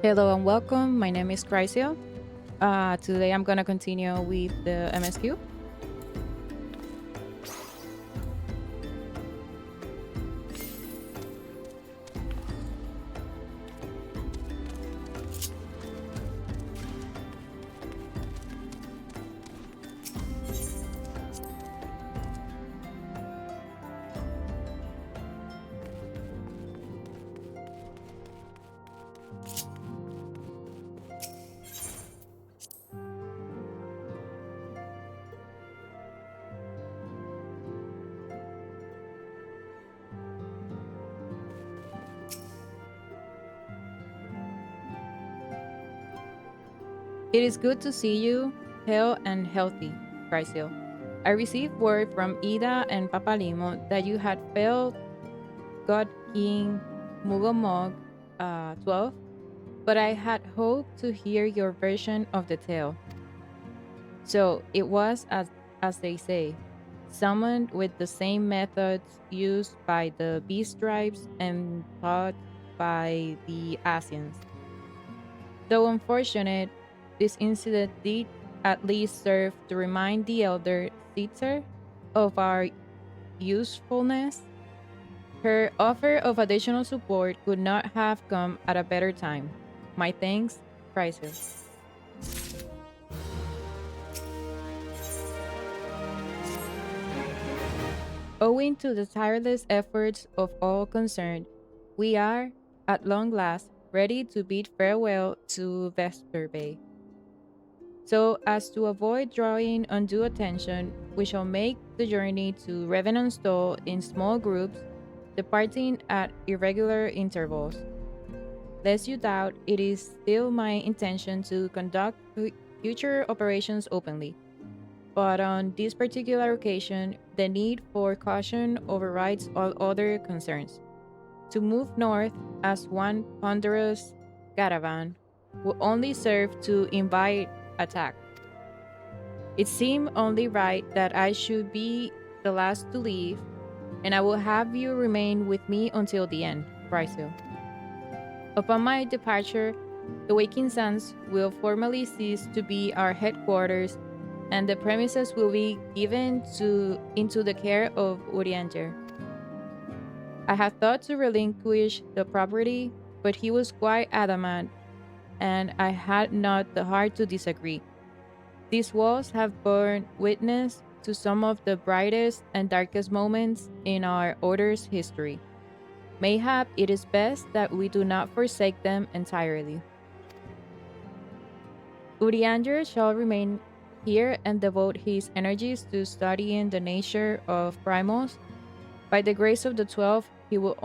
Hello and welcome. My name is Chrysio. Today I'm going to continue with the MSQ. It is good to see you, hale and healthy, Chrysio. I received word from Ida and Papalimo that you had failed God King Mugomog 12, but I had hoped to hear your version of the tale. So it was as they say, summoned with the same methods used by the beast tribes and taught by the Asians. Though unfortunate, this incident did at least serve to remind the elder Caesar of our usefulness. Her offer of additional support could not have come at a better time. My thanks, Crisis. Owing to the tireless efforts of all concerned, we are, at long last, ready to bid farewell to Vesper Bay. So, as to avoid drawing undue attention, we shall make the journey to Revenant Stall in small groups, departing at irregular intervals. Lest you doubt, it is still my intention to conduct future operations openly. But on this particular occasion, the need for caution overrides all other concerns. To move north as one ponderous caravan will only serve to invite attack. It seemed only right that I should be the last to leave, and I will have you remain with me until the end, Brysil. Upon my departure, the Waking Sands will formally cease to be our headquarters, and the premises will be given into the care of Urianger. I had thought to relinquish the property, but he was quite adamant, and I had not the heart to disagree. These walls have borne witness to some of the brightest and darkest moments in our order's history. Mayhap it is best that we do not forsake them entirely. Urianger shall remain here and devote his energies to studying the nature of primals. By the grace of the 12, he would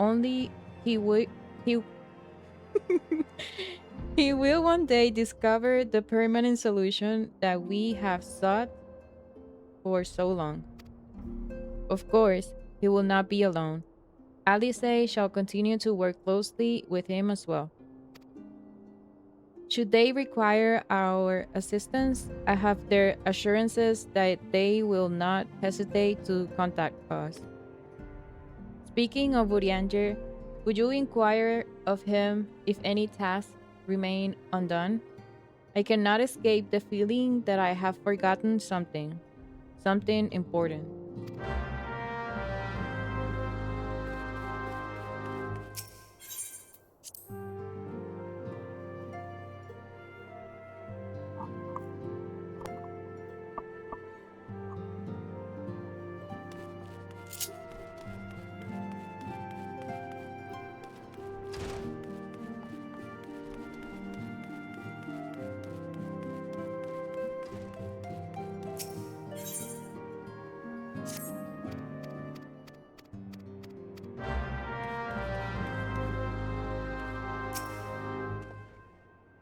he he will one day discover the permanent solution that we have sought for so long. Of course, he will not be alone. Alice shall continue to work closely with him as well. Should they require our assistance, I have their assurances that they will not hesitate to contact us. Speaking of Urianger, would you inquire of him if any tasks remain undone? I cannot escape the feeling that I have forgotten something important.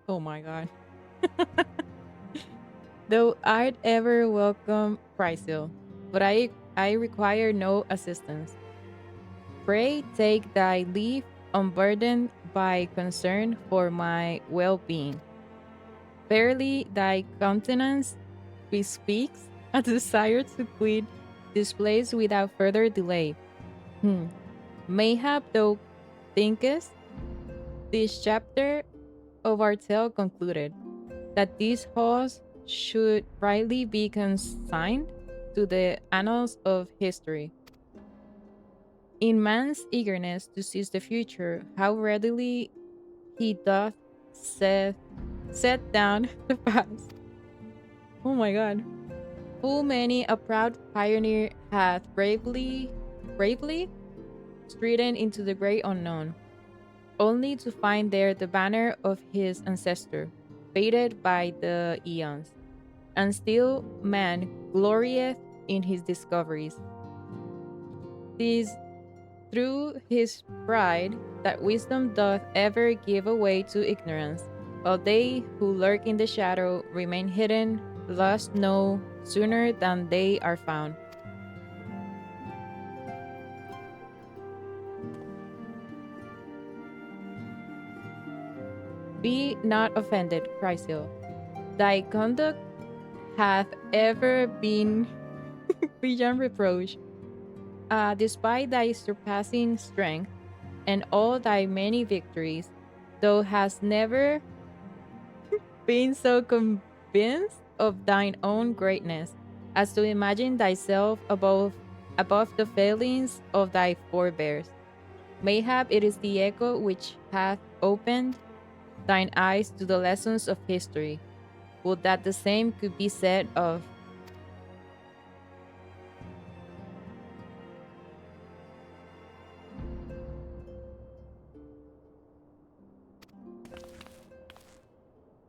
Oh my god. Though I'd ever welcome Chrysil, but I require no assistance. Pray take thy leave unburdened by concern for my well-being. Verily thy countenance bespeaks a desire to quit this place without further delay. Mayhap thou thinkest this chapter of our tale concluded that this host should rightly be consigned to the annals of history. In man's eagerness to seize the future, how readily he doth set, set down the past. Oh my god. Full many a proud pioneer hath bravely stridden into the great unknown, only to find there the banner of his ancestor, faded by the eons. And still man glorieth in his discoveries. 'Tis through his pride that wisdom doth ever give way to ignorance, while they who lurk in the shadow remain hidden, lost no sooner than they are found. Be not offended, Chrysil. Thy conduct hath ever been beyond reproach. Despite thy surpassing strength and all thy many victories, thou hast never been so convinced of thine own greatness as to imagine thyself above the failings of thy forebears. Mayhap it is the echo which hath opened thine eyes to the lessons of history. Would that the same could be said of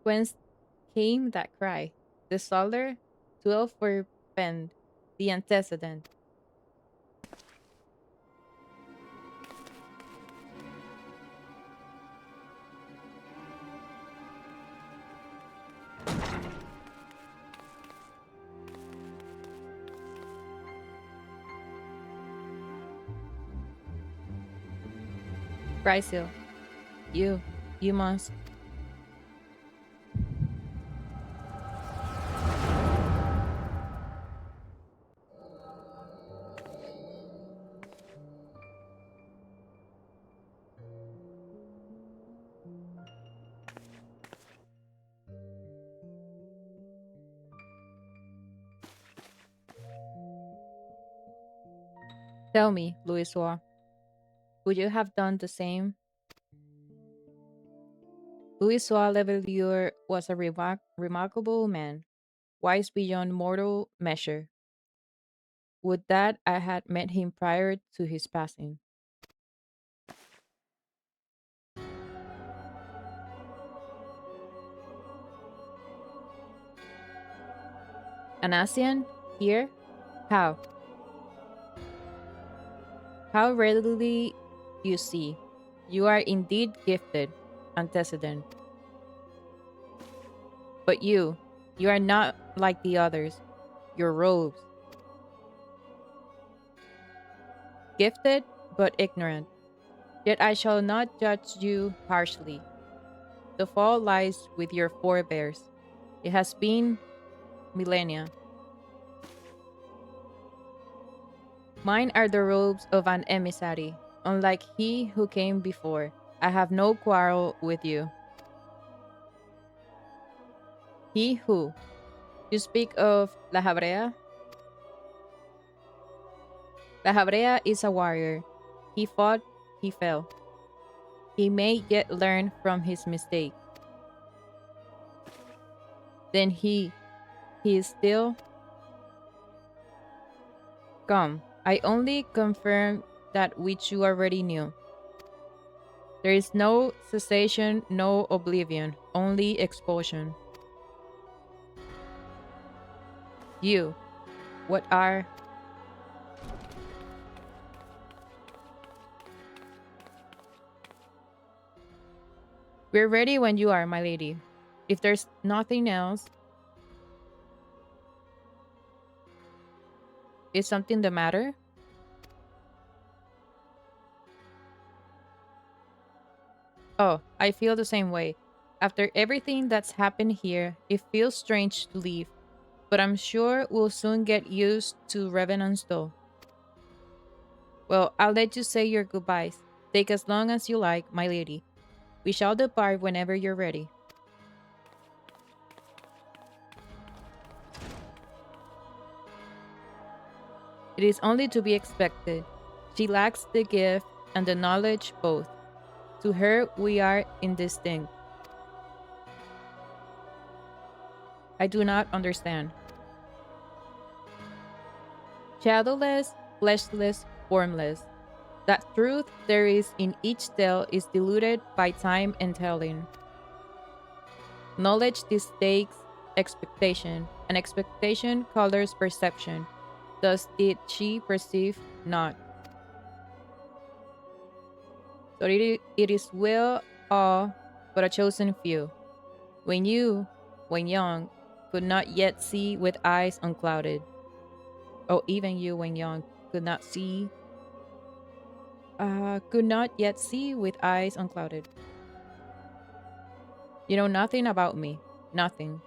whence came that cry. The solar 12 for pen, the antecedent. Chrysil, you must. Tell me, Louisoix, would you have done the same? Louisoix Levellier was a remarkable man, wise beyond mortal measure. Would that I had met him prior to his passing. An Asian? Here? How? How readily you see. You are indeed gifted, antecedent. But you are not like the others. Your robes. Gifted, but ignorant. Yet I shall not judge you harshly. The fault lies with your forebears. It has been millennia. Mine are the robes of an emissary. Unlike he who came before, I have no quarrel with you. He who? You speak of La Habrea? La Habrea is a warrior. He fought, he fell. He may yet learn from his mistake. Then he is still. Come, I only confirm that which you already knew. There is no cessation, no oblivion, only expulsion. You, what are. We're ready when you are, my lady. If there's nothing else, is something the matter? Oh, I feel the same way. After everything that's happened here, it feels strange to leave, but I'm sure we'll soon get used to Revenant's though. Well, I'll let you say your goodbyes. Take as long as you like, my lady. We shall depart whenever you're ready. It is only to be expected. She lacks the gift and the knowledge both. To her, we are indistinct. I do not understand. Shadowless, fleshless, formless. That truth there is in each tale is diluted by time and telling. Knowledge distakes expectation, and expectation colors perception. Thus did she perceive not. So it is will all but a chosen few. When you, when young, could not yet see with eyes unclouded. Oh, even you, when young, could not yet see with eyes unclouded. You know nothing about me, nothing.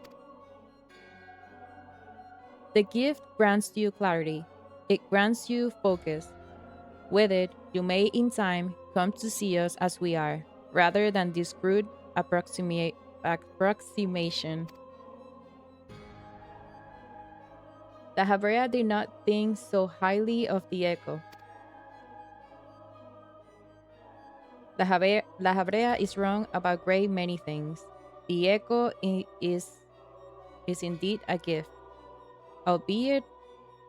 The gift grants you clarity. It grants you focus. With it, you may in time come to see us as we are, rather than this crude approximation. The Habrea did not think so highly of the echo. La Habrea is wrong about great many things. The echo is indeed a gift, albeit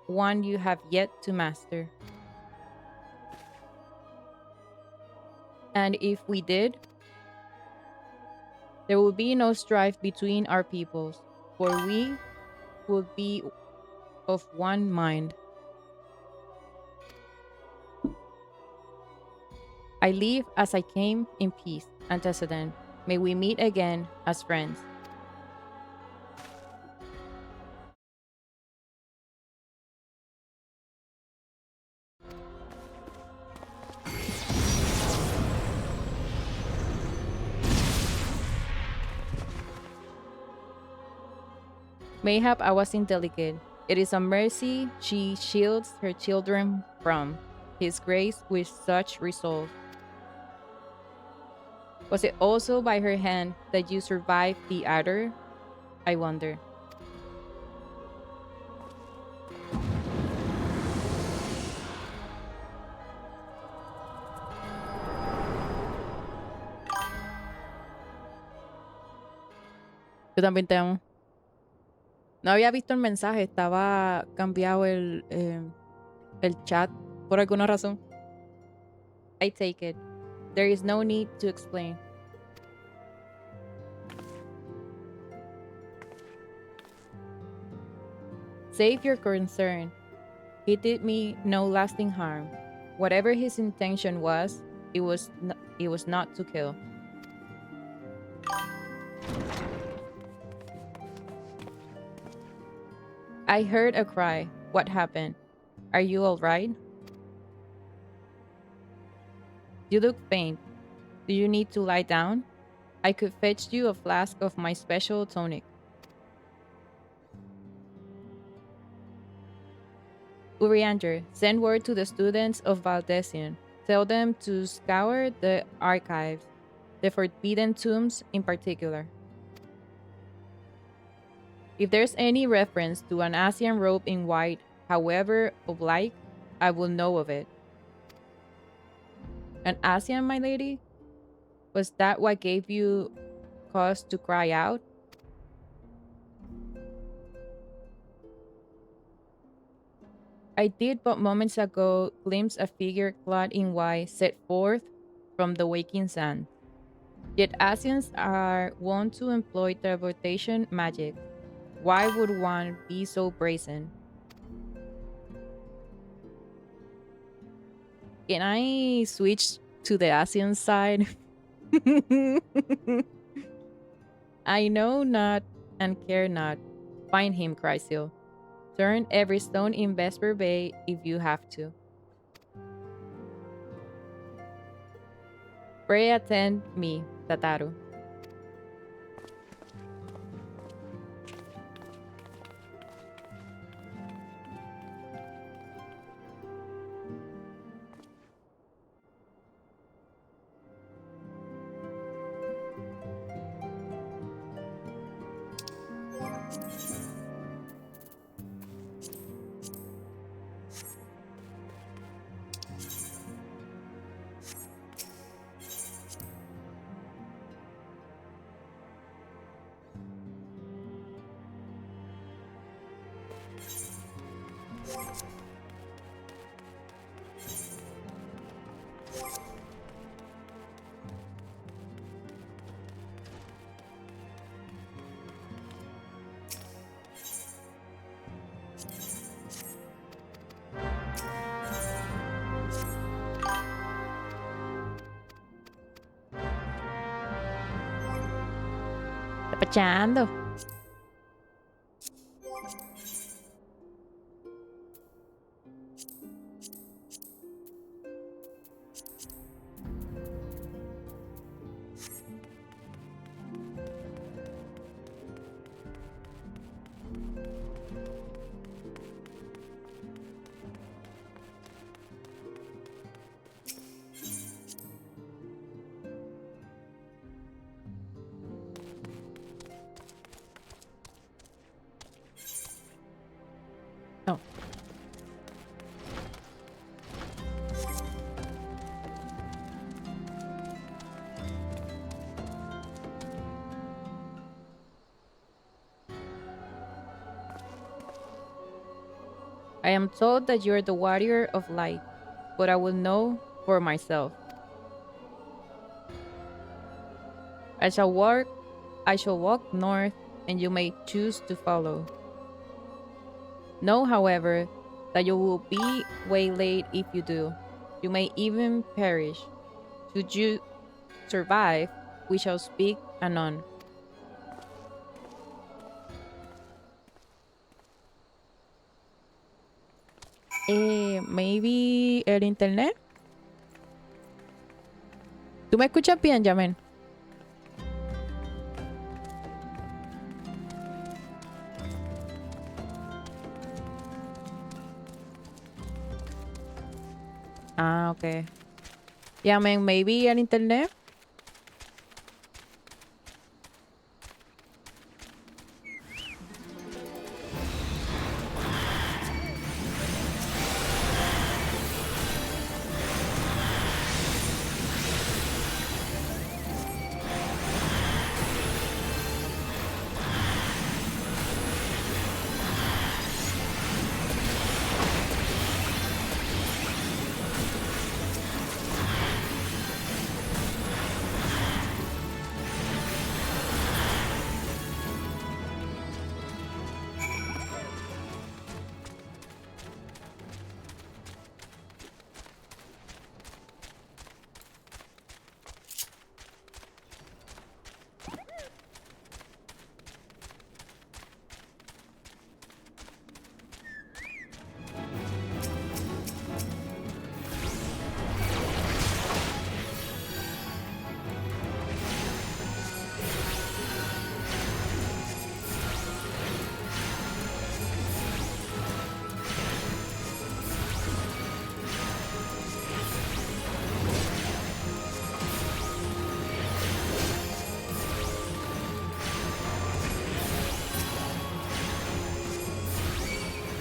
one you have yet to master. And if we did, there would be no strife between our peoples, for we would be of one mind. I leave as I came in peace, antecedent. May we meet again as friends. Mayhap I was indelicate. It is a mercy she shields her children from. His grace with such resolve. Was it also by her hand that you survived the adder? I wonder. Yo también te amo. No había visto el mensaje, estaba cambiado el chat por alguna razón. I take it. There is no need to explain. Save your concern. He did me no lasting harm. Whatever his intention was, it was not to kill. I heard a cry. What happened? Are you all right? You look faint. Do you need to lie down? I could fetch you a flask of my special tonic. Urianger, send word to the students of Valdesian. Tell them to scour the archives, the forbidden tombs in particular. If there's any reference to an Asian robe in white, however oblique, I will know of it. An Asian, my lady? Was that what gave you cause to cry out? I did but moments ago glimpse a figure clad in white set forth from the waking sand. Yet Asians are wont to employ teleportation magic. Why would one be so brazen? Can I switch to the Asian side? I know not and care not. Find him, Chrysil. Turn every stone in Vesper Bay if you have to. Pray attend me, Tataru. Pachando. No. I am told that you are the warrior of light, but I will know for myself. I shall walk I shall walk north, and you may choose to follow. Know, however, that you will be waylaid if you do. You may even perish. Should you survive, we shall speak anon. Maybe el internet. ¿Tú me escuchas bien, Yamen? Ah, okay. Yamen, maybe el internet.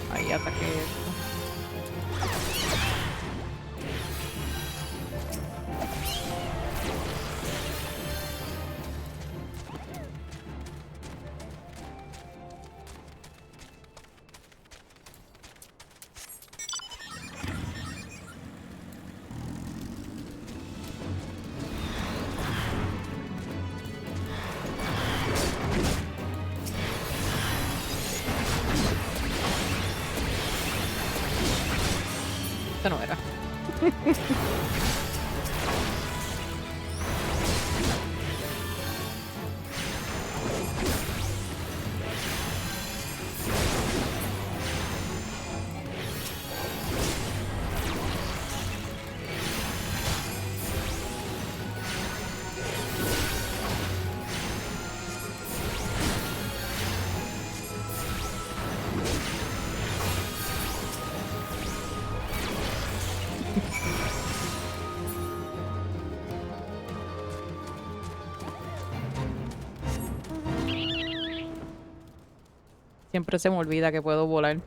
Ahí ataqué esto. Esto no era. Siempre se me olvida que puedo volar.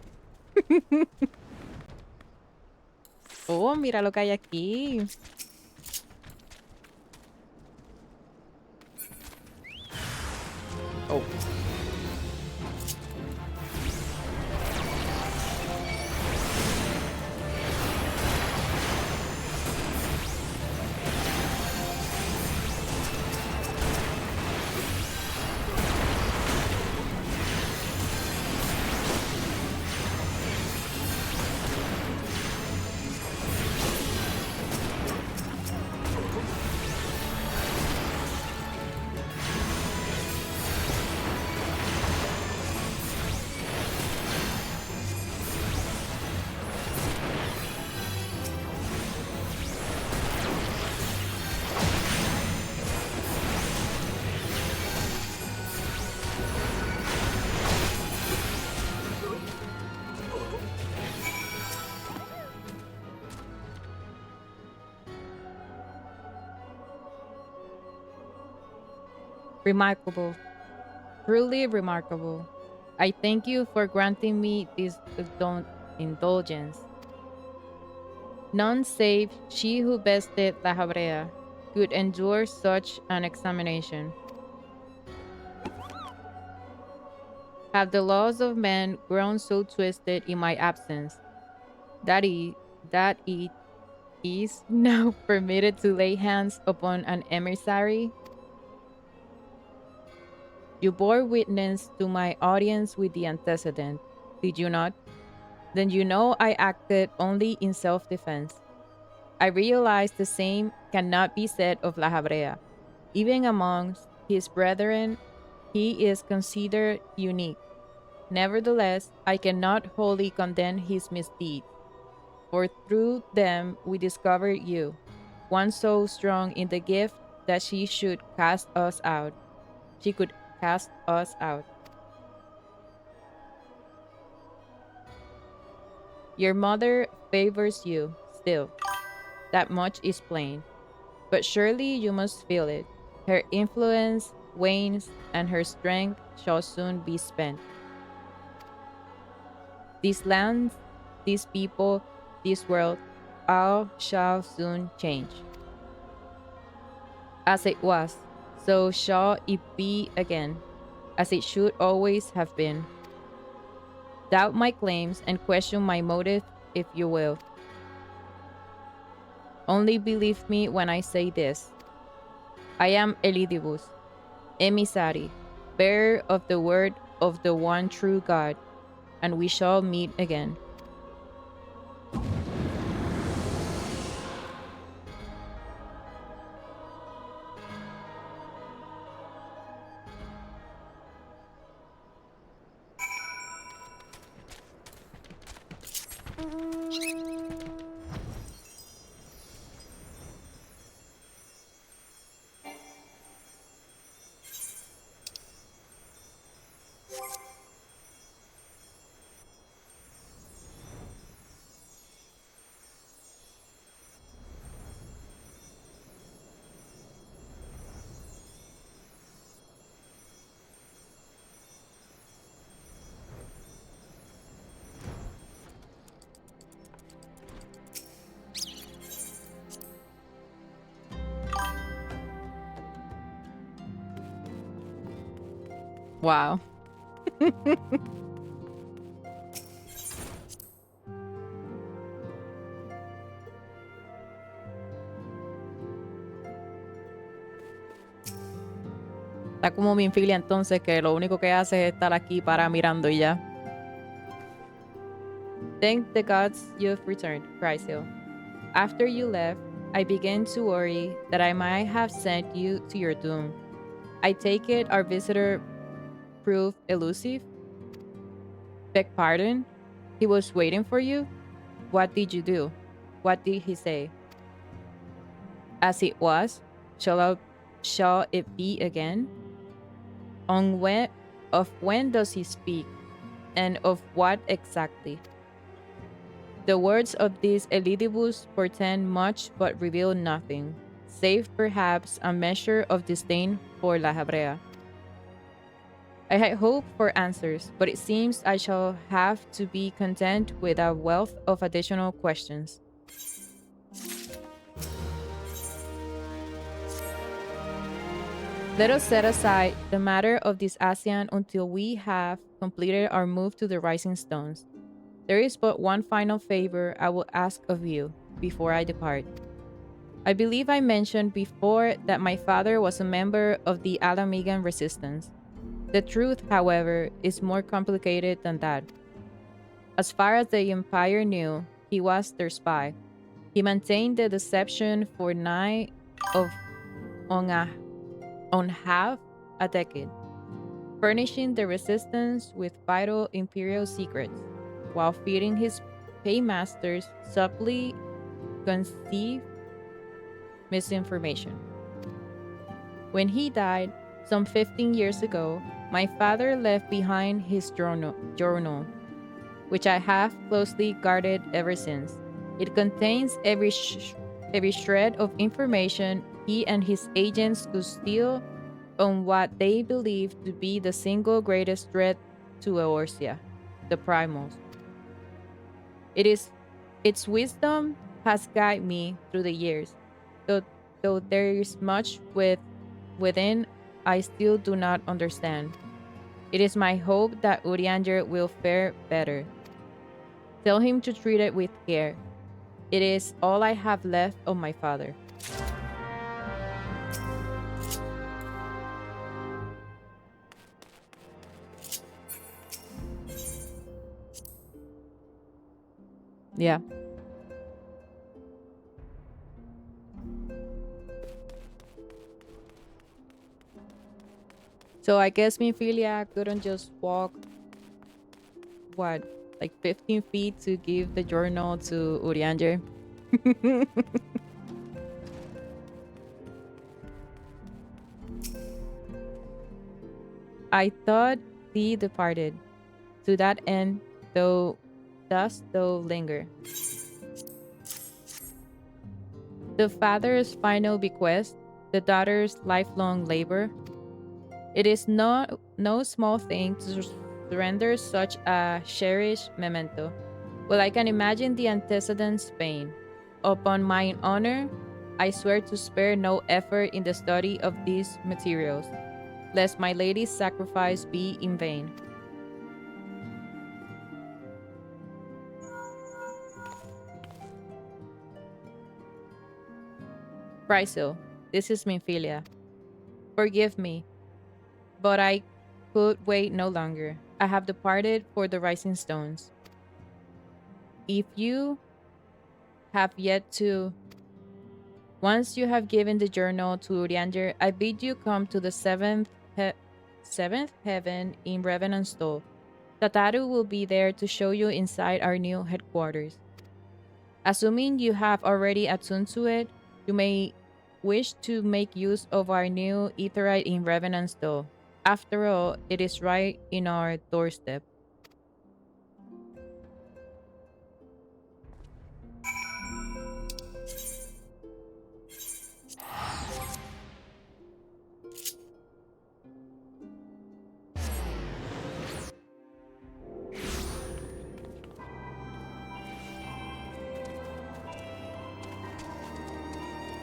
Oh, mira lo que hay aquí. Oh. Remarkable, truly remarkable. I thank you for granting me this indulgence. None save she who bested La Habrea could endure such an examination. Have the laws of men grown so twisted in my absence that it is now permitted to lay hands upon an emissary? You bore witness to my audience with the antecedent, did you not? Then you know I acted only in self defense. I realize the same cannot be said of La Habrea. Even amongst his brethren, he is considered unique. Nevertheless, I cannot wholly condemn his misdeeds, for through them we discovered you, one so strong in the gift that she should cast us out. She could cast us out. Your mother favors you still. That much is plain. But surely you must feel it. Her influence wanes, and her strength shall soon be spent. These lands, these people, this world, all shall soon change. As it was, so shall it be again, as it should always have been. Doubt my claims and question my motive if you will. Only believe me when I say this. I am Elidibus, emissary, bearer of the word of the one true God, and we shall meet again. Wow. Está como mi filia entonces, que lo único que hace es estar aquí para mirando y ya. Thank the gods you've returned, Chrysil. After you left, I began to worry that I might have sent you to your doom. I take it our visitor proved elusive? Beg pardon? He was waiting for you? What did you do? What did he say? As it was, shall it be again? Of when does he speak, and of what exactly? The words of this Elidibus portend much but reveal nothing, save perhaps a measure of disdain for La Habrea. I had hoped for answers, but it seems I shall have to be content with a wealth of additional questions. Let us set aside the matter of this ASEAN until we have completed our move to the Rising Stones. There is but one final favor I will ask of you before I depart. I believe I mentioned before that my father was a member of the Alamigan resistance. The truth, however, is more complicated than that. As far as the Empire knew, he was their spy. He maintained the deception for on half a decade, furnishing the resistance with vital imperial secrets, while feeding his paymasters subtly conceived misinformation. When he died, some 15 years ago, my father left behind his journal, which I have closely guarded ever since. It contains every shred of information he and his agents could steal on what they believe to be the single greatest threat to Eorsia, the primals. It is its wisdom has guided me through the years, though there is much within I still do not understand. It is my hope that Urianger will fare better. Tell him to treat it with care. It is all I have left of my father. Yeah. So I guess Minfilia couldn't just walk, what, like 15 feet to give the journal to Urianger. I thought thee departed. To that end, though dost thou linger. The father's final bequest, the daughter's lifelong labor. It is no small thing to surrender such a cherished memento. Well, I can imagine the antecedents' pain. Upon mine honor, I swear to spare no effort in the study of these materials, lest my lady's sacrifice be in vain. Chrysil, this is Minfilia. Forgive me, but I could wait no longer. I have departed for the rising stones. If you have yet to, once you have given the journal to Urianger, I bid you come to the seventh heaven in Revenant's Stall. Tataru will be there to show you inside our new headquarters. Assuming you have already attuned to it, you may wish to make use of our new etherite in Revenant's Stall. After all, it is right in our doorstep.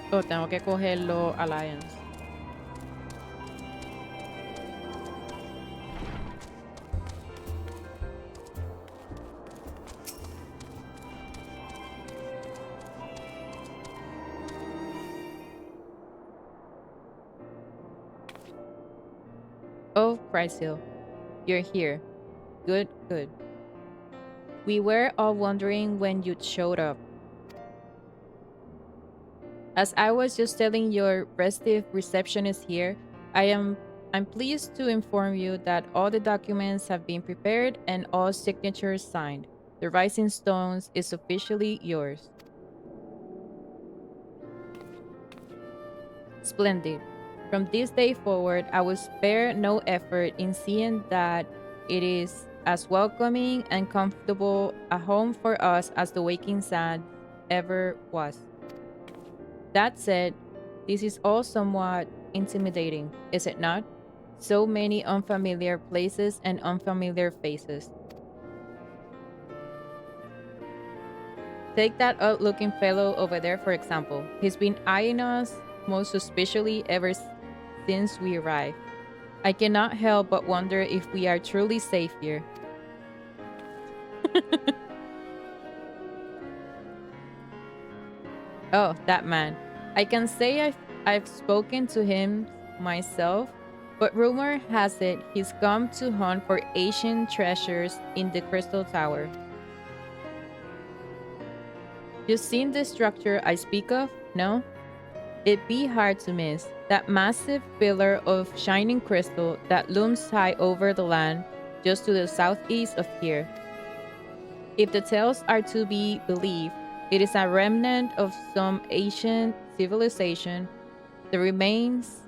Oh, tengo que cogerlo Alliance. Oh, Chrysil, you're here. Good, good. We were all wondering when you'd showed up. As I was just telling your restive receptionist here, I'm pleased to inform you that all the documents have been prepared and all signatures signed. The Rising Stones is officially yours. Splendid. From this day forward, I will spare no effort in seeing that it is as welcoming and comfortable a home for us as the Waking Sand ever was. That said, this is all somewhat intimidating, is it not? So many unfamiliar places and unfamiliar faces. Take that odd-looking fellow over there, for example. He's been eyeing us most suspiciously ever since we arrived. I cannot help but wonder if we are truly safe here. Oh, that man. I can say I've spoken to him myself, but rumor has it he's come to hunt for ancient treasures in the Crystal Tower. You've seen the structure I speak of, no? It'd be hard to miss. That massive pillar of shining crystal that looms high over the land just to the southeast of here. If the tales are to be believed, it is a remnant of some ancient civilization. The remains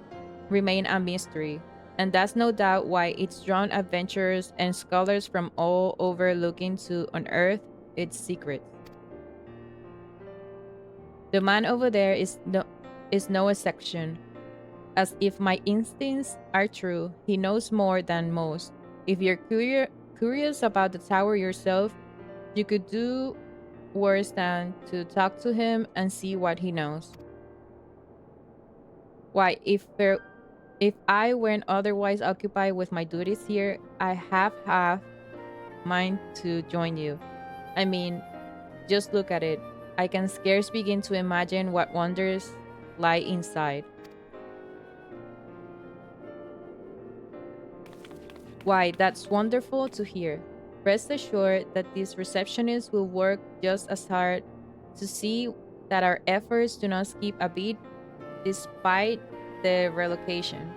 remain a mystery, and that's no doubt why it's drawn adventurers and scholars from all over looking to unearth its secrets. The man over there is no exception. as if my instincts are true. He knows more than most. If you're curious about the tower yourself, you could do worse than to talk to him and see what he knows. Why, if I weren't otherwise occupied with my duties here, I half mind to join you. I mean, just look at it. I can scarce begin to imagine what wonders lie inside. Why, that's wonderful to hear. Rest assured that these receptionists will work just as hard to see that our efforts do not skip a beat despite the relocation.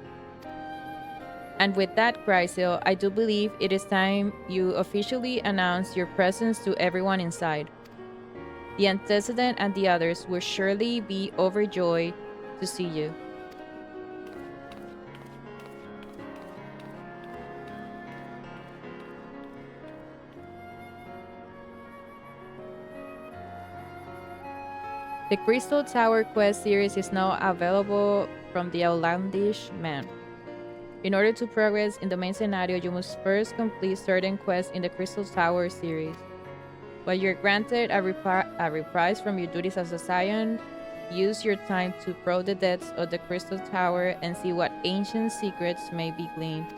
And with that, Chrysil, I do believe it is time you officially announce your presence to everyone inside. The antecedent and the others will surely be overjoyed to see you. The Crystal Tower quest series is now available from the Outlandish Man. In order to progress in the main scenario, you must first complete certain quests in the Crystal Tower series. While you're granted a reprise from your duties as a Scion, use your time to probe the depths of the Crystal Tower and see what ancient secrets may be gleaned.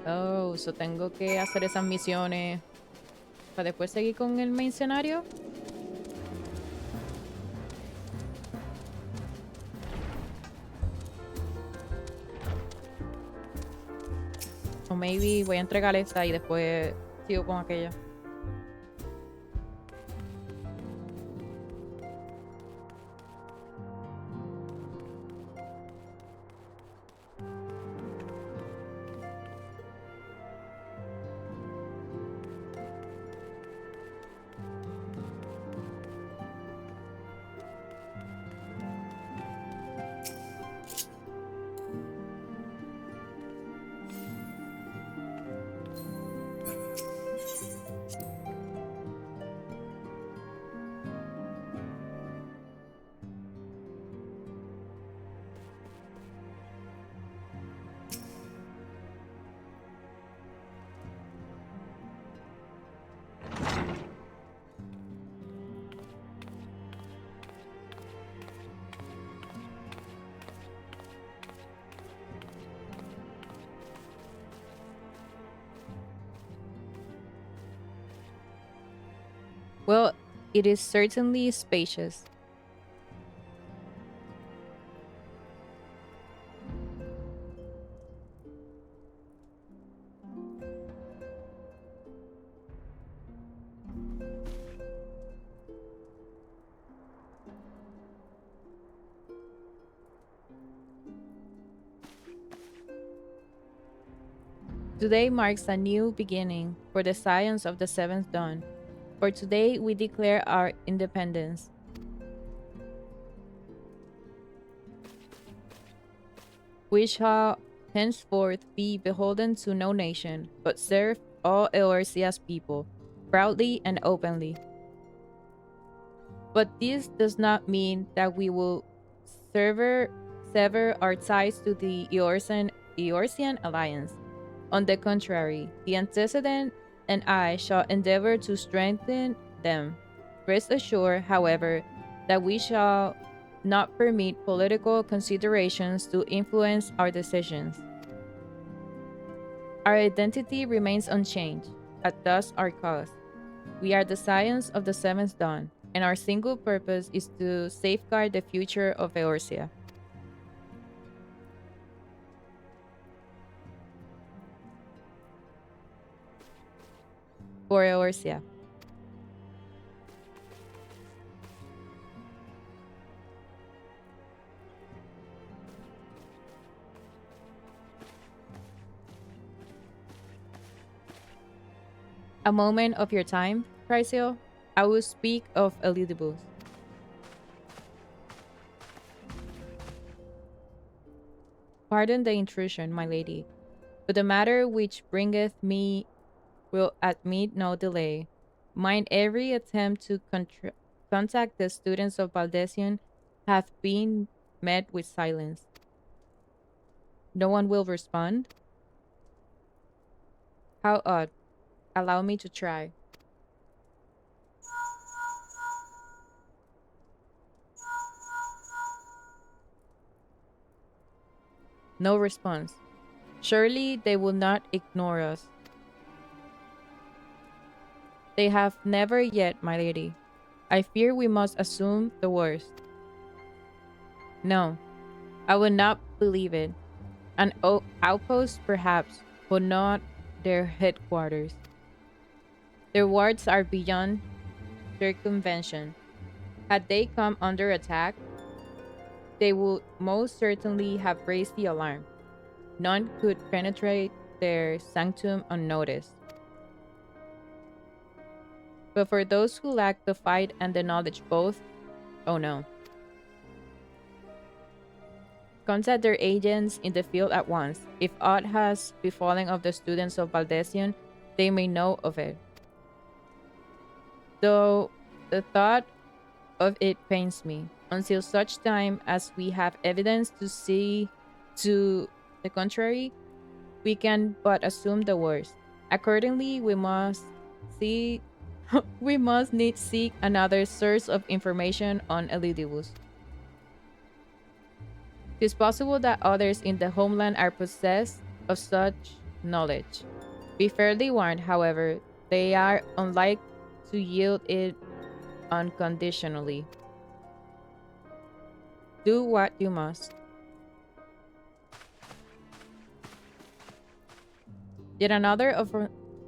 Oh, so tengo que hacer esas misiones para después seguir con el main scenario. O maybe voy a entregar esta y después sigo con aquella. Well, it is certainly spacious. Today marks a new beginning for the science of the seventh dawn. For today we declare our independence. We shall henceforth be beholden to no nation, but serve all Eorzea's people, proudly and openly. But this does not mean that we will sever our ties to the Eorzean alliance. On the contrary, the antecedent and I shall endeavor to strengthen them. Rest assured, however, that we shall not permit political considerations to influence our decisions. Our identity remains unchanged, at thus our cause. We are the scions of the seventh dawn, and our single purpose is to safeguard the future of Eorzea. For Eorzea. A moment of your time, Chrysil? I will speak of Elidibus. Pardon the intrusion, my lady, but the matter which bringeth me will admit no delay. Mine every attempt to contact the students of Valdesion hath been met with silence. No one will respond? How odd. Allow me to try. No response. Surely they will not ignore us. They have never yet, my lady. I fear we must assume the worst. No, I would not believe it. An outpost, perhaps, but not their headquarters. Their wards are beyond circumvention. Had they come under attack, they would most certainly have raised the alarm. None could penetrate their sanctum unnoticed. But for those who lack the fight and the knowledge both, oh no. Contact their agents in the field at once. If aught has befallen of the students of Valdesion, they may know of it. Though the thought of it pains me, until such time as we have evidence to see to the contrary, we can but assume the worst. Accordingly, we must see we must need seek another source of information on Elidibus. It is possible that others in the homeland are possessed of such knowledge. Be fairly warned, however, they are unlike to yield it unconditionally. Do what you must. Yet another of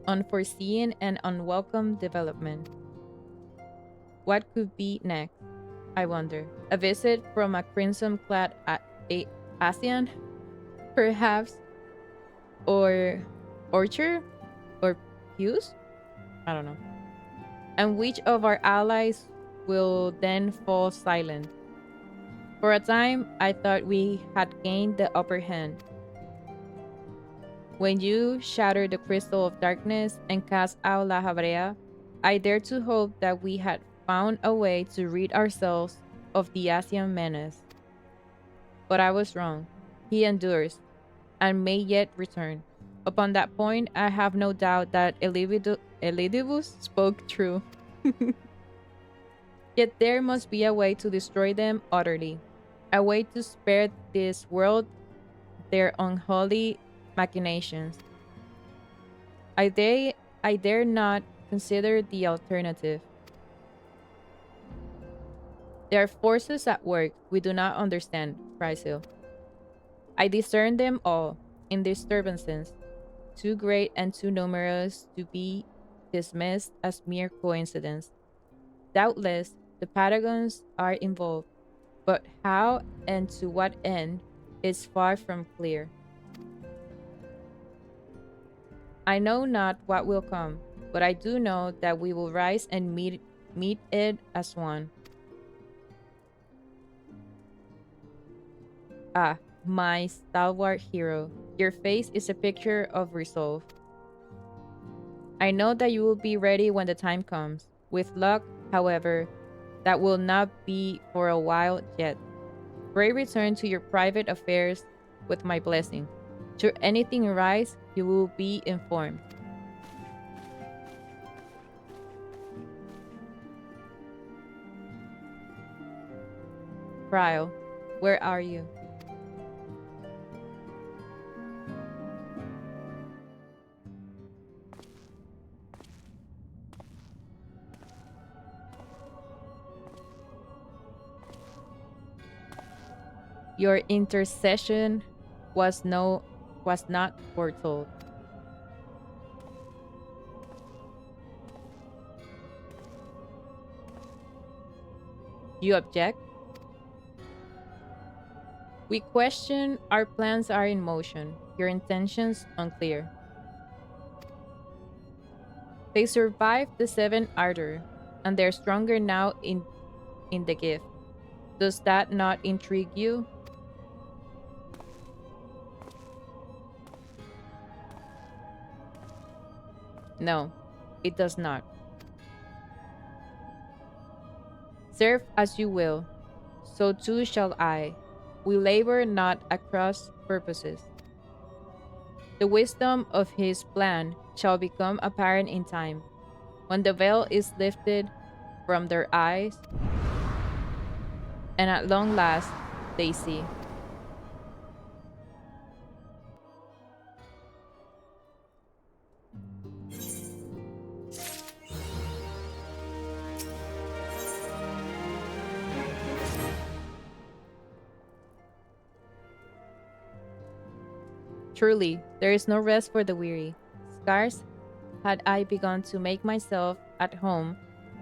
unforeseen and unwelcome development. What could be next? I wonder. A visit from a crimson-clad Asian, perhaps, or Orchard, or Hughes? I don't know. And which of our allies will then fall silent? For a time, I thought we had gained the upper hand. When you shattered the crystal of darkness and cast out La Habrea, I dared to hope that we had found a way to rid ourselves of the Asian menace. But I was wrong. He endures, and may yet return. Upon that point, I have no doubt that Elidibus spoke true. Yet there must be a way to destroy them utterly, a way to spare this world their unholy machinations. I dare not consider the alternative. There are forces at work we do not understand, Chrysil. I discern them all in disturbances, too great and too numerous to be dismissed as mere coincidence. Doubtless, the Patagons are involved, but how and to what end is far from clear. I know not what will come, but I do know that we will rise and meet it as one. Ah, my stalwart hero, your face is a picture of resolve. I know that you will be ready when the time comes. With luck, however, that will not be for a while yet. Pray return to your private affairs with my blessing. Should anything arise, you will be informed. Cryle, where are you? Your intercession was not foretold. You object? We question our plans are in motion, your intentions unclear. They survived the seventh ardor, and they're stronger now in the gift. Does that not intrigue you? No, it does not. Serve as you will, so too shall I. we labor not at cross purposes. The wisdom of his plan shall become apparent in time, when the veil is lifted from their eyes, and at long last they see. Truly, there is no rest for the weary. Scarce had I begun to make myself at home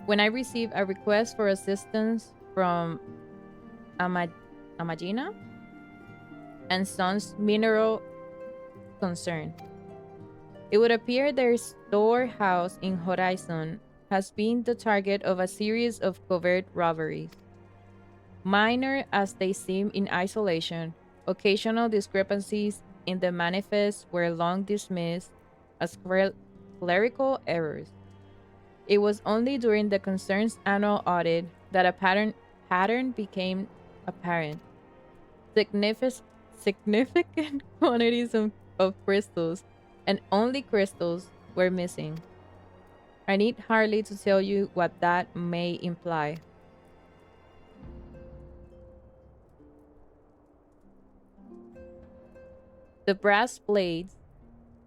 when I received a request for assistance from Ama- Amagina and Sons Mineral Concern. It would appear their storehouse in Horizon has been the target of a series of covert robberies. Minor as they seem in isolation, occasional discrepancies in the manifest were long dismissed as clerical errors. It was only during the concern's annual audit that a pattern became apparent. Significant quantities of crystals, and only crystals, were missing. I need hardly to tell you what that may imply. The brass blades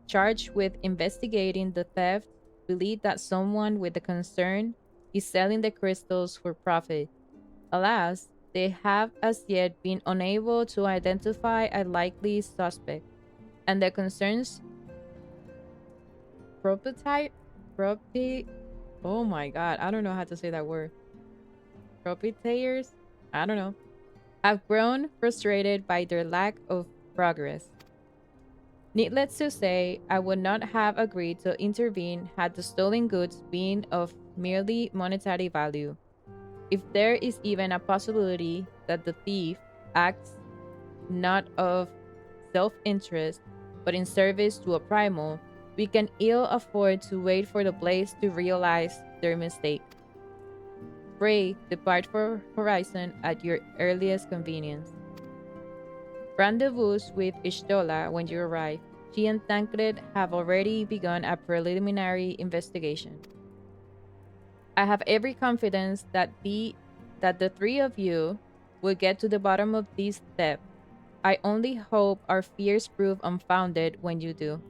charged with investigating the theft believe that someone with the concern is selling the crystals for profit. Alas, they have as yet been unable to identify a likely suspect, and the concern's prototype, property, oh my god, I don't know how to say that word. Proprietors, I don't know, have grown frustrated by their lack of progress. Needless to say, I would not have agreed to intervene had the stolen goods been of merely monetary value. If there is even a possibility that the thief acts not of self interest, but in service to a primal, we can ill afford to wait for the blades to realize their mistake. Pray, depart for Horizon at your earliest convenience. Rendezvous with Ishtola when you arrive. She and Tancred have already begun a preliminary investigation. I have every confidence that the three of you will get to the bottom of this theft. I only hope our fears prove unfounded when you do.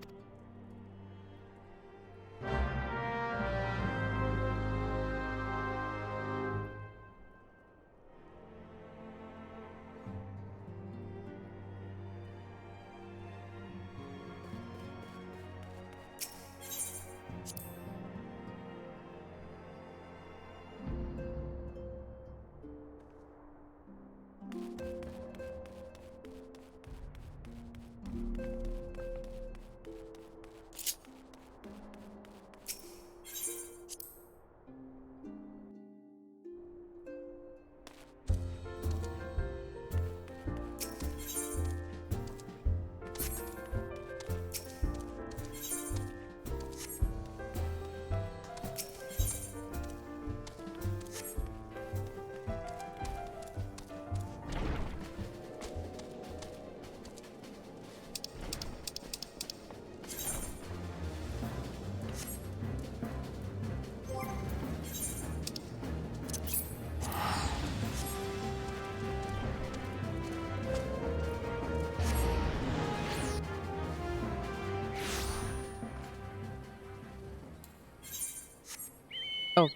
Oh.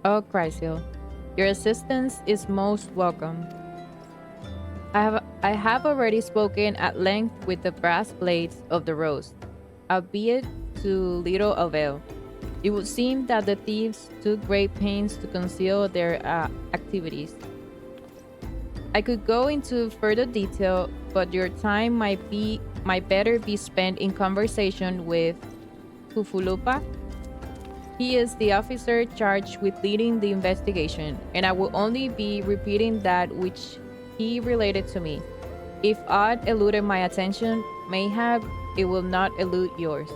Oh, Chrysil, your assistance is most welcome. I have already spoken at length with the brass blades of the rose, albeit to little avail. It would seem that the thieves took great pains to conceal their activities. I could go into further detail, but your time might better be spent in conversation with Hufulupa. He is the officer charged with leading the investigation, and I will only be repeating that which he related to me. If aught eluded my attention, mayhap it will not elude yours.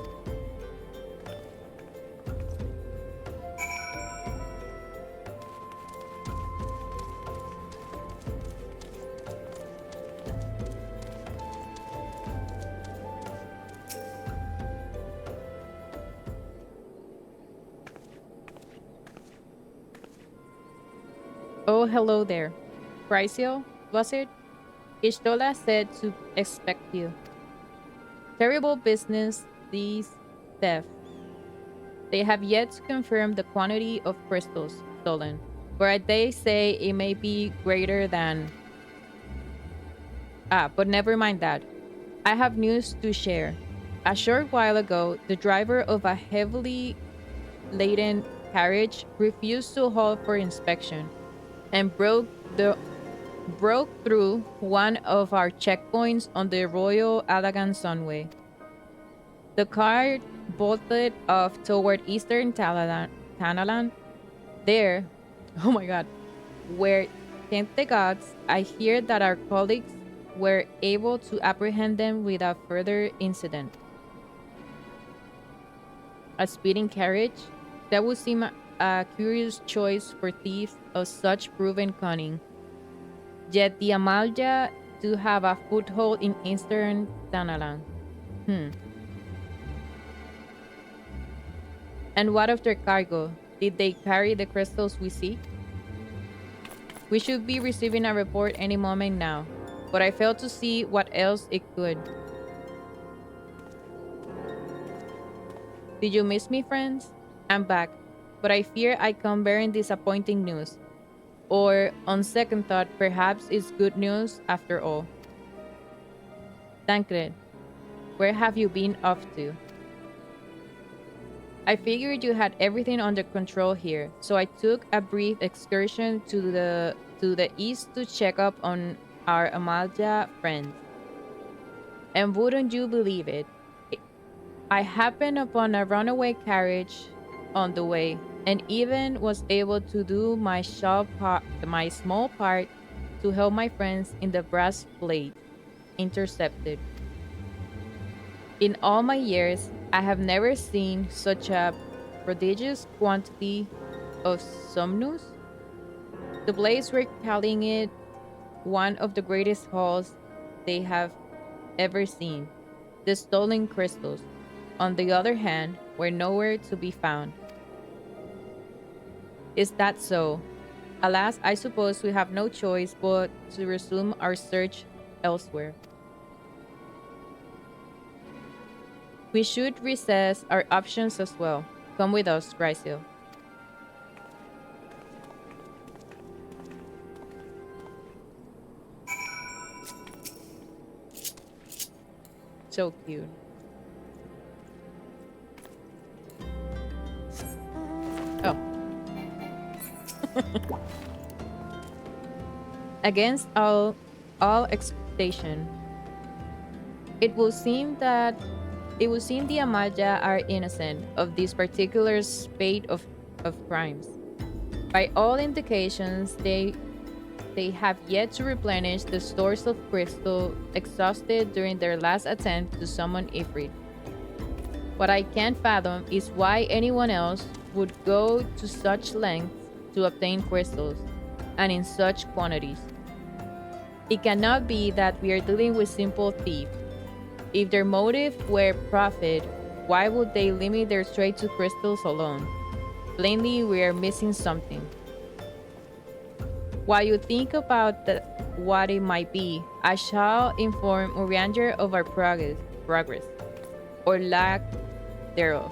Oh, hello there. Chrysil, was it? Ishtola said to expect you. Terrible business, these thefts. They have yet to confirm the quantity of crystals stolen, but they say it may be greater than. But never mind that. I have news to share. A short while ago, the driver of a heavily laden carriage refused to halt for inspection and broke through one of our checkpoints on the Royal Alagan Sunway. The car bolted off toward eastern Tanalan. There, oh my god, where thank the gods, I hear that our colleagues were able to apprehend them without further incident. A speeding carriage? That would seem a curious choice for thieves of such proven cunning. Yet the Amalja do have a foothold in eastern Tanalan. Hmm. And what of their cargo? Did they carry the crystals we seek? We should be receiving a report any moment now, but I fail to see what else it could. Did you miss me, friends? I'm back, but I fear I come bearing disappointing news. Or, on second thought, perhaps it's good news after all. Tancred, where have you been off to? I figured you had everything under control here, so I took a brief excursion to the east to check up on our Amalja friends. And wouldn't you believe it? I happened upon a runaway carriage on the way, and even was able to do my small part to help my friends in the brass plate intercepted. In all my years, I have never seen such a prodigious quantity of somnus. The blades were calling it one of the greatest hauls they have ever seen. The stolen crystals, on the other hand, were nowhere to be found. Is that so? Alas, I suppose we have no choice but to resume our search elsewhere. We should reassess our options as well. Come with us, Chrysil. So cute. Oh. Against all expectation, it will seem the Amalja are innocent of this particular spate of crimes. By all indications, they have yet to replenish the stores of crystal exhausted during their last attempt to summon Ifrit. What I can't fathom is why anyone else would go to such lengths to obtain crystals, and in such quantities. It cannot be that we are dealing with simple thieves. If their motive were profit, why would they limit their trade to crystals alone? Plainly, we are missing something. While you think about what it might be, I shall inform Urianger of our progress, or lack thereof.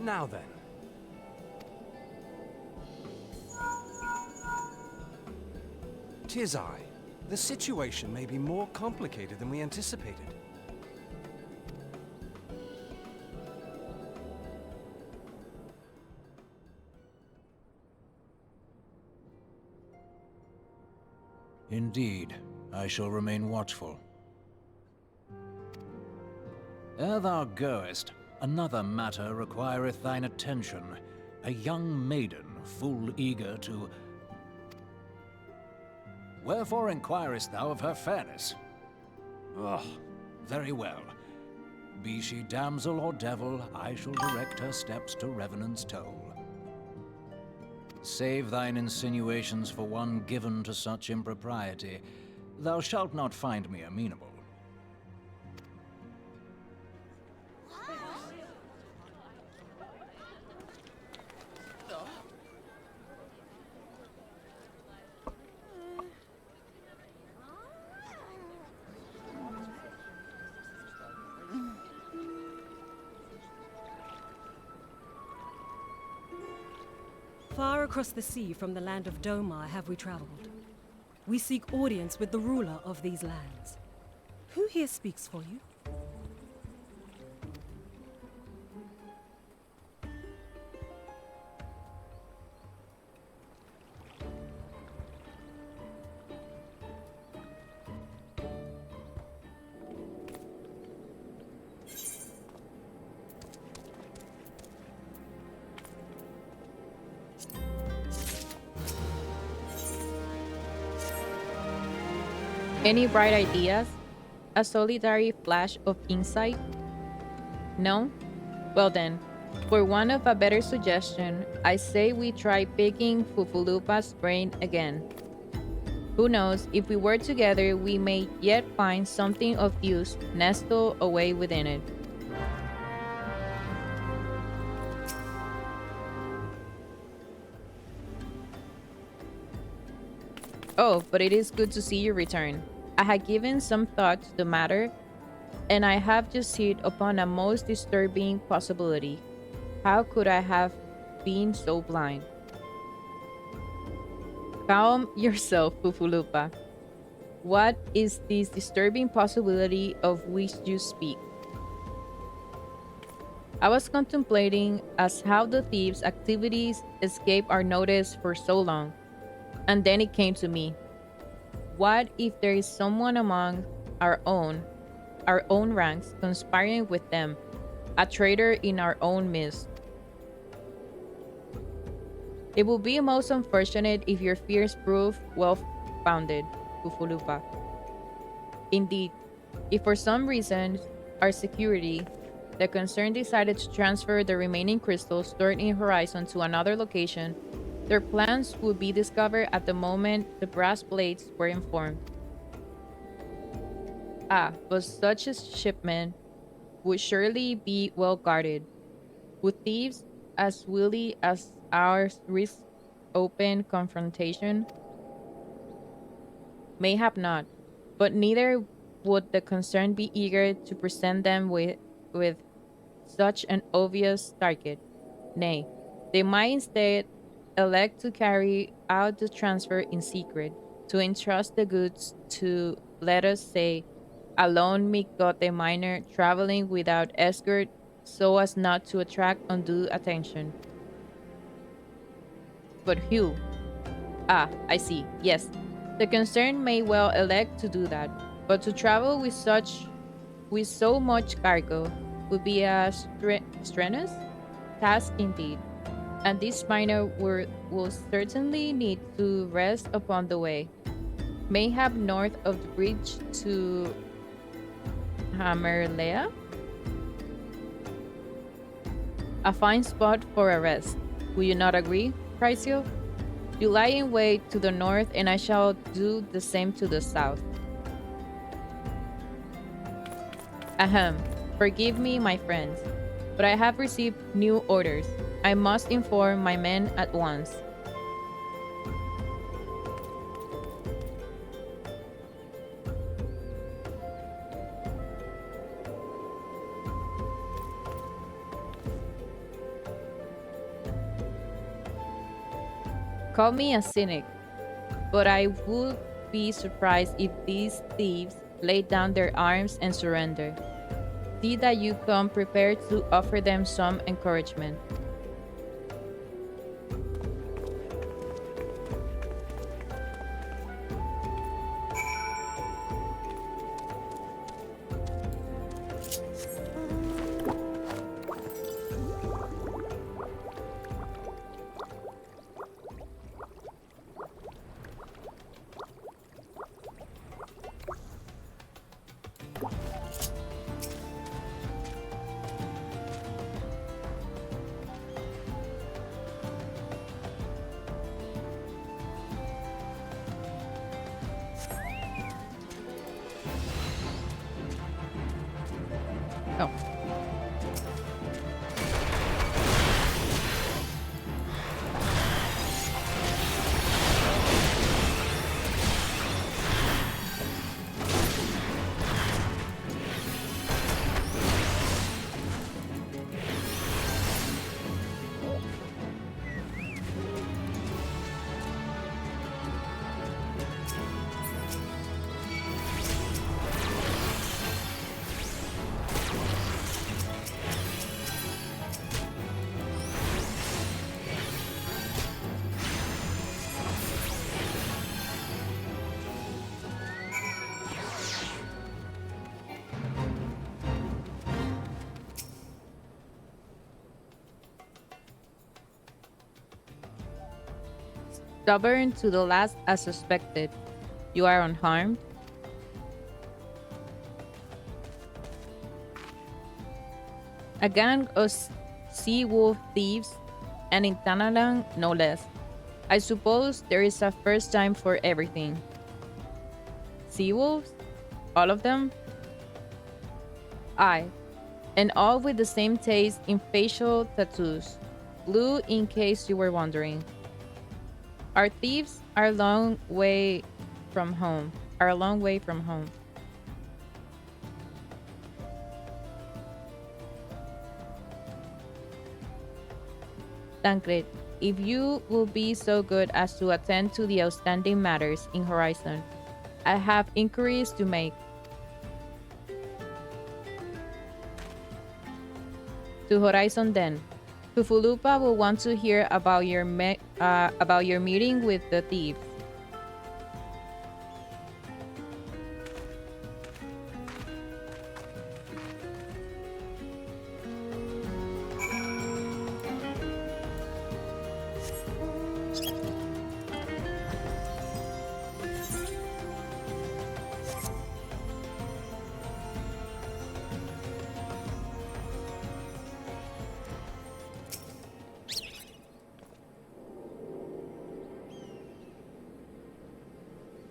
Now then. Tis I. The situation may be more complicated than we anticipated. Indeed, I shall remain watchful. Ere thou goest, another matter requireth thine attention. A young maiden, full eager to... Wherefore inquirest thou of her fairness? Oh, very well. Be she damsel or devil, I shall direct her steps to Revenant's toll. Save thine insinuations for one given to such impropriety. Thou shalt not find me amenable. Far across the sea from the land of Domar have we traveled. We seek audience with the ruler of these lands. Who here speaks for you? Any bright ideas? A solitary flash of insight? No? Well then, for want of a better suggestion, I say we try picking Fufulupa's brain again. Who knows, if we work together, we may yet find something of use nestled away within it. Oh, but it is good to see you return. I had given some thought to the matter, and I have just hit upon a most disturbing possibility. How could I have been so blind? Calm yourself, Fufulupa. What is this disturbing possibility of which you speak? I was contemplating as how the thieves' activities escaped our notice for so long, and then it came to me. What if there is someone among our own ranks conspiring with them, a traitor in our own midst? It would be most unfortunate if your fears prove well-founded, Fufulupa. Indeed, if for some reason our security, the concern decided to transfer the remaining crystals stored in Horizon to another location, their plans would be discovered at the moment the brass blades were informed. But such a shipment would surely be well guarded. Would thieves as wily as ours risk open confrontation? Mayhap not, but neither would the concerned be eager to present them with such an obvious target. Nay, they might instead elect to carry out the transfer in secret, to entrust the goods to, let us say, a lone Mikote miner traveling without escort so as not to attract undue attention. But who? I see. Yes, the concerned may well elect to do that, but to travel with so much cargo would be a strenuous task indeed, and this miner will certainly need to rest upon the way, mayhap north of the bridge to Hammerlea. A fine spot for a rest. Will you not agree, Chrysio? You lie in wait to the north, and I shall do the same to the south. Ahem. Forgive me, my friends, but I have received new orders. I must inform my men at once. Call me a cynic, but I would be surprised if these thieves lay down their arms and surrender. See that you come prepared to offer them some encouragement. Oh. Stubborn to the last as suspected. You are unharmed. A gang of sea wolf thieves, and in Tanalang, no less. I suppose there is a first time for everything. Sea wolves? All of them? Aye, and all with the same taste in facial tattoos. Blue, in case you were wondering. Our thieves are a long way from home. Are a long way from home. Tancred, if you will be so good as to attend to the outstanding matters in Horizon, I have inquiries to make. To Horizon then. Tufulupa will want to hear about your meeting with the thieves.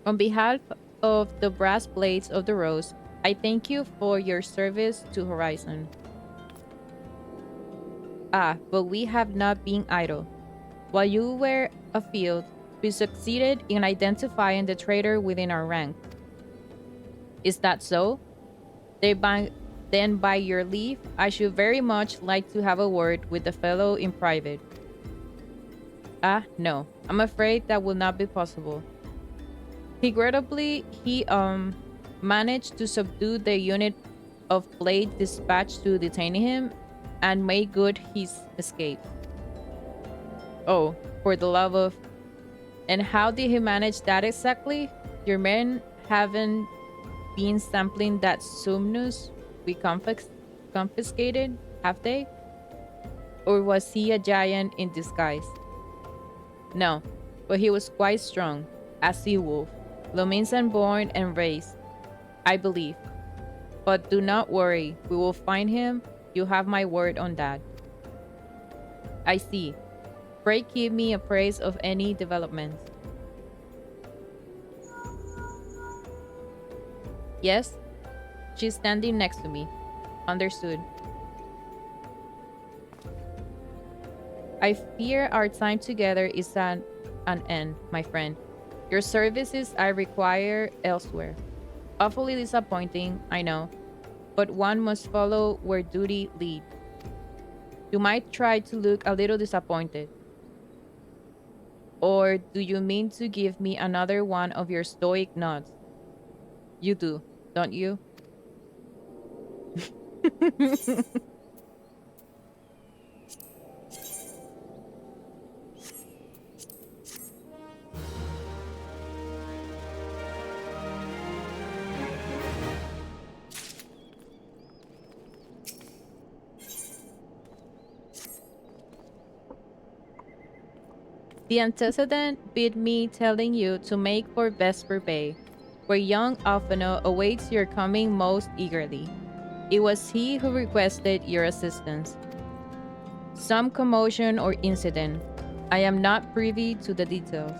On behalf of the brass blades of the rose, I thank you for your service to Horizon. Ah, but we have not been idle. While you were afield, we succeeded in identifying the traitor within our rank. Is that so? Then by your leave, I should very much like to have a word with the fellow in private. Ah, no. I'm afraid that will not be possible. Regrettably, he managed to subdue the unit of blade dispatched to detain him and made good his escape. Oh, for the love of... And how did he manage that exactly? Your men haven't been sampling that Sumnus we confiscated, have they? Or was he a giant in disguise? No, but he was quite strong, a sea wolf. Lominsan born and raised, I believe. But do not worry, we will find him. You have my word on that. I see. Pray keep me appraised of any developments. Yes? She's standing next to me. Understood. I fear our time together is at an end, my friend. Your services I require elsewhere. Awfully disappointing, I know, but one must follow where duty leads. You might try to look a little disappointed. Or do you mean to give me another one of your stoic nods? You do, don't you? The antecedent bid me telling you to make for Vesper Bay, where young Alphino awaits your coming most eagerly. It was he who requested your assistance. Some commotion or incident. I am not privy to the details.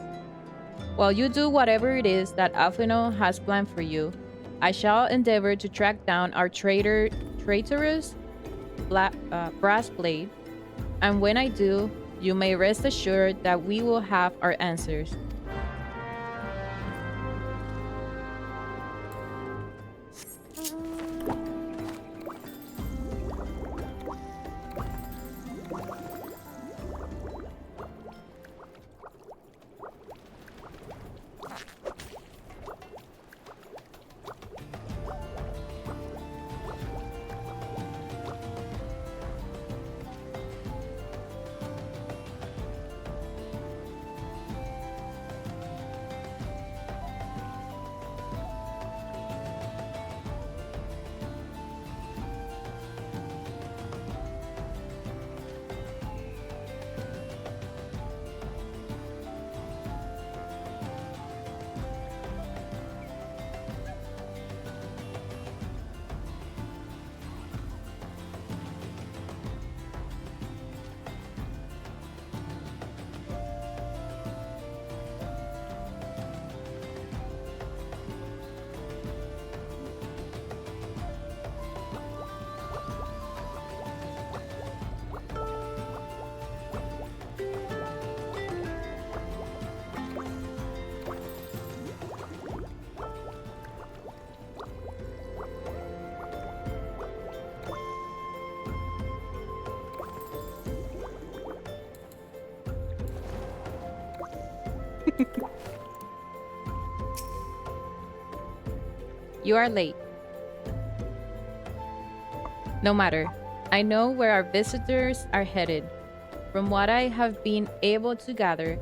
While you do whatever it is that Alphino has planned for you, I shall endeavor to track down our traitorous brass blade, and when I do, you may rest assured that we will have our answers. You are late. No matter. I know where our visitors are headed. From what I have been able to gather,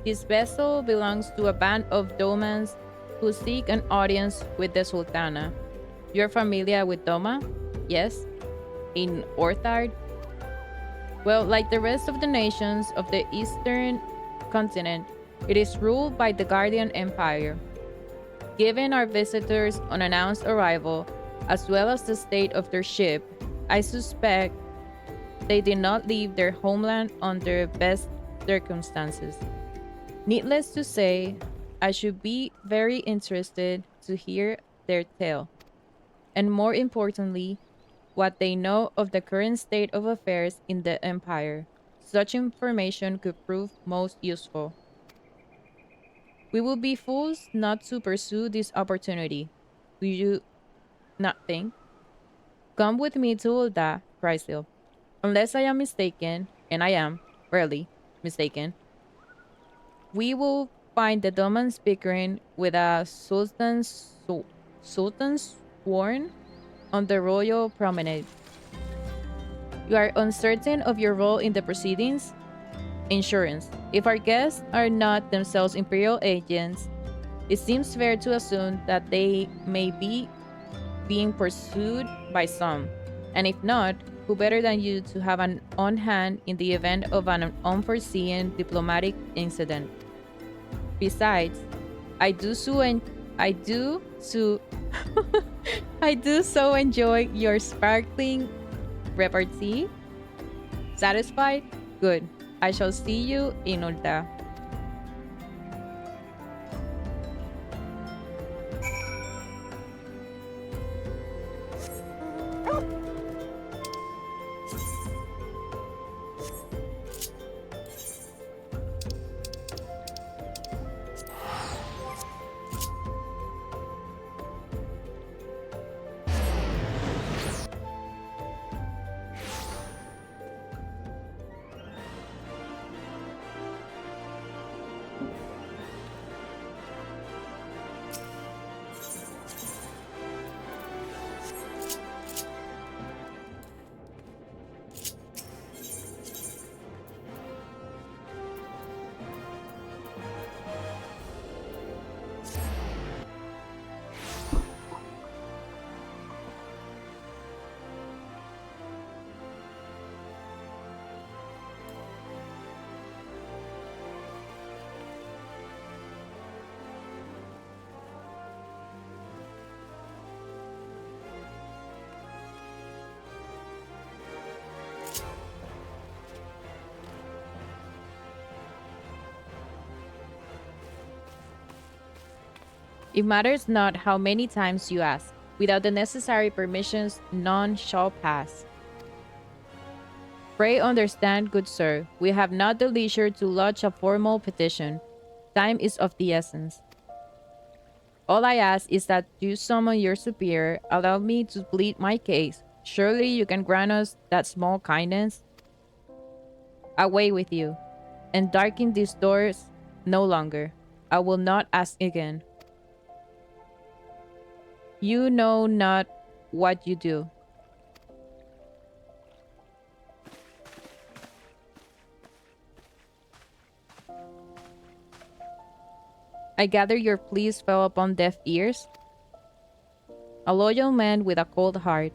this vessel belongs to a band of Domans who seek an audience with the Sultana. You're familiar with Doma? Yes? In Orthard? Well, like the rest of the nations of the eastern continent, it is ruled by the Guardian Empire. Given our visitors' unannounced arrival, as well as the state of their ship, I suspect they did not leave their homeland under best circumstances. Needless to say, I should be very interested to hear their tale, and more importantly, what they know of the current state of affairs in the Empire. Such information could prove most useful. We would be fools not to pursue this opportunity. Do you not think? Come with me to Ulda, Chrysil. Unless I am mistaken, and I am, rarely, mistaken, we will find the Domans bickering with a sultan's sworn on the royal promenade. You are uncertain of your role in the proceedings? Insurance. If our guests are not themselves Imperial agents, it seems fair to assume that they may be being pursued by some. And if not, who better than you to have an on hand in the event of an unforeseen diplomatic incident? Besides, I do so en- I do so I do so enjoy your sparkling repartee. Satisfied? Good. I shall see you in Ulta. It matters not how many times you ask. Without the necessary permissions, none shall pass. Pray understand, good sir, we have not the leisure to lodge a formal petition. Time is of the essence. All I ask is that you summon your superior, allow me to plead my case. Surely you can grant us that small kindness? Away with you, and darken these doors no longer. I will not ask again. You know not what you do. I gather your pleas fell upon deaf ears? A loyal man with a cold heart.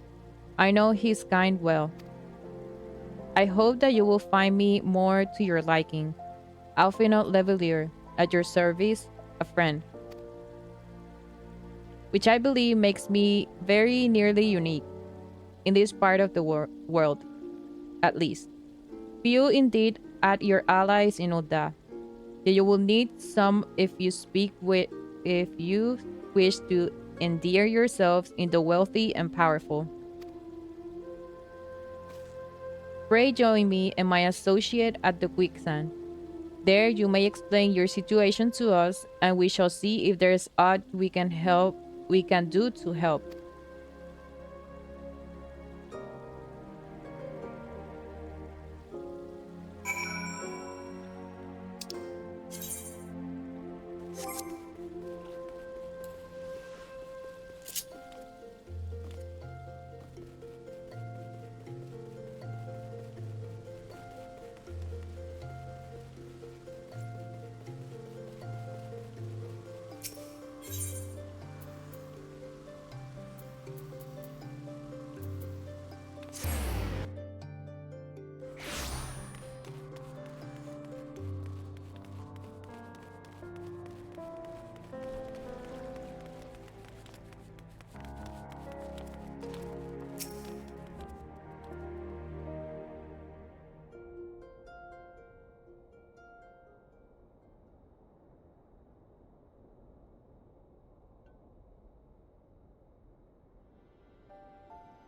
I know his kind well. I hope that you will find me more to your liking. Alfino Levelier, at your service, a friend. Which I believe makes me very nearly unique in this part of the world, at least. Few indeed at your allies in Oda. You will need some if you wish to endear yourselves in the wealthy and powerful. Pray join me and my associate at the quicksand. There you may explain your situation to us, and we shall see if there is aught we can do to help.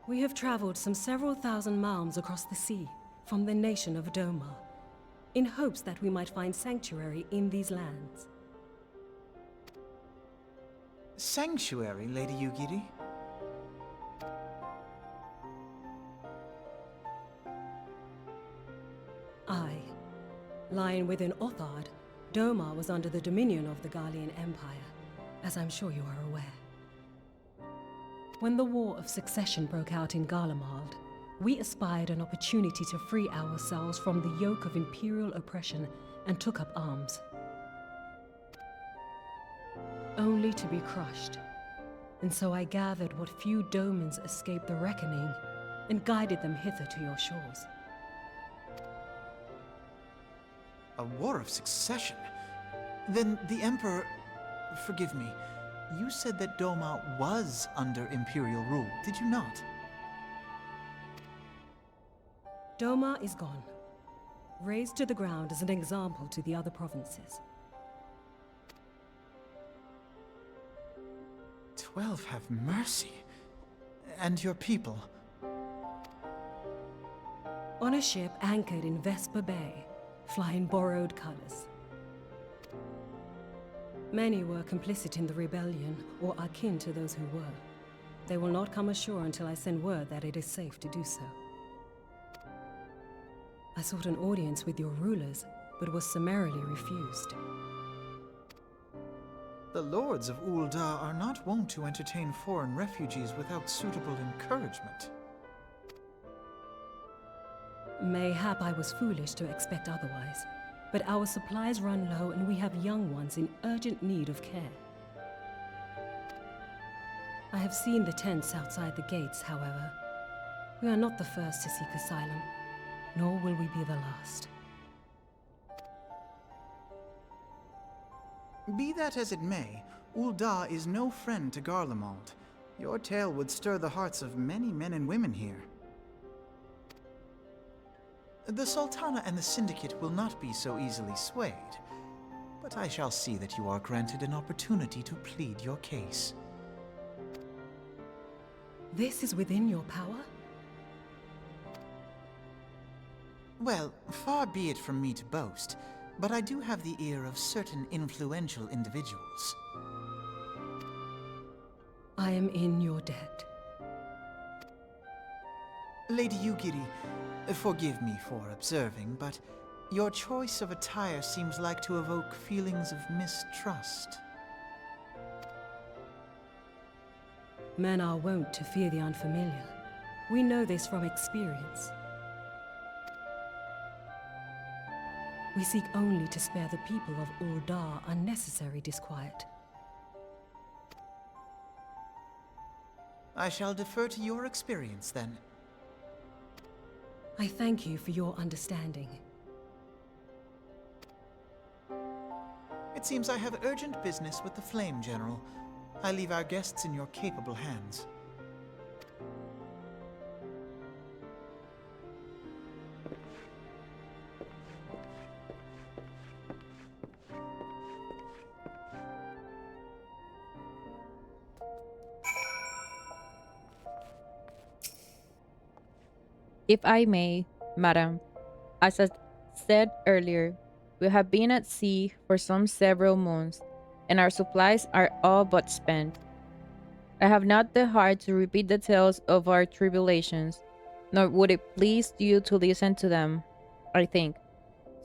We have traveled some several thousand miles across the sea from the nation of Doma, in hopes that we might find sanctuary in these lands. Sanctuary, Lady Yugiri? Aye. Lying within Othard, Doma was under the dominion of the Garlean Empire, as I'm sure you are aware. When the War of Succession broke out in Garlemald, we espied an opportunity to free ourselves from the yoke of imperial oppression and took up arms. Only to be crushed. And so I gathered what few Domans escaped the reckoning and guided them hither to your shores. A war of succession? Then the Emperor... Forgive me. You said that Doma was under Imperial rule, did you not? Doma is gone. Razed to the ground as an example to the other provinces. 12 have mercy. And your people? On a ship anchored in Vesper Bay, flying borrowed colors. Many were complicit in the rebellion, or akin to those who were. They will not come ashore until I send word that it is safe to do so. I sought an audience with your rulers, but was summarily refused. The lords of Ul'dah are not wont to entertain foreign refugees without suitable encouragement. Mayhap I was foolish to expect otherwise, but our supplies run low and we have young ones in urgent need of care. I have seen the tents outside the gates, however. We are not the first to seek asylum, nor will we be the last. Be that as it may, Ul'dah is no friend to Garlemald. Your tale would stir the hearts of many men and women here. The Sultana and the Syndicate will not be so easily swayed, but I shall see that you are granted an opportunity to plead your case. This is within your power? Well, far be it from me to boast, but I do have the ear of certain influential individuals. I am in your debt. Lady Yugiri, forgive me for observing, but your choice of attire seems like to evoke feelings of mistrust. Men are wont to fear the unfamiliar. We know this from experience. We seek only to spare the people of Uldar unnecessary disquiet. I shall defer to your experience, then. I thank you for your understanding. It seems I have urgent business with the Flame General. I leave our guests in your capable hands. If I may, madam, as I said earlier, we have been at sea for some several months, and our supplies are all but spent. I have not the heart to repeat the tales of our tribulations, nor would it please you to listen to them, I think.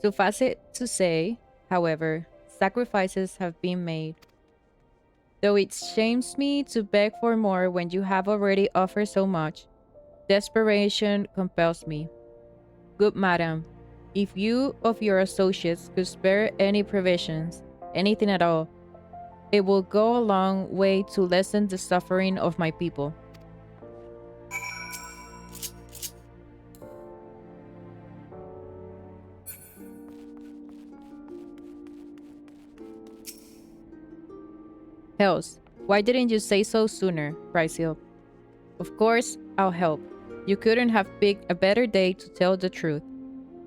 Suffice it to say, however, sacrifices have been made. Though it shames me to beg for more when you have already offered so much, desperation compels me. Good madam, if you of your associates could spare any provisions, anything at all, it will go a long way to lessen the suffering of my people. Hells, why didn't you say so sooner, Chrysil? Of course, I'll help. You couldn't have picked a better day to tell the truth.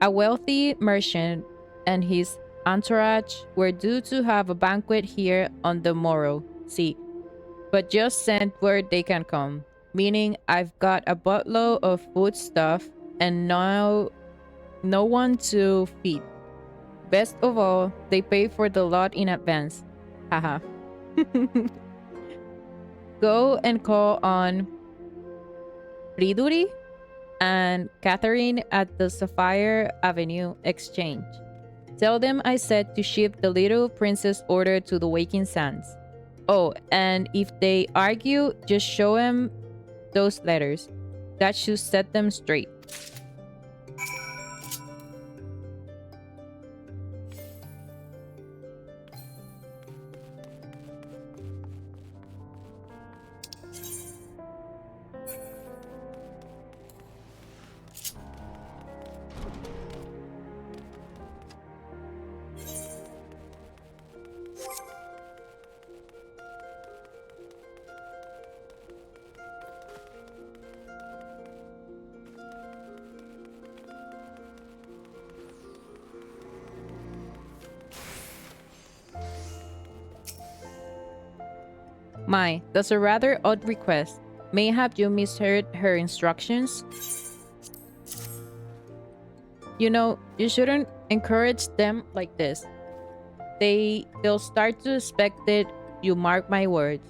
A wealthy merchant and his entourage were due to have a banquet here on the morrow, see, but just sent word they can come, meaning I've got a buttload of foodstuff and no one to feed. Best of all, they pay for the lot in advance. Haha. Go and call on Riduri and Catherine at the Sapphire Avenue Exchange. Tell them I said to ship the little princess order to the Waking Sands. Oh, and if they argue, just show them those letters. That should set them straight. My, that's a rather odd request. Mayhap you misheard her instructions? You know, you shouldn't encourage them like this. They'll start to expect it, you mark my words.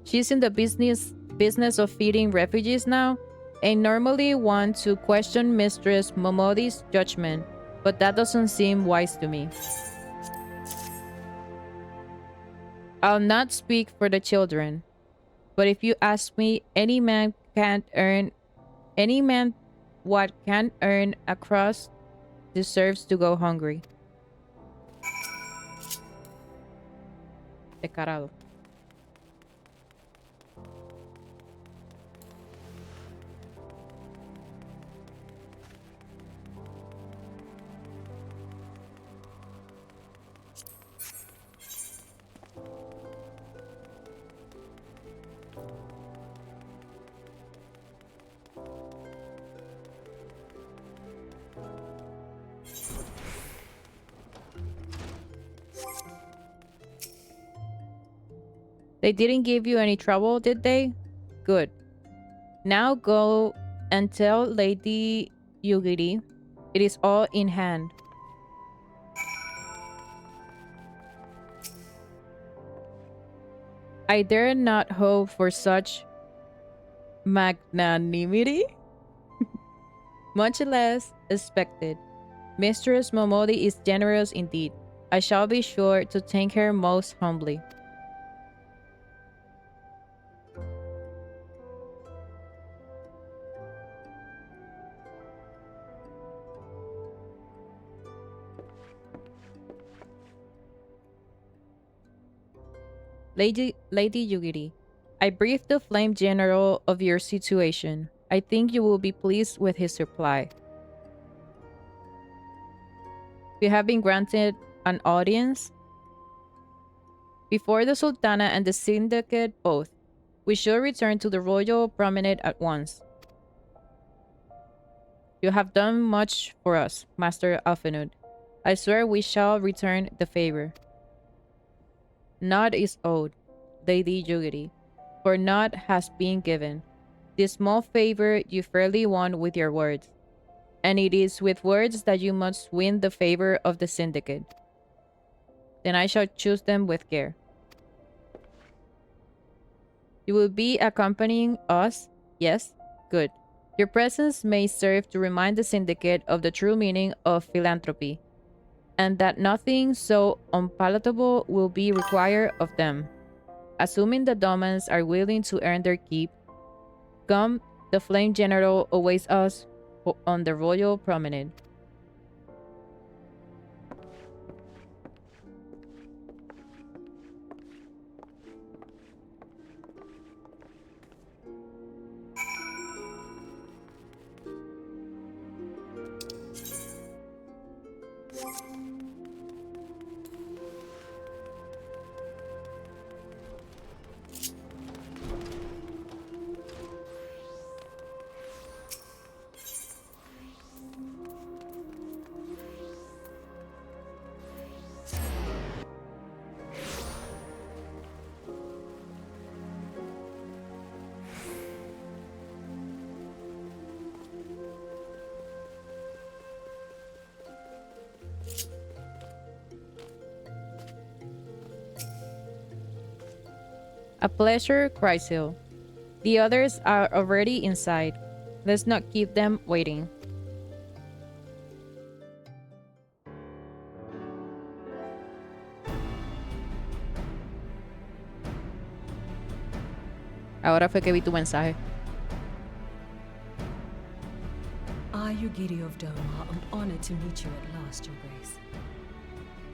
She's in the business of feeding refugees now, and normally want to question Mistress Momodi's judgment, but that doesn't seem wise to me. I'll not speak for the children, but if you ask me, any man what can't earn a crust deserves to go hungry. Descarado. They didn't give you any trouble, did they? Good. Now go and tell Lady Yugiri it is all in hand. I dare not hope for such magnanimity, much less expected. Mistress Momodi is generous indeed. I shall be sure to thank her most humbly. Lady Yugiri, I briefed the Flame General of your situation. I think you will be pleased with his reply. You have been granted an audience before the Sultana and the Syndicate both. We should return to the royal promenade at once. You have done much for us, Master Alphanud. I swear we shall return the favor. Naught is owed, Lady Yugiri, for naught has been given. This small favor you fairly won with your words, and it is with words that you must win the favor of the Syndicate. Then I shall choose them with care. You will be accompanying us? Yes? Good. Your presence may serve to remind the Syndicate of the true meaning of philanthropy, and that nothing so unpalatable will be required of them. Assuming the Domans are willing to earn their keep, come, the Flame General awaits us on the royal promenade. A pleasure, Chrysil. The others are already inside. Let's not keep them waiting. Ahora fue que vi tu mensaje. I, Yugiri of Doma, am honored to meet you at last, Your Grace.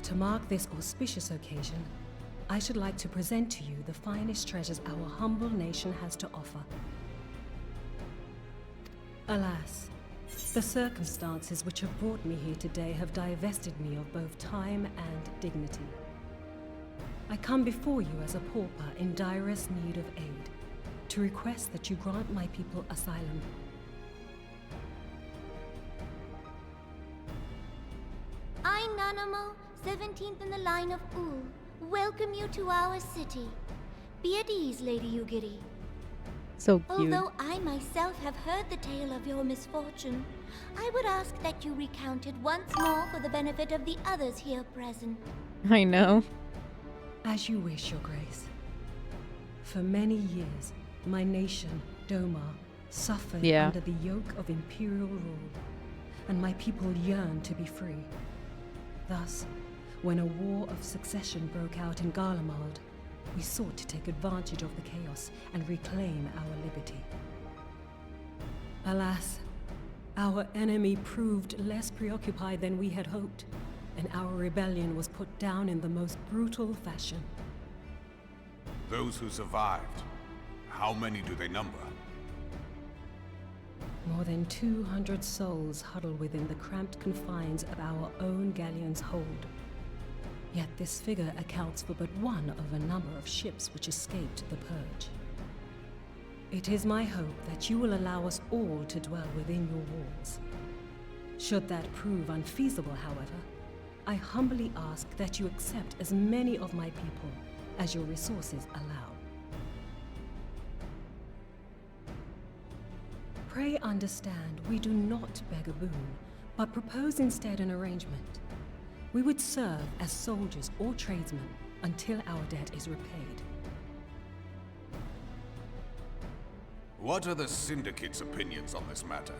To mark this auspicious occasion, I should like to present to you the finest treasures our humble nation has to offer. Alas, the circumstances which have brought me here today have divested me of both time and dignity. I come before you as a pauper in direst need of aid, to request that you grant my people asylum. I, Nanamo, 17th in the line of Ul, welcome you to our city. Be at ease, Lady Yugiri. So cute. Although I myself have heard the tale of your misfortune, I would ask that you recount it once more for the benefit of the others here present. I know. As you wish, Your Grace. For many years, my nation, Doma, suffered under the yoke of imperial rule, and my people yearned to be free. Thus, when a war of succession broke out in Garlemald, we sought to take advantage of the chaos and reclaim our liberty. Alas, our enemy proved less preoccupied than we had hoped, and our rebellion was put down in the most brutal fashion. Those who survived, how many do they number? More than 200 souls huddle within the cramped confines of our own galleon's hold. Yet this figure accounts for but one of a number of ships which escaped the purge. It is my hope that you will allow us all to dwell within your walls. Should that prove unfeasible, however, I humbly ask that you accept as many of my people as your resources allow. Pray understand, we do not beg a boon, but propose instead an arrangement. We would serve as soldiers or tradesmen until our debt is repaid. What are the Syndicate's opinions on this matter?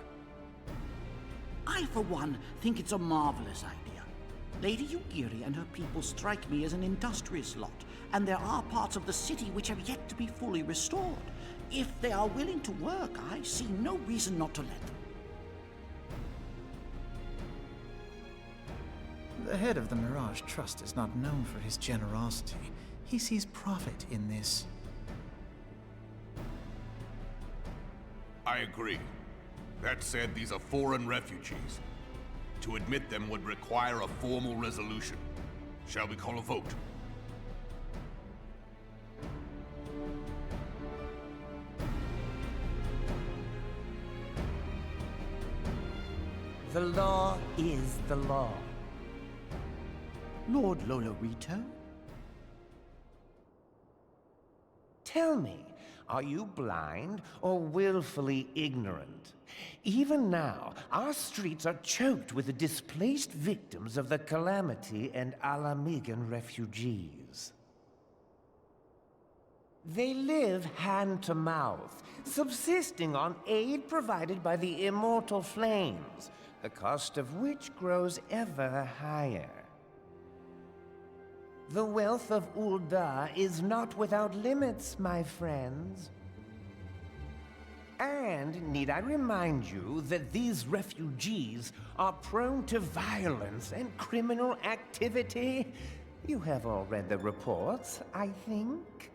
I, for one, think it's a marvelous idea. Lady Yugiri and her people strike me as an industrious lot, and there are parts of the city which have yet to be fully restored. If they are willing to work, I see no reason not to let them. The head of the Mirage Trust is not known for his generosity. He sees profit in this. I agree. That said, these are foreign refugees. To admit them would require a formal resolution. Shall we call a vote? The law is the law. Lord Lolorito? Tell me, are you blind or willfully ignorant? Even now, our streets are choked with the displaced victims of the Calamity and Alamigan refugees. They live hand to mouth, subsisting on aid provided by the immortal flames, the cost of which grows ever higher. The wealth of Ul'dah is not without limits, my friends. And need I remind you that these refugees are prone to violence and criminal activity? You have all read the reports, I think.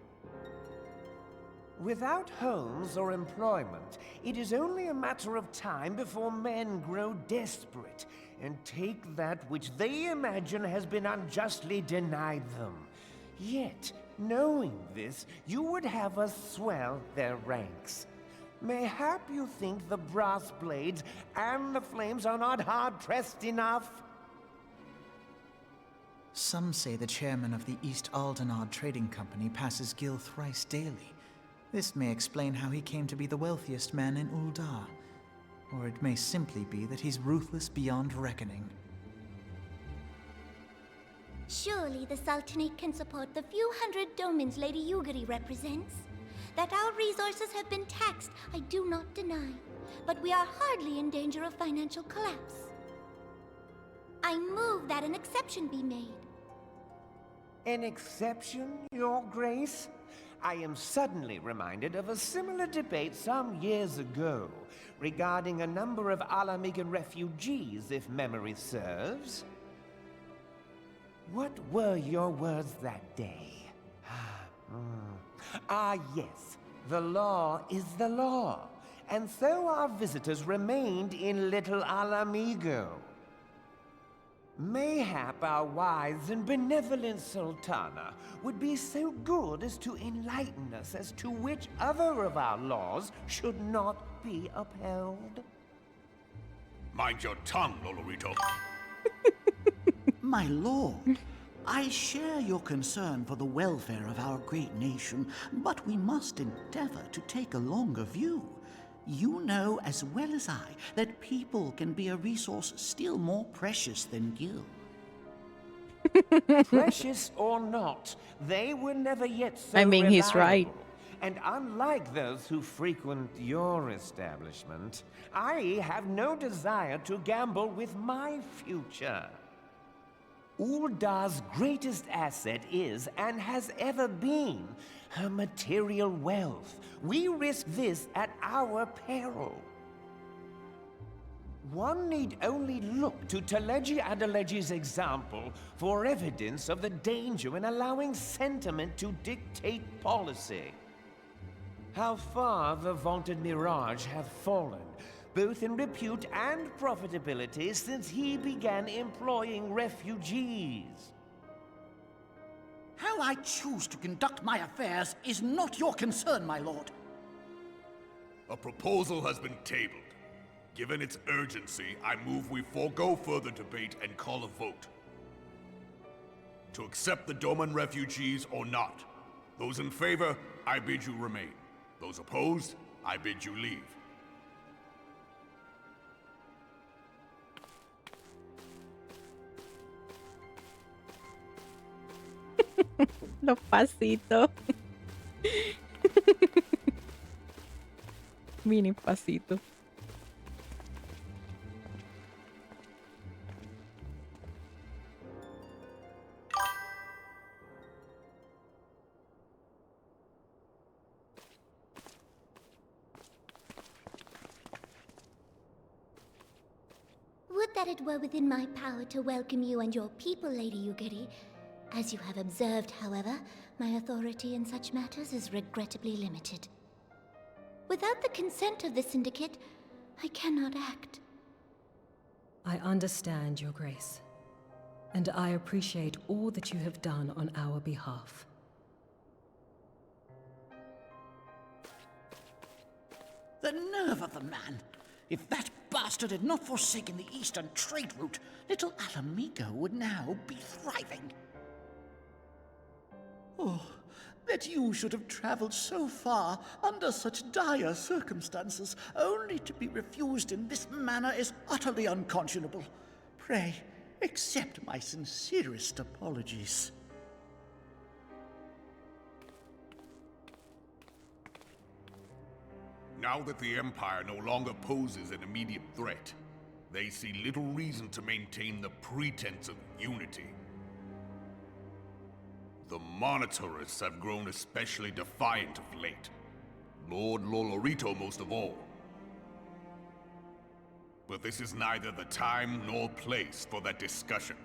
Without homes or employment, it is only a matter of time before men grow desperate and take that which they imagine has been unjustly denied them. Yet, knowing this, you would have us swell their ranks. Mayhap you think the brass blades and the flames are not hard-pressed enough? Some say the chairman of the East Aldenard Trading Company passes Gil thrice daily. This may explain how he came to be the wealthiest man in Ul'dah. Or it may simply be that he's ruthless beyond reckoning. Surely the Sultanate can support the few hundred domins Lady Yugiri represents. That our resources have been taxed, I do not deny. But we are hardly in danger of financial collapse. I move that an exception be made. An exception, Your Grace? I am suddenly reminded of a similar debate some years ago regarding a number of Alamigan refugees, if memory serves. What were your words that day? Ah, yes. The law is the law. And so our visitors remained in Little Alamigo. Mayhap our wise and benevolent Sultana would be so good as to enlighten us as to which other of our laws should not be upheld. Mind your tongue, Lolorito. My lord, I share your concern for the welfare of our great nation, but we must endeavor to take a longer view. You know as well as I that people can be a resource still more precious than Gil. Precious or not, they were never yet so I mean, he's right. reliable. And unlike those who frequent your establishment, I have no desire to gamble with my future. Ul'dah's greatest asset is, and has ever been, her material wealth. We risk this at our peril. One need only look to Teleji Adeleji's example for evidence of the danger in allowing sentiment to dictate policy. How far the vaunted Mirage have fallen, both in repute and profitability, since he began employing refugees. How I choose to conduct my affairs is not your concern, my lord. A proposal has been tabled. Given its urgency, I move we forego further debate and call a vote. To accept the Doman refugees or not. Those in favor, I bid you remain. Those opposed, I bid you leave. Los pasitos. Mini pasito. Would that it were within my power to welcome you and your people, Lady Yugiri. As you have observed, however, my authority in such matters is regrettably limited. Without the consent of the Syndicate, I cannot act. I understand, Your Grace, and I appreciate all that you have done on our behalf. The nerve of the man! If that bastard had not forsaken the eastern trade route, little Alamigo would now be thriving. Oh, that you should have traveled so far under such dire circumstances, only to be refused in this manner is utterly unconscionable. Pray, accept my sincerest apologies. Now that the Empire no longer poses an immediate threat, they see little reason to maintain the pretense of unity. The Monitorists have grown especially defiant of late. Lord Lolorito most of all. But this is neither the time nor place for that discussion.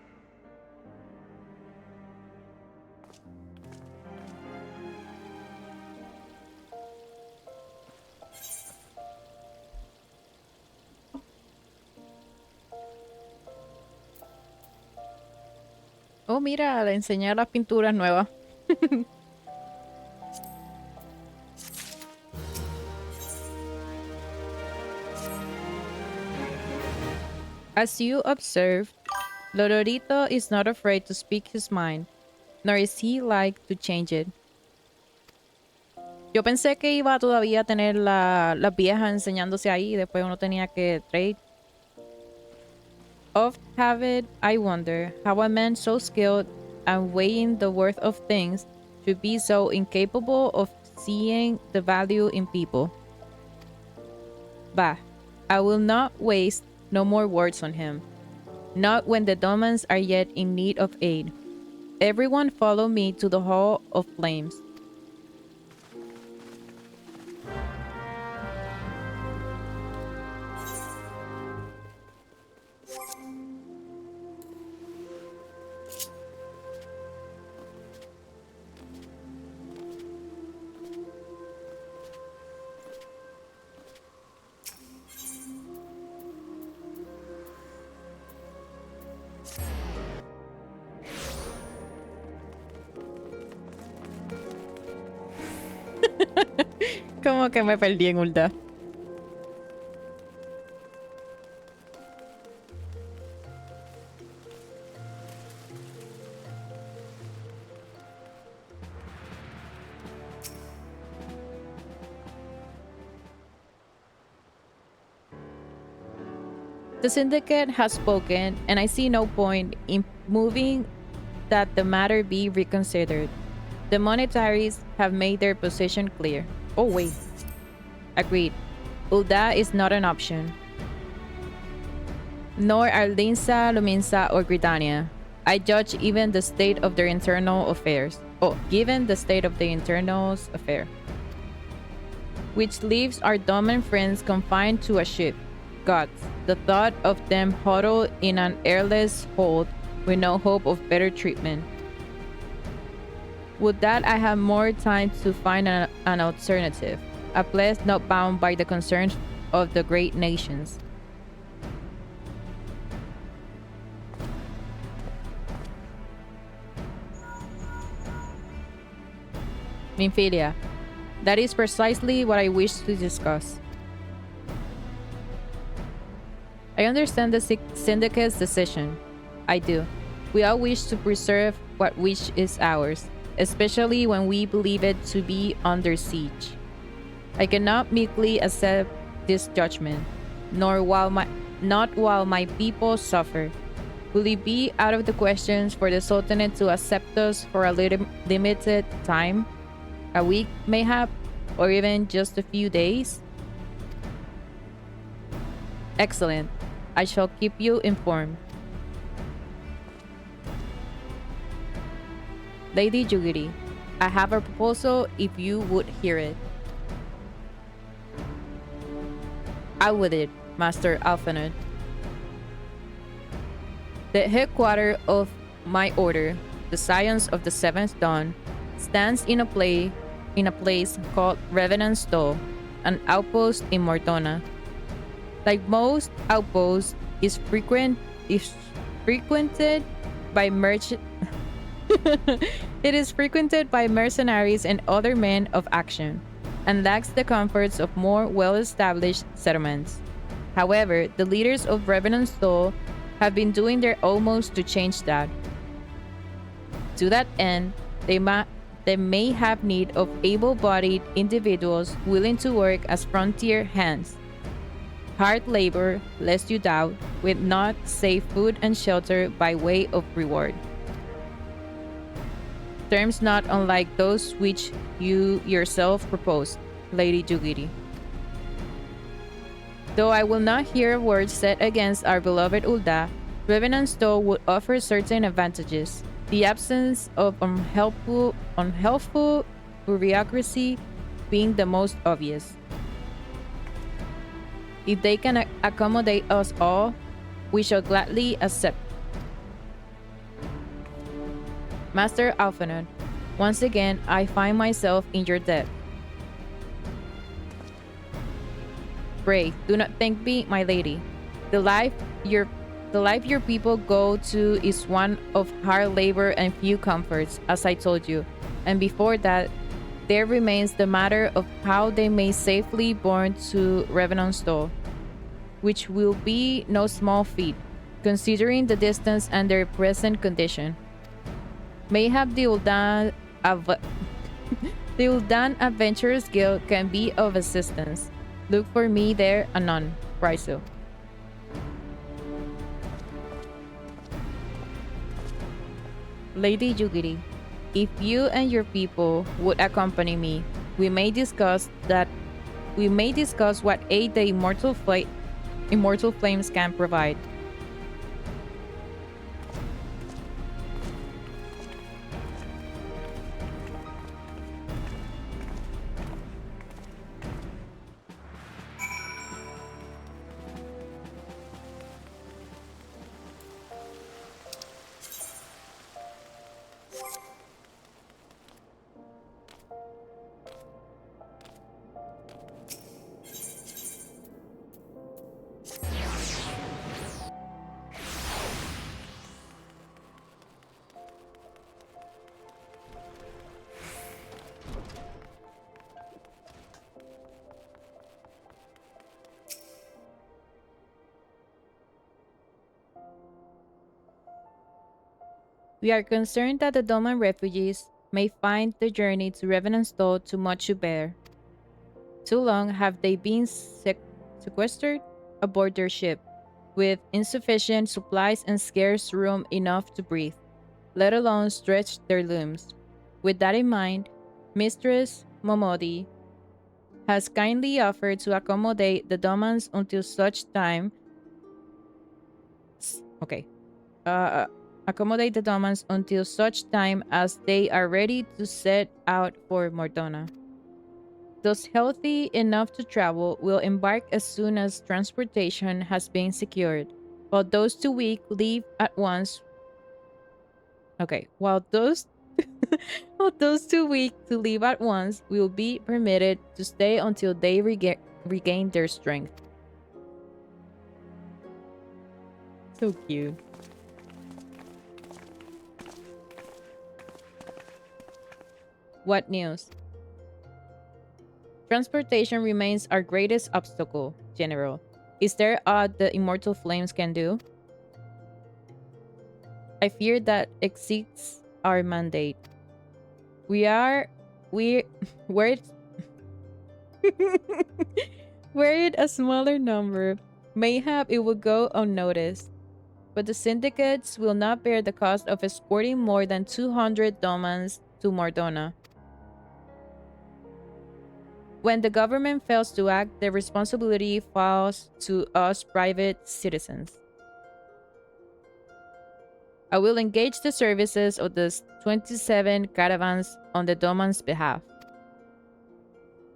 Oh, mira, le enseñé las pinturas nuevas. As you observed, Lororito is not afraid to speak his mind, nor is he like to change it. Yo pensé que iba todavía a tener las viejas enseñándose ahí, después uno tenía que trade. Oft have it, I wonder, how a man so skilled at weighing the worth of things should be so incapable of seeing the value in people. Bah, I will not waste no more words on him, not when the Domans are yet in need of aid. Everyone follow me to the Hall of Flames. Como que me perdí en Ulda. The Syndicate has spoken, and I see no point in moving that the matter be reconsidered. The monetaries have made their position clear. Oh, wait. Agreed. Ulda is not an option. Nor are Linsa, Luminsa, or Gridania. I judge even the state of their internal affairs. Oh, given the state of the internal affair. Which leaves our Doman friends confined to a ship. Gods, the thought of them huddled in an airless hold with no hope of better treatment. Would that I had more time to find an alternative, a place not bound by the concerns of the great nations. Minfilia, that is precisely what I wish to discuss. I understand the Syndicate's decision. I do. We all wish to preserve what which is ours, especially when we believe it to be under siege. I cannot meekly accept this judgment, not while my people suffer. Will it be out of the questions for the Sultanate to accept us for a limited time? A week, mayhap? Or even just a few days? Excellent. I shall keep you informed. Lady Yugiri, I have a proposal if you would hear it. I would it, Master Alphanut. The headquarters of my order, the Scions of the Seventh Dawn, stands in a place called Revenant's Stall, an outpost in Mortona. Like most outposts, is frequented by merchant. It is frequented by mercenaries and other men of action, and lacks the comforts of more well-established settlements. However, the leaders of Revenant's Stall have been doing their utmost to change that. To that end, they may have need of able-bodied individuals willing to work as frontier hands. Hard labor, lest you doubt, with not save food and shelter by way of reward. Terms not unlike those which you yourself proposed, Lady Yugiri. Though I will not hear a word said against our beloved Ulda, Revenant's Stall would offer certain advantages, the absence of unhelpful bureaucracy being the most obvious. If they can accommodate us all, we shall gladly accept. Master Alphanut, once again I find myself in your debt. Pray, do not thank me, my lady. The life your people go to is one of hard labor and few comforts, as I told you, and before that, there remains the matter of how they may safely borne to Revenant's Stall, which will be no small feat, considering the distance and their present condition. Mayhap the Uldan Adventurers Guild can be of assistance. Look for me there anon, Riso. Lady Yugiri, if you and your people would accompany me, we may discuss what aid the immortal flames can provide. We are concerned that the Doman refugees may find the journey to Revenant's Stall too much to bear. Too long have they been sequestered aboard their ship, with insufficient supplies and scarce room enough to breathe, let alone stretch their limbs. With that in mind, Mistress Momodi has kindly offered to accommodate the Domans until such time. Accommodate the Domans until such time as they are ready to set out for Mortona. Those healthy enough to travel will embark as soon as transportation has been secured, while those too weak leave at once. While those too weak to leave at once will be permitted to stay until they regain their strength. So cute. What news? Transportation remains our greatest obstacle, General. Is there aught the immortal flames can do? I fear that exceeds our mandate. We're were it a smaller number, mayhap it would go unnoticed. but the syndicates will not bear the cost of escorting more than 200 domans to Mordona. When the government fails to act, the responsibility falls to us private citizens. I will engage the services of the 27 caravans on the Doman's behalf.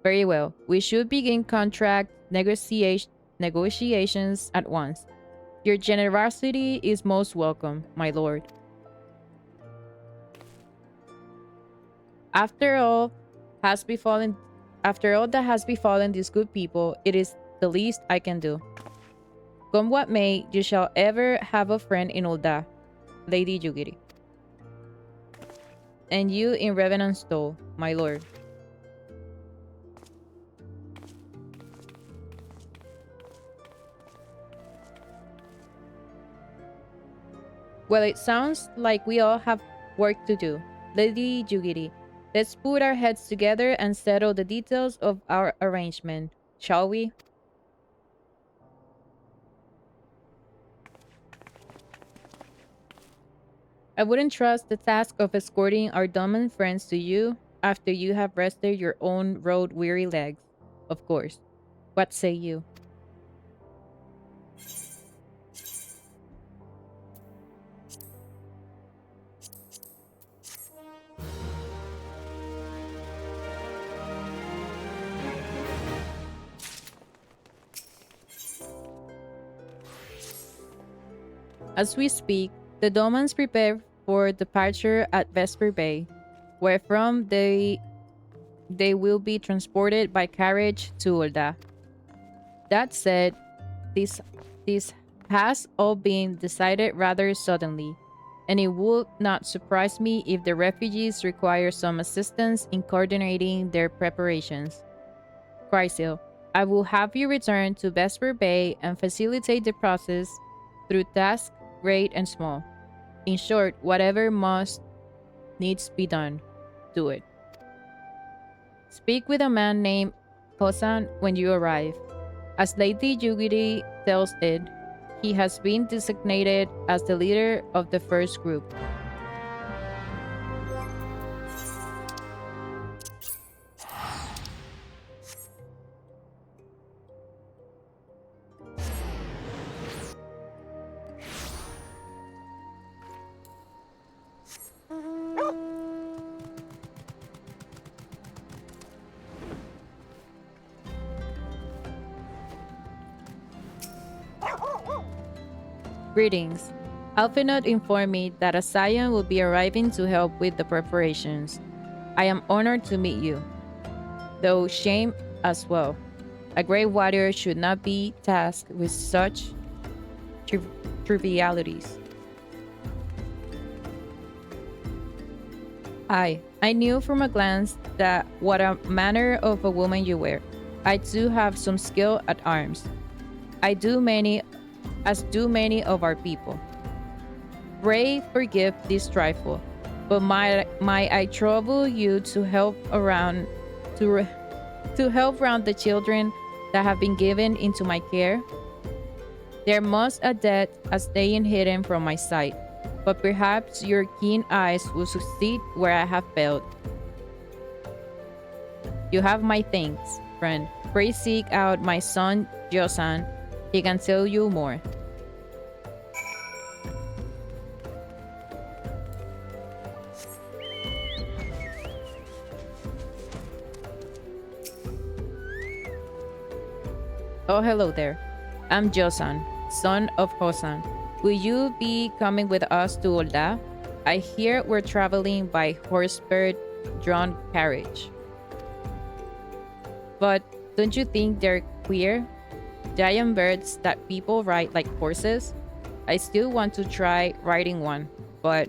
Very well. We should begin contract negotiations at once. Your generosity is most welcome, my lord. After all that has befallen these good people, it is the least I can do. Come what may, you shall ever have a friend in Ul'dah, Lady Yugiri. And you in Revenant's Toll, my lord. Well, it sounds like we all have work to do. Lady Yugiri, let's put our heads together and settle the details of our arrangement, shall we? I wouldn't trust the task of escorting our Doman friends to you after you have rested your own road-weary legs, of course. What say you? As we speak, the Domans prepare for departure at Vesper Bay, where from they will be transported by carriage to Ul'dah. That said, this has all been decided rather suddenly, and it would not surprise me if the refugees require some assistance in coordinating their preparations. Chrysil, I will have you return to Vesper Bay and facilitate the process through tasks great and small. In short, whatever needs be done, do it. Speak with a man named Hosan when you arrive. As Lady Yugiri tells it, he has been designated as the leader of the first group. Greetings. Alphenot informed me that a scion will be arriving to help with the preparations. I am honored to meet you, though shame as well. A great warrior should not be tasked with such trivialities. I knew from a glance that what a manner of a woman you were. I too have some skill at arms. As do many of our people. Pray forgive this trifle, but might I trouble you to help round the children that have been given into my care? There must a debt as staying hidden from my sight, but perhaps your keen eyes will succeed where I have failed. You have my thanks, friend. Pray seek out my son Josan. He can tell you more. Oh, hello there. I'm Josan, son of Hosan. Will you be coming with us to Ul'dah? I hear we're traveling by horse-drawn carriage. But don't you think they're queer? Giant birds that people ride like horses? I still want to try riding one, but...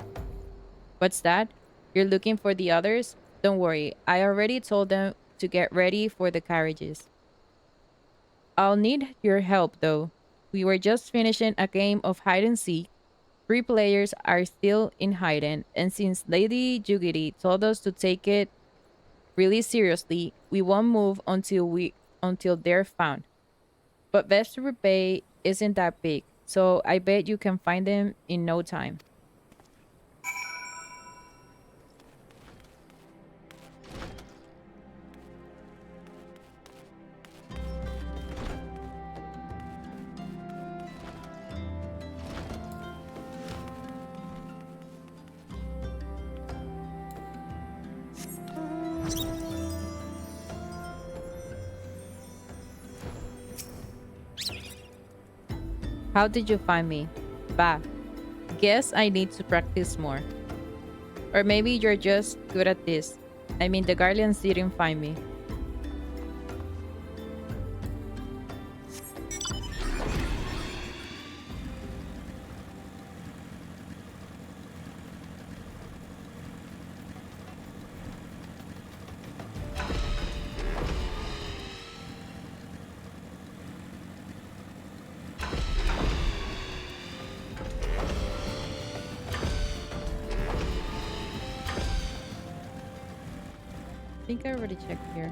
What's that? You're looking for the others? Don't worry, I already told them to get ready for the carriages. I'll need your help, though. We were just finishing a game of hide-and-seek. 3 players are still in hiding, and since Lady Yugiri told us to take it really seriously, we won't move until they're found. But Vesper Bay isn't that big. So I bet you can find them in no time. How did you find me? Bah, guess I need to practice more. Or maybe you're just good at this. I mean, the Guardians didn't find me. I think I already checked here.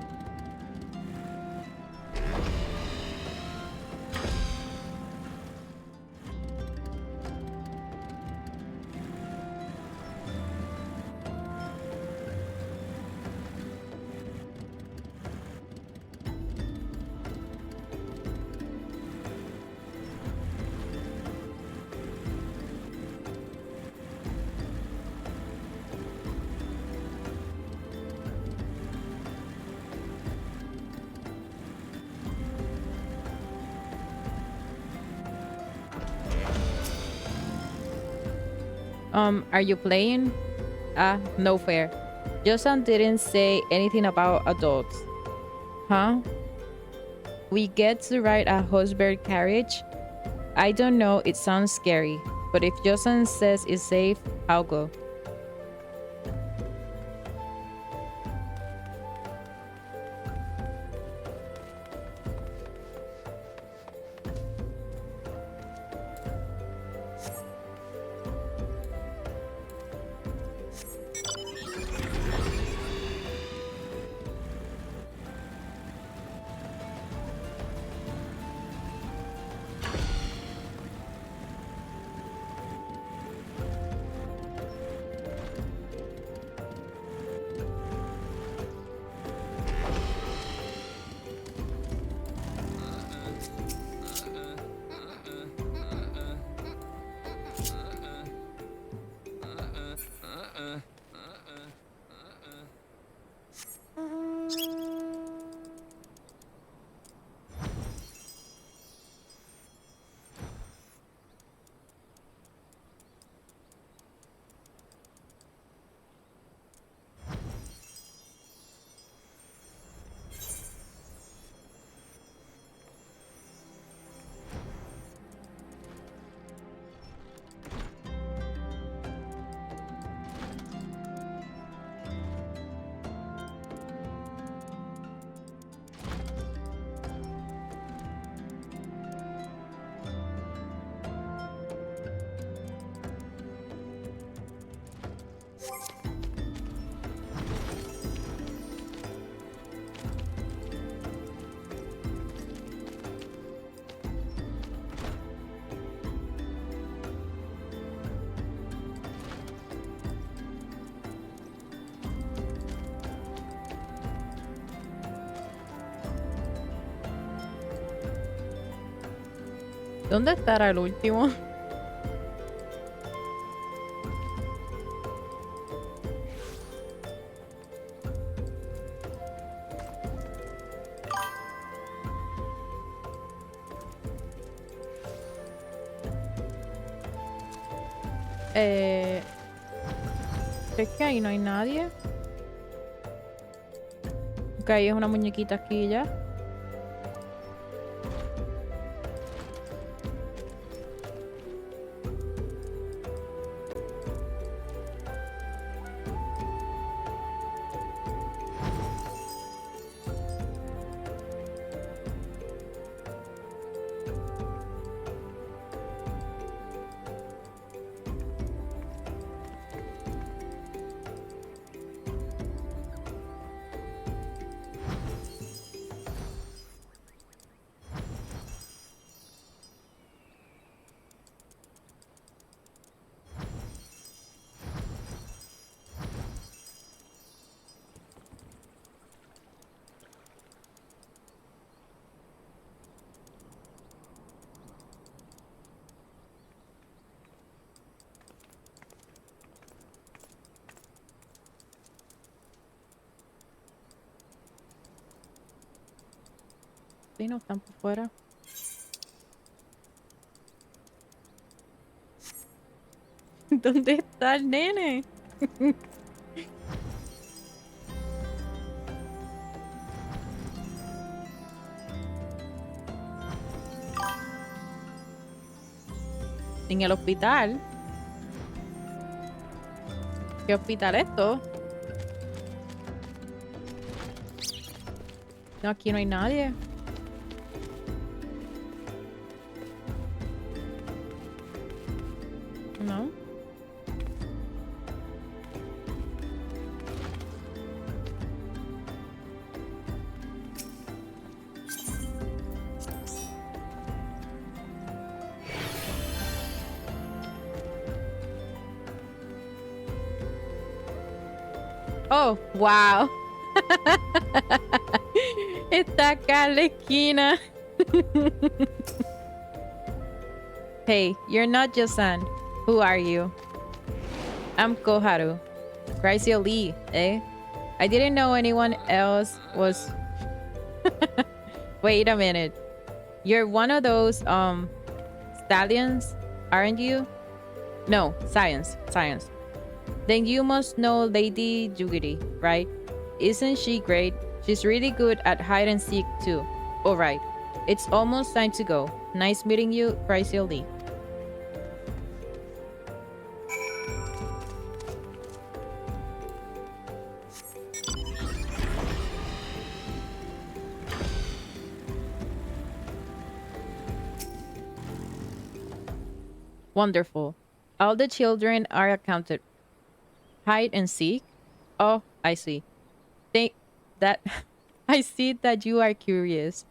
Are you playing? Ah, no fair. Josan didn't say anything about adults. Huh? We get to ride a horseback carriage? I don't know, it sounds scary. But if Josan says it's safe, I'll go. ¿Dónde estará el último? Es que ahí no hay nadie. Ok, es una muñequita aquí ya. Sí, no están por fuera. ¿Dónde está el nene? En el hospital. ¿Qué hospital es esto? No, aquí no hay nadie. No. Oh, wow. Está acá en la esquina. Hey, you're not just San. Who are you? I'm Koharu. Chrysio Lee, eh? I didn't know anyone else was... Wait a minute. You're one of those, stallions, aren't you? No, science. Then you must know Lady Jugiri, right? Isn't she great? She's really good at hide and seek too. Alright, it's almost time to go. Nice meeting you, Chrysio Lee. Wonderful. All the children are accounted. Hide and seek? Oh, I see. Think that I see that you are curious.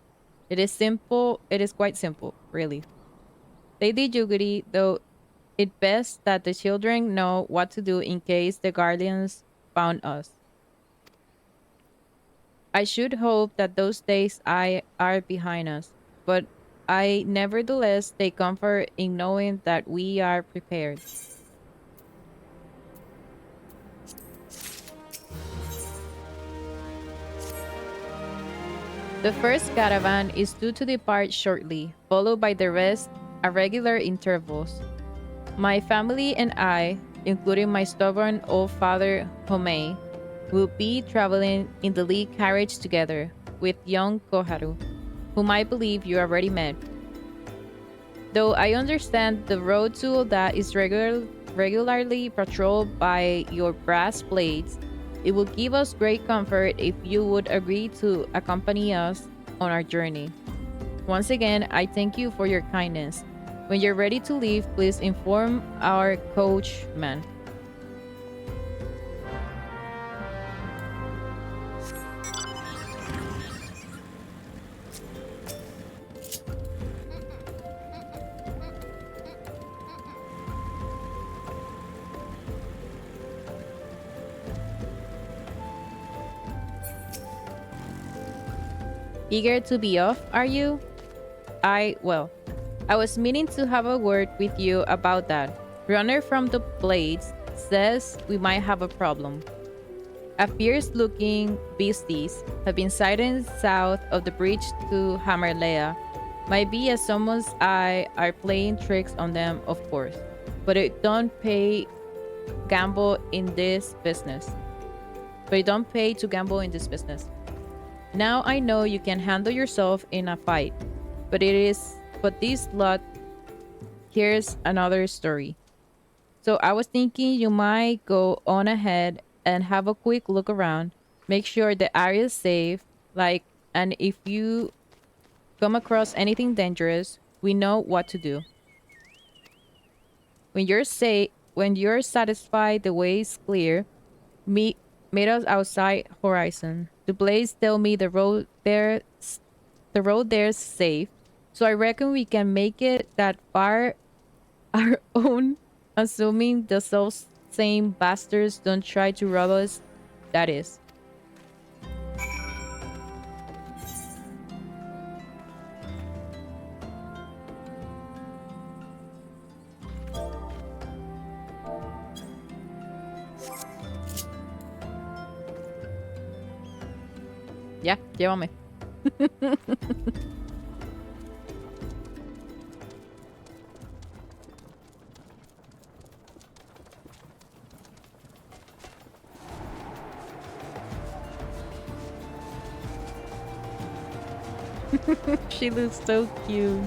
It is simple. It is quite simple, really. Lady Juguri, though, it best that the children know what to do in case the guardians found us. I should hope that those days are behind us, but I nevertheless take comfort in knowing that we are prepared. The first caravan is due to depart shortly, followed by the rest at regular intervals. My family and I, including my stubborn old father Homei, will be traveling in the lead carriage together with young Koharu, whom I believe you already met. Though I understand the road to Oda is regularly patrolled by your brass blades, it will give us great comfort if you would agree to accompany us on our journey. Once again, I thank you for your kindness. When you're ready to leave, please inform our coachman. Eager to be off, are you? Well, I was meaning to have a word with you about that. Runner from the Blades says we might have a problem. A fierce-looking beasties have been sighted south of the bridge to Hammerlea. Might be as someone's eye are playing tricks on them, of course. But it don't pay gamble in this business. But it don't pay to gamble in this business. Now I know you can handle yourself in a fight, but this lot, here's another story. So I was thinking you might go on ahead and have a quick look around, make sure the area is safe, and if you come across anything dangerous, we know what to do. When you're satisfied the way is clear, meet us outside Horizon. The Blades tell me the road there's safe, so I reckon we can make it that far our own, assuming the same bastards don't try to rob us. That is. Ya, llévame. She looks so cute.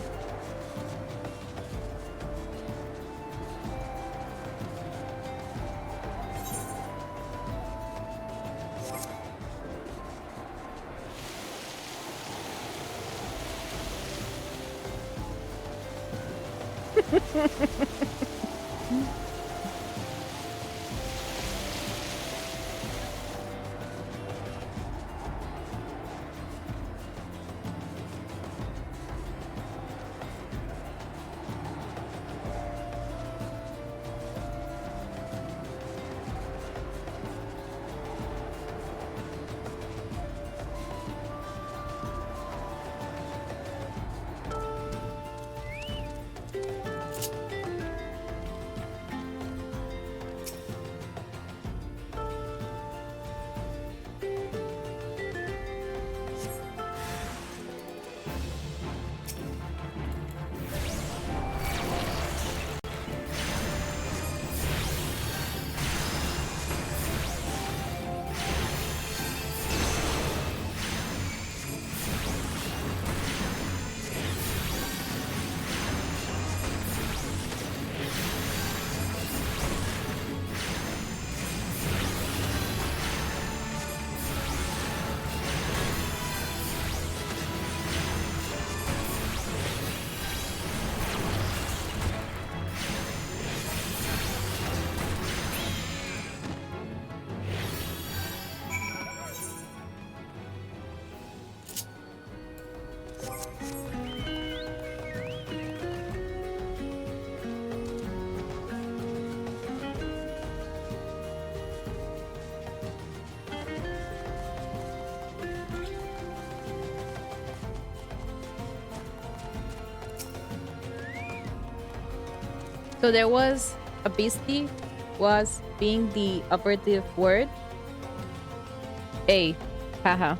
So there was a beastie was being the operative word. A. Haha.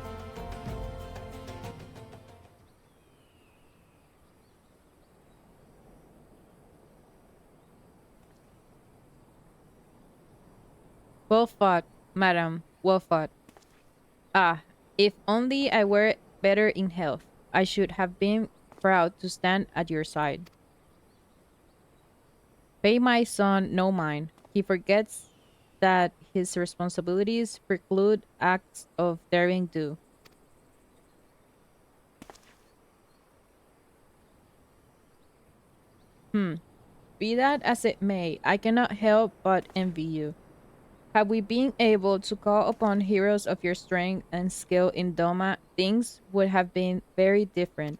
Well fought, madam. Well fought. Ah, if only I were better in health. I should have been proud to stand at your side. Pay my son no mind. He forgets that his responsibilities preclude acts of daring do. Hmm. Be that as it may, I cannot help but envy you. Had we been able to call upon heroes of your strength and skill in Doma, things would have been very different.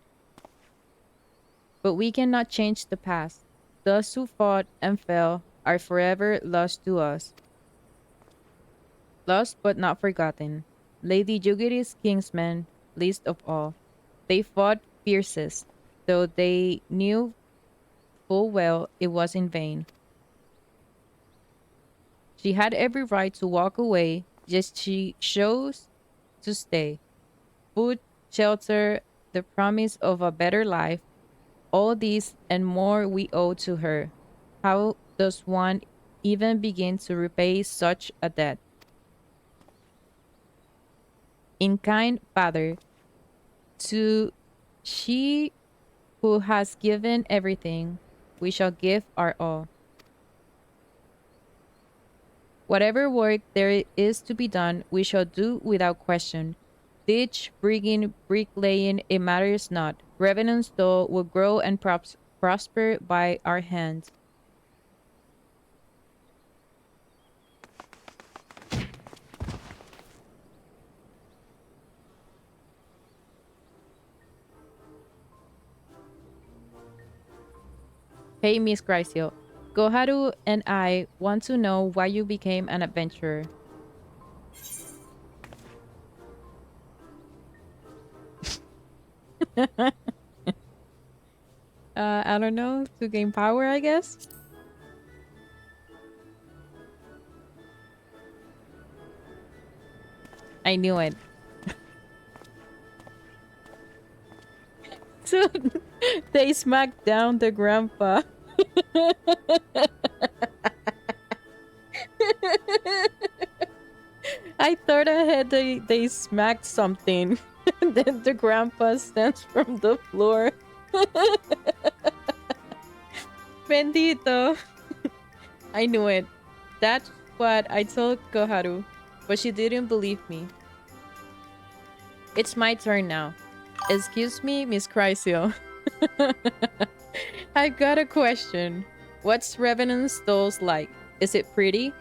But we cannot change the past. Those who fought and fell are forever lost to us. Lost but not forgotten. Lady Yugiri's kingsmen, least of all. They fought fiercest, though they knew full well it was in vain. She had every right to walk away, yet she chose to stay. Food, shelter, the promise of a better life, all these and more we owe to her. How does one even begin to repay such a debt? In kind, Father, to she who has given everything, we shall give our all. Whatever work there is to be done, we shall do without question. Ditch, brigging, bricklaying, it matters not. Revenant's Dole will grow and prosper by our hands. Hey, Miss Chrysio. Goharu and I want to know why you became an adventurer. I don't know, to gain power, I guess. I knew it. So they smacked down the grandpa. I thought I had they smacked something. Then the grandpa stands from the floor. Bendito. I knew it. That's what I told Koharu, but she didn't believe me. It's my turn now. Excuse me, Miss Chrysio. I got a question. What's Revenant's Stalls like? Is it pretty?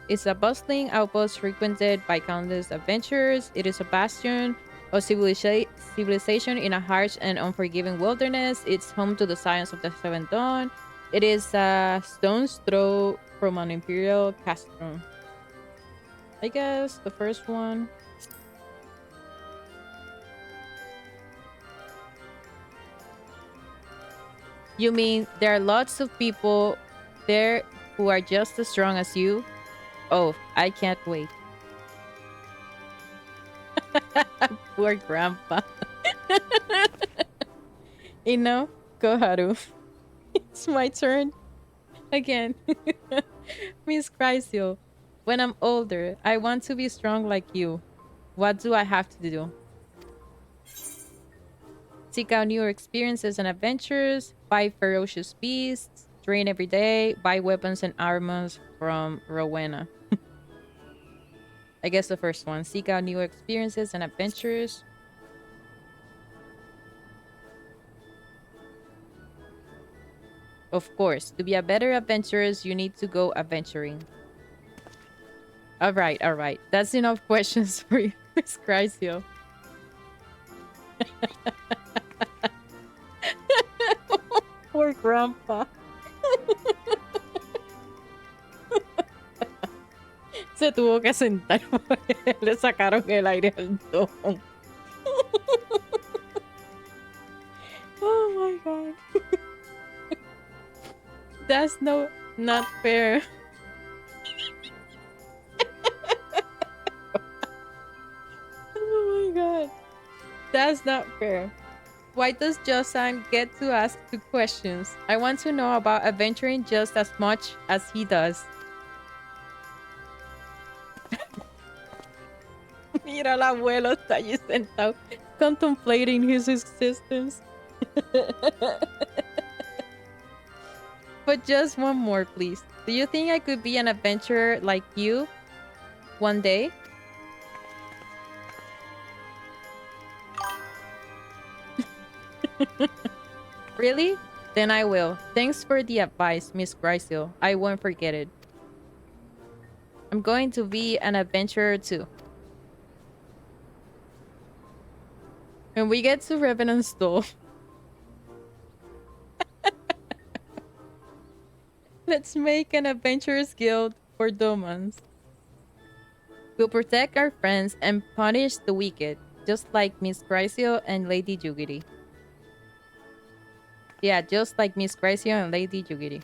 It's a bustling outpost frequented by countless adventurers. It is a bastion of civilization in a harsh and unforgiving wilderness. It's home to the Scions of the Seventh Dawn. It is a stone's throw from an imperial castrum. I guess the first one. You mean there are lots of people there who are just as strong as you? Oh, I can't wait. Poor grandpa. Koharu. It's my turn again. Miss Chrysio, when I'm older, I want to be strong like you. What do I have to do? Seek out new experiences and adventures, fight ferocious beasts, train every day, buy weapons and armors from Rowena. I guess the first one. Seek out new experiences and adventures. Of course, to be a better adventurer, you need to go adventuring. Alright, alright. That's enough questions for you, Miss Chrysio. Poor grandpa. Se tuvo que sentar. Le sacaron el aire al don. Oh my god. That's not fair. Oh my god. That's not fair. Why does Josan get to ask the questions? I want to know about adventuring just as much as he does. Mira, el abuelo está allí sentado, contemplating his existence. But just one more, please. Do you think I could be an adventurer like you one day? Really? Then I will. Thanks for the advice, Miss Chrysio. I won't forget it. I'm going to be an adventurer too. When we get to Revenant's Stall, let's make an adventurers guild for Domans. We'll protect our friends and punish the wicked, just like Miss Chrysio and Lady Yugiri. Yeah, just like Miss Chrysio and Lady Yugiri.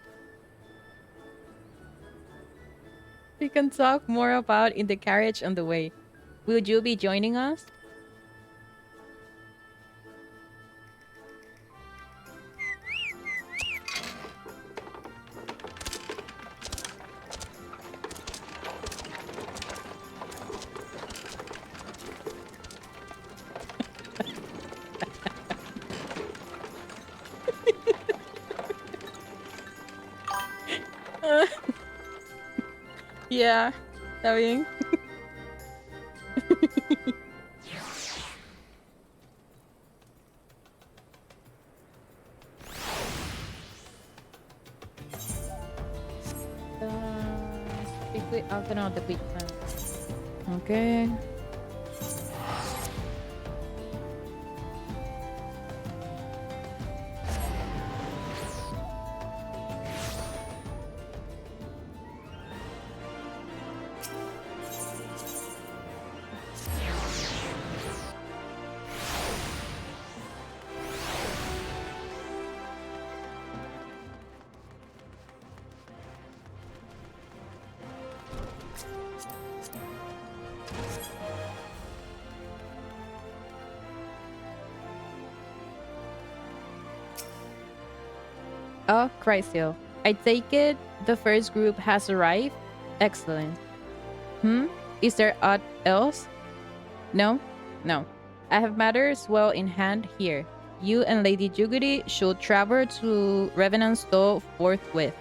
We can talk more about in the carriage on the way. Will you be joining us? Yeah, está bien. Quickly out and out the quick time. Okay. Oh, Chrysio. I take it the first group has arrived? Excellent. Is there aught else? No? No. I have matters well in hand here. You and Lady Juguri should travel to Revenant's Door forthwith.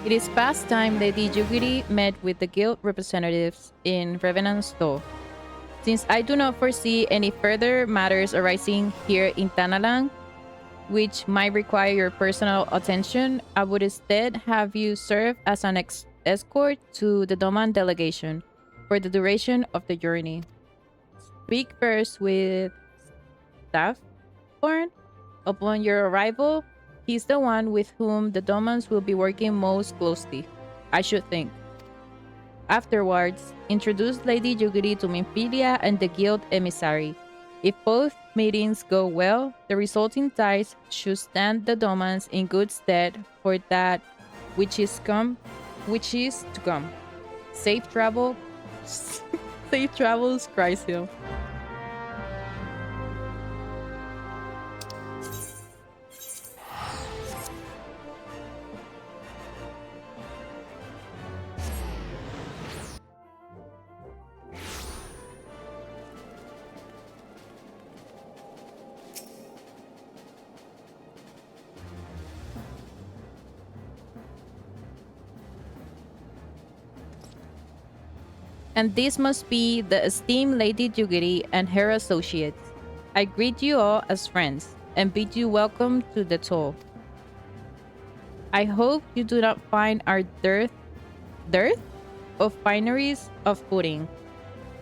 It is past time Lady Juguri met with the guild representatives in Revenant's Door. Since I do not foresee any further matters arising here in Tanalang, which might require your personal attention, I would instead have you serve as an escort to the Doman delegation for the duration of the journey. Speak first with Staffborn. Upon your arrival, he's the one with whom the Domans will be working most closely, I should think. Afterwards, introduce Lady Yugiri to Minfilia and the guild emissary. If both meetings go well, the resulting ties should stand the Domans in good stead for that which is to come. Safe travel, safe travels, Chrysil. And this must be the esteemed Lady Jugiri and her associates. I greet you all as friends, and bid you welcome to the toll. I hope you do not find our dearth of fineries of footing.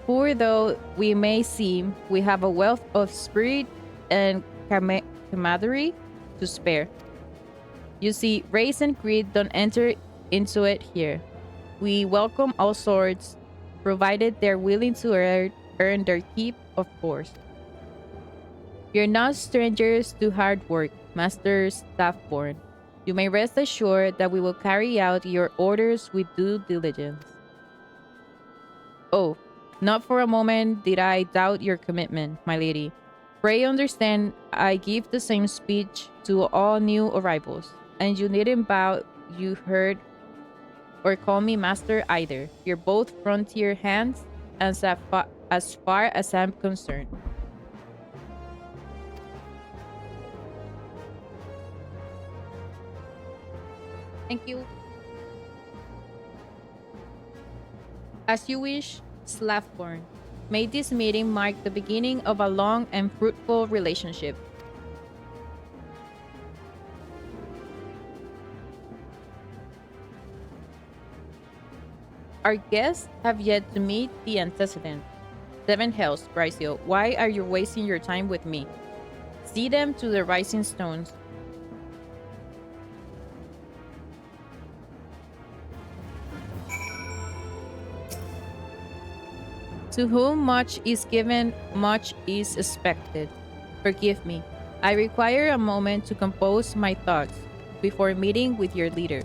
Poor though we may seem, we have a wealth of spirit and camaraderie to spare. You see, race and greed don't enter into it here. We welcome all sorts, provided they're willing to earn their keep, of course. You're not strangers to hard work, Master Staffborn. You may rest assured that we will carry out your orders with due diligence. Oh, not for a moment did I doubt your commitment, my lady. Pray understand I give the same speech to all new arrivals, and you needn't bow you heard or call me master either. You're both frontier hands as far as I'm concerned. Thank you. As you wish, Slaffborn. May this meeting mark the beginning of a long and fruitful relationship. Our guests have yet to meet the antecedent. Seven hells, Brycio, why are you wasting your time with me? See them to the rising stones. To whom much is given, much is expected. Forgive me. I require a moment to compose my thoughts before meeting with your leader,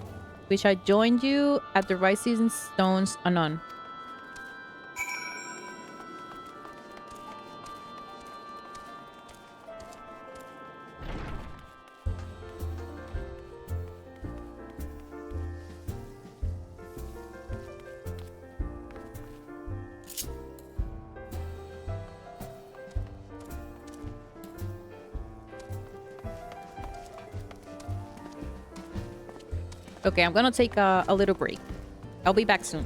which I joined you at the rising stones anon. Okay, I'm gonna take a little break. I'll be back soon.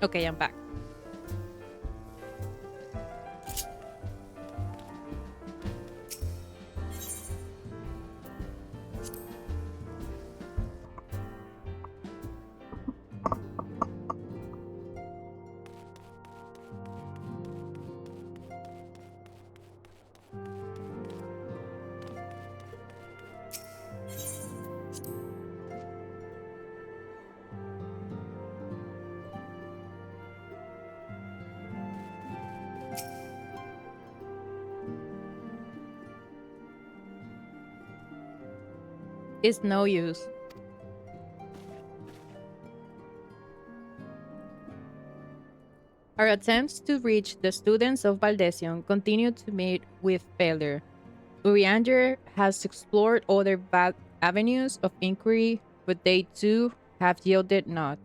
Okay, I'm back. It's no use. Our attempts to reach the students of Valdesion continue to meet with failure. Urianger has explored other avenues of inquiry, but they too have yielded naught.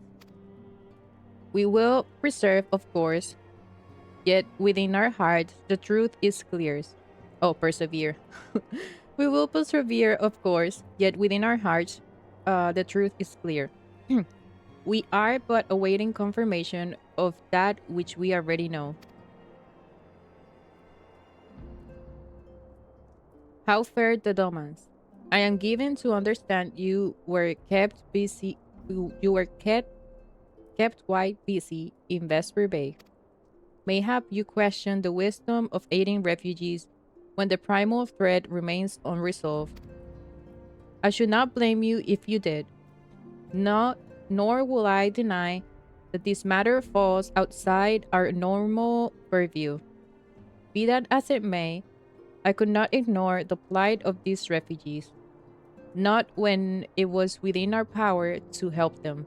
We will preserve, of course, yet within our hearts the truth is clear. Oh, persevere. We will persevere, of course, yet within our hearts the truth is clear. We are but awaiting confirmation of that which we already know. How fared the Domans? I am given to understand you were kept busy. You were kept quite busy in Vesper Bay. Mayhap you question the wisdom of aiding refugees when the primal threat remains unresolved. I should not blame you if you did. Not, nor will I deny that this matter falls outside our normal purview. Be that as it may, I could not ignore the plight of these refugees, not when it was within our power to help them.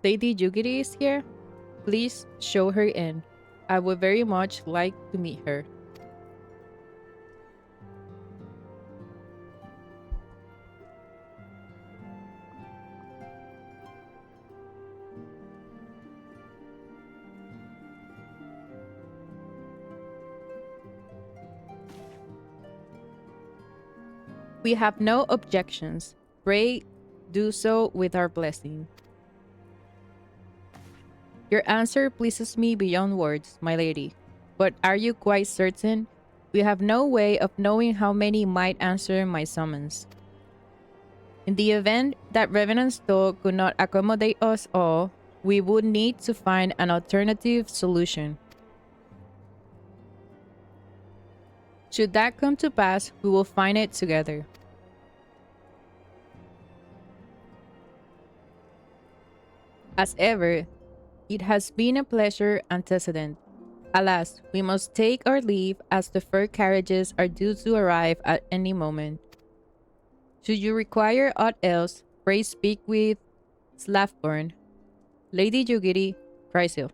Lady Yugiri is here. Please show her in. I would very much like to meet her. We have no objections. Pray do so with our blessing. Your answer pleases me beyond words, my lady. But are you quite certain? We have no way of knowing how many might answer my summons. In the event that Revenant Store could not accommodate us all, we would need to find an alternative solution. Should that come to pass, we will find it together. As ever, it has been a pleasure antecedent. Alas, we must take our leave as the fur carriages are due to arrive at any moment. Should you require aught else, pray speak with Slaffburn, Lady Yugiri, Chrysil.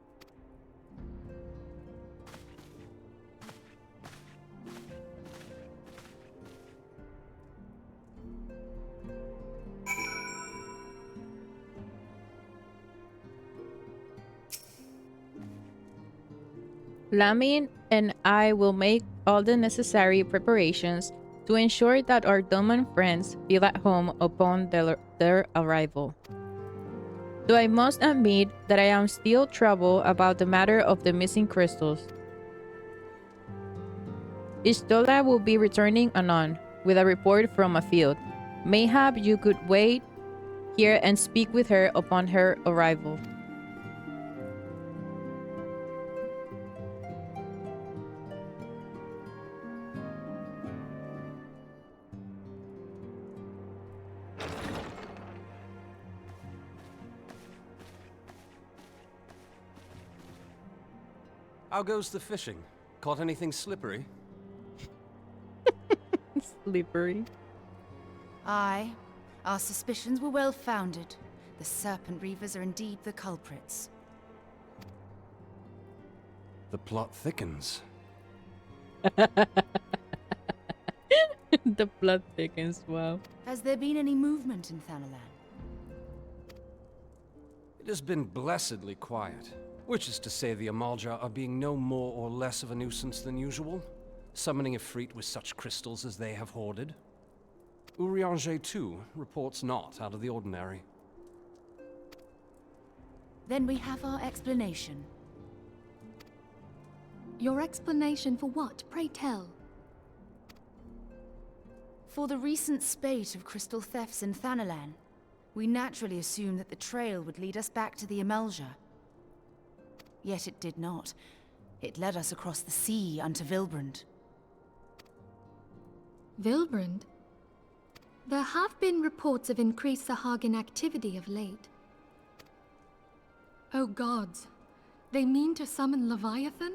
Lamin and I will make all the necessary preparations to ensure that our Doman friends feel at home upon their arrival. Though I must admit that I am still troubled about the matter of the missing crystals. Istola will be returning anon with a report from a field. Mayhap you could wait here and speak with her upon her arrival. How goes the fishing? Caught anything slippery? Slippery. Aye. Our suspicions were well founded. The Serpent Reavers are indeed the culprits. The plot thickens. The blood thickens, wow. Has there been any movement in Thanalan? It has been blessedly quiet. Which is to say the Amalja are being no more or less of a nuisance than usual, summoning Ifrit with such crystals as they have hoarded. Urianger, too, reports not out of the ordinary. Then we have our explanation. Your explanation for what, pray tell? For the recent spate of crystal thefts in Thanalan, we naturally assumed that the trail would lead us back to the Amalja. Yet it did not. It led us across the sea unto Vilbrand. Vilbrand? There have been reports of increased Sahagin activity of late. Oh gods, they mean to summon Leviathan?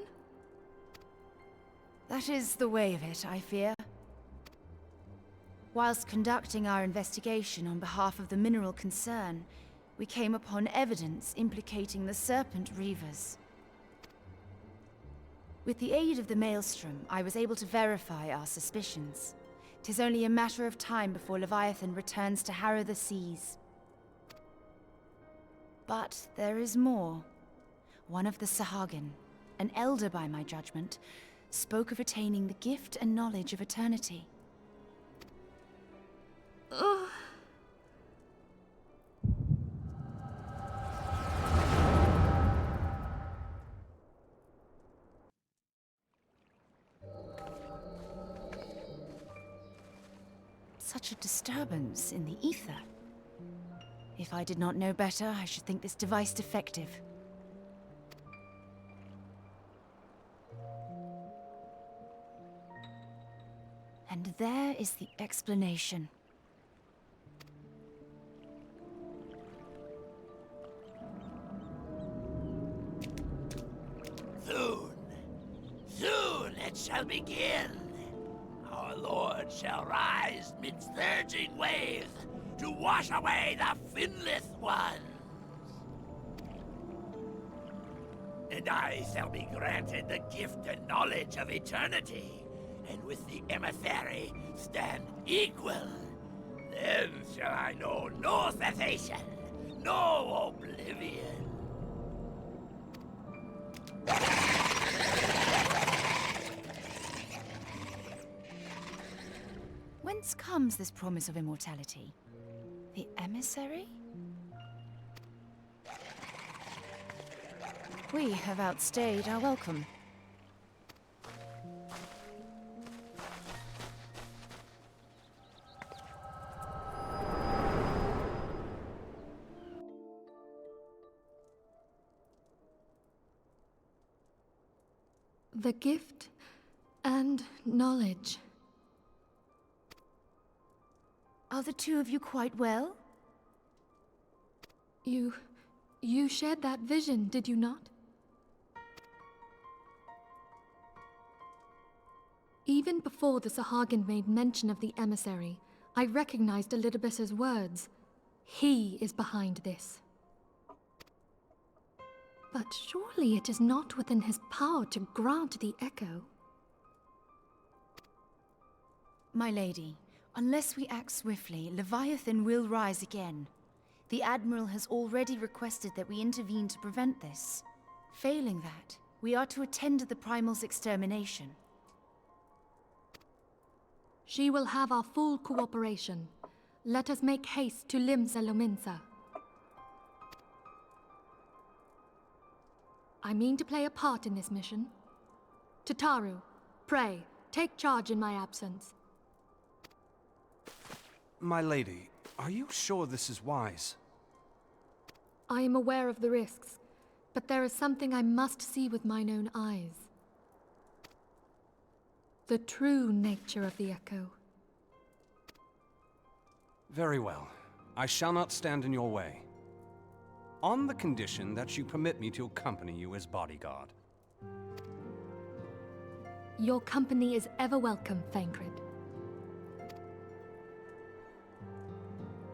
That is the way of it, I fear. Whilst conducting our investigation on behalf of the mineral concern, we came upon evidence implicating the Serpent Reavers. With the aid of the Maelstrom, I was able to verify our suspicions. 'Tis only a matter of time before Leviathan returns to harrow the seas. But there is more. One of the Sahagin, an elder by my judgment, spoke of attaining the gift and knowledge of eternity. Ugh. Such a disturbance in the ether. If I did not know better, I should think this device defective. And there is the explanation. Soon it shall begin. Our Lord shall rise midst surging waves to wash away the finless ones. And I shall be granted the gift and knowledge of eternity, and with the emissary stand equal. Then shall I know no cessation, no oblivion. Whence comes this promise of immortality? The emissary? We have outstayed our welcome. The gift and knowledge. Are the two of you quite well? You shared that vision, did you not? Even before the Sahagin made mention of the emissary, I recognized Elidibus's words. He is behind this. But surely it is not within his power to grant the echo. My lady, unless we act swiftly, Leviathan will rise again. The Admiral has already requested that we intervene to prevent this. Failing that, we are to attend to the Primal's extermination. She will have our full cooperation. Let us make haste to Limsa Lominsa. I mean to play a part in this mission. Tataru, pray, take charge in my absence. My lady, are you sure this is wise? I am aware of the risks, but there is something I must see with mine own eyes. The true nature of the echo. Very well. I shall not stand in your way. On the condition that you permit me to accompany you as bodyguard. Your company is ever welcome, Thancred.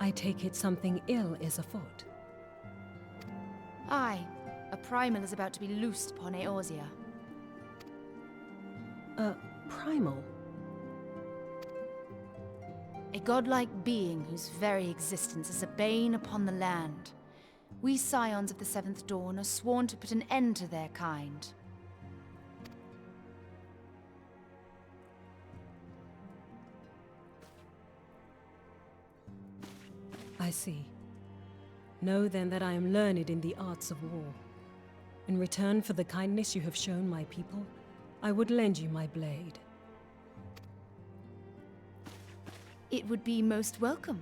I take it something ill is afoot. Aye, a Primal is about to be loosed upon Eorzea. A primal? A godlike being whose very existence is a bane upon the land. We scions of the Seventh Dawn are sworn to put an end to their kind. I see. Know then that I am learned in the arts of war. In return for the kindness you have shown my people, I would lend you my blade. It would be most welcome.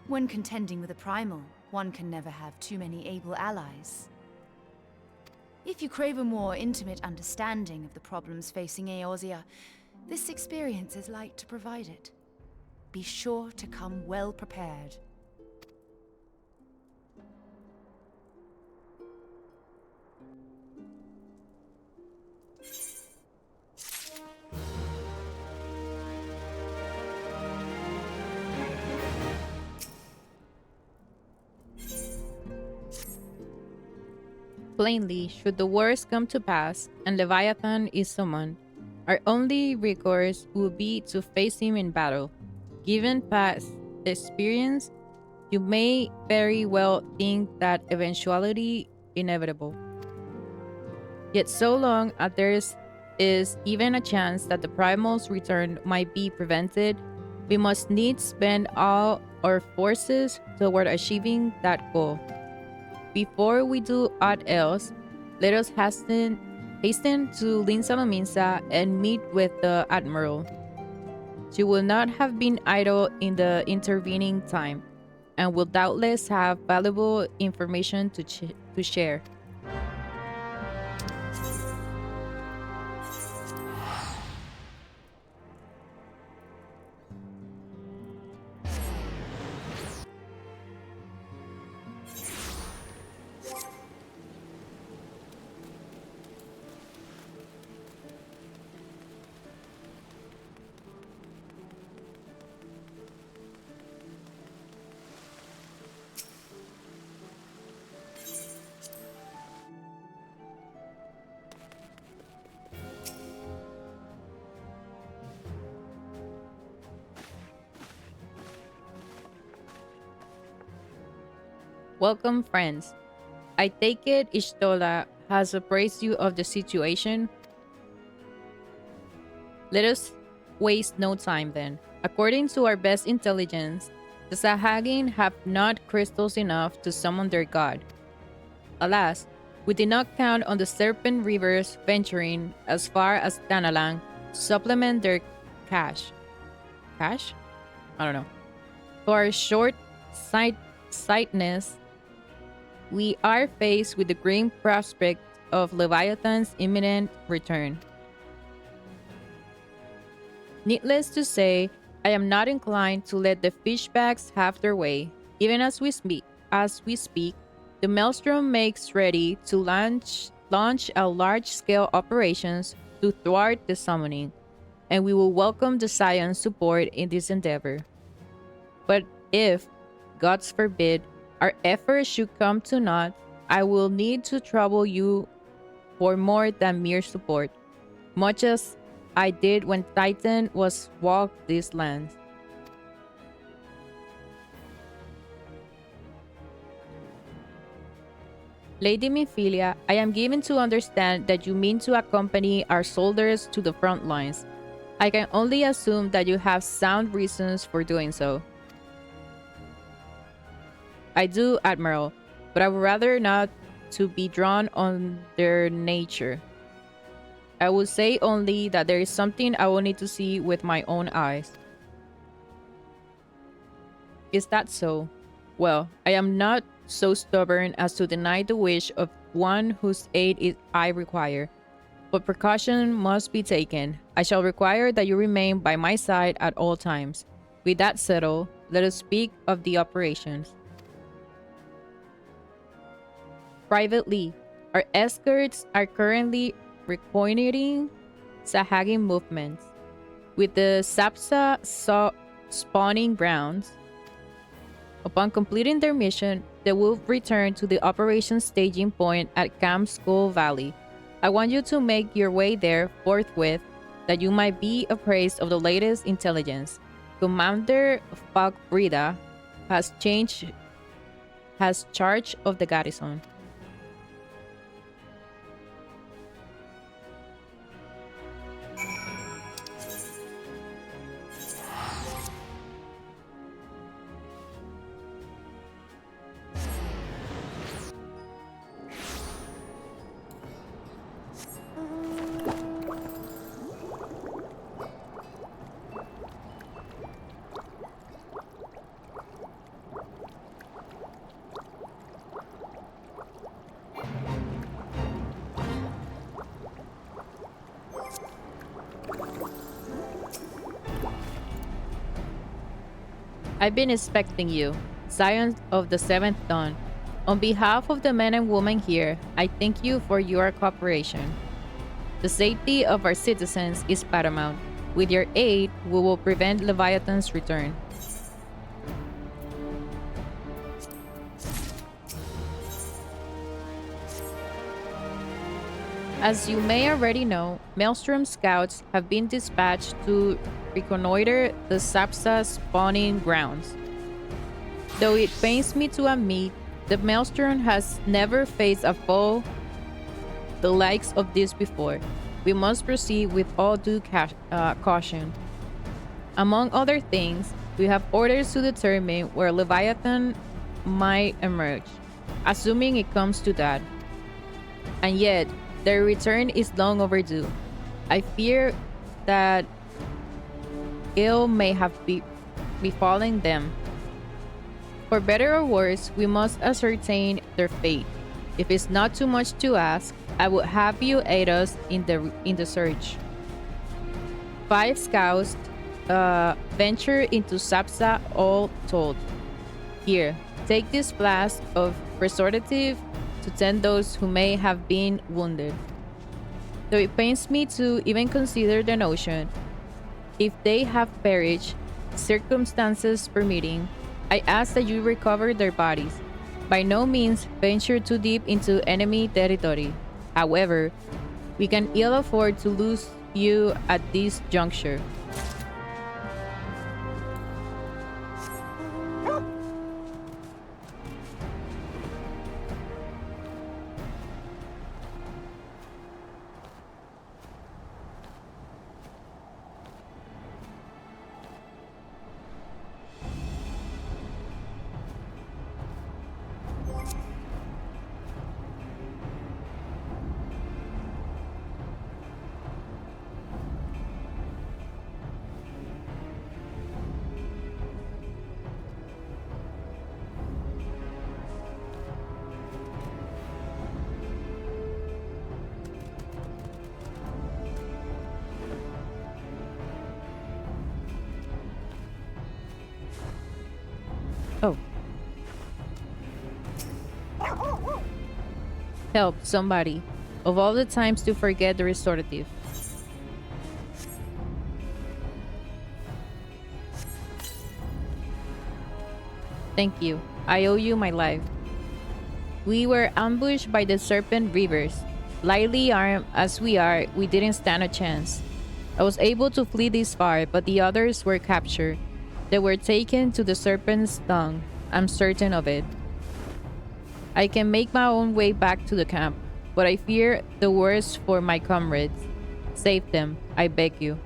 When contending with a primal, one can never have too many able allies. If you crave a more intimate understanding of the problems facing Eorzea, this experience is like to provide it. Be sure to come well prepared. Plainly, should the worst come to pass, and Leviathan is summoned, our only recourse will be to face him in battle. Given past experience, you may very well think that eventuality inevitable. Yet so long as there is even a chance that the primal's return might be prevented, we must needs spend all our forces toward achieving that goal. Before we do aught else, let us hasten to Linsa Lominsa and meet with the Admiral. She will not have been idle in the intervening time, and will doubtless have valuable information to share. Welcome, friends. I take it Ishtola has appraised you of the situation. Let us waste no time then. According to our best intelligence, the Sahagin have not crystals enough to summon their god. Alas, we did not count on the Serpent Rivers venturing as far as Danalang to supplement their cash. Cash? I don't know. For our sightedness, we are faced with the grim prospect of Leviathan's imminent return. Needless to say, I am not inclined to let the fishbags have their way. Even as we speak, the Maelstrom makes ready to launch a large-scale operations to thwart the summoning, and we will welcome the Scion's support in this endeavor. But if, gods forbid, our efforts should come to naught, I will need to trouble you for more than mere support, much as I did when Titan was walked these lands. Lady Minfilia, I am given to understand that you mean to accompany our soldiers to the front lines. I can only assume that you have sound reasons for doing so. I do, Admiral, but I would rather not to be drawn on their nature. I would say only that there is something I will need to see with my own eyes. Is that so? Well, I am not so stubborn as to deny the wish of one whose aid I require, but precaution must be taken. I shall require that you remain by my side at all times. With that settled, let us speak of the operations. Privately, our escorts are currently reconnoitering Sahagin movements. With the Sapsa spawning grounds, upon completing their mission, they will return to the operation staging point at Camp Skull Valley. I want you to make your way there forthwith, that you might be appraised of the latest intelligence. Commander Falkbrida has charge of the garrison. I've been expecting you, Scion of the Seventh Dawn. On behalf of the men and women here, I thank you for your cooperation. The safety of our citizens is paramount. With your aid, we will prevent Leviathan's return. As you may already know, Maelstrom scouts have been dispatched to reconnoiter the Sapsa spawning grounds. Though it pains me to admit, the Maelstrom has never faced a foe the likes of this before. We must proceed with all due caution. Among other things, we have orders to determine where Leviathan might emerge, assuming it comes to that. And yet, their return is long overdue. I fear that ill may have befallen them. For better or worse, we must ascertain their fate. If it's not too much to ask, I would have you aid us in the search. 5 scouts venture into Sapsa all told. Here, take this flask of restorative to tend those who may have been wounded. Though it pains me to even consider the notion, if they have perished, circumstances permitting, I ask that you recover their bodies. By no means venture too deep into enemy territory. However, we can ill afford to lose you at this juncture. Oh. Help, somebody. Of all the times to forget the restorative. Thank you. I owe you my life. We were ambushed by the Serpent Reavers. Lightly armed as we are, we didn't stand a chance. I was able to flee this far, but the others were captured. They were taken to the Serpent's tongue. I'm certain of it. I can make my own way back to the camp, but I fear the worst for my comrades. Save them, I beg you.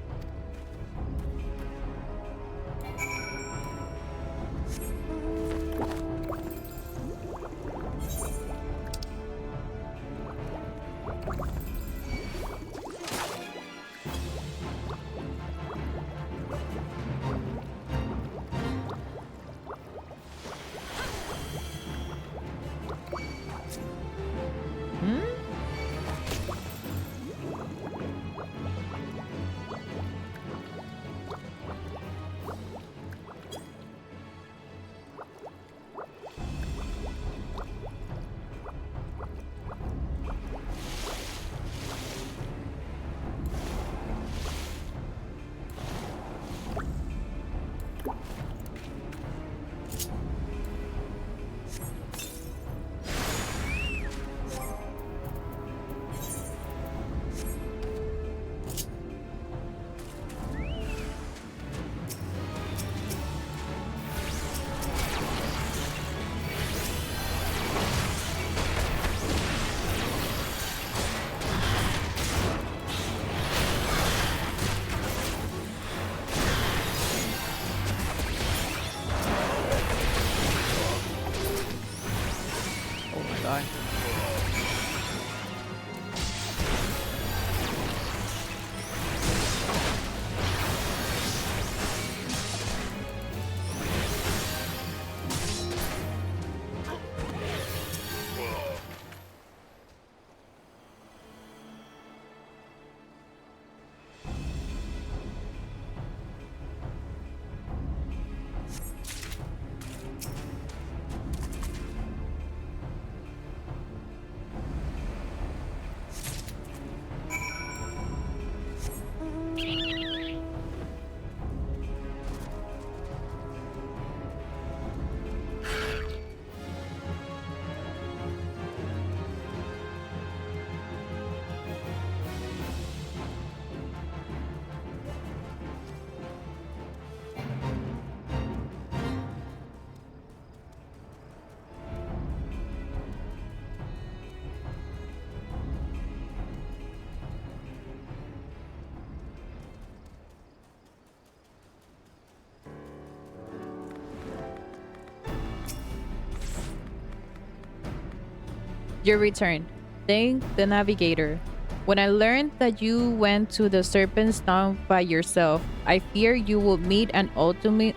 Your return. Thank the navigator. When I learned that you went to the Serpent's Tongue by yourself, I fear you will meet an ultimate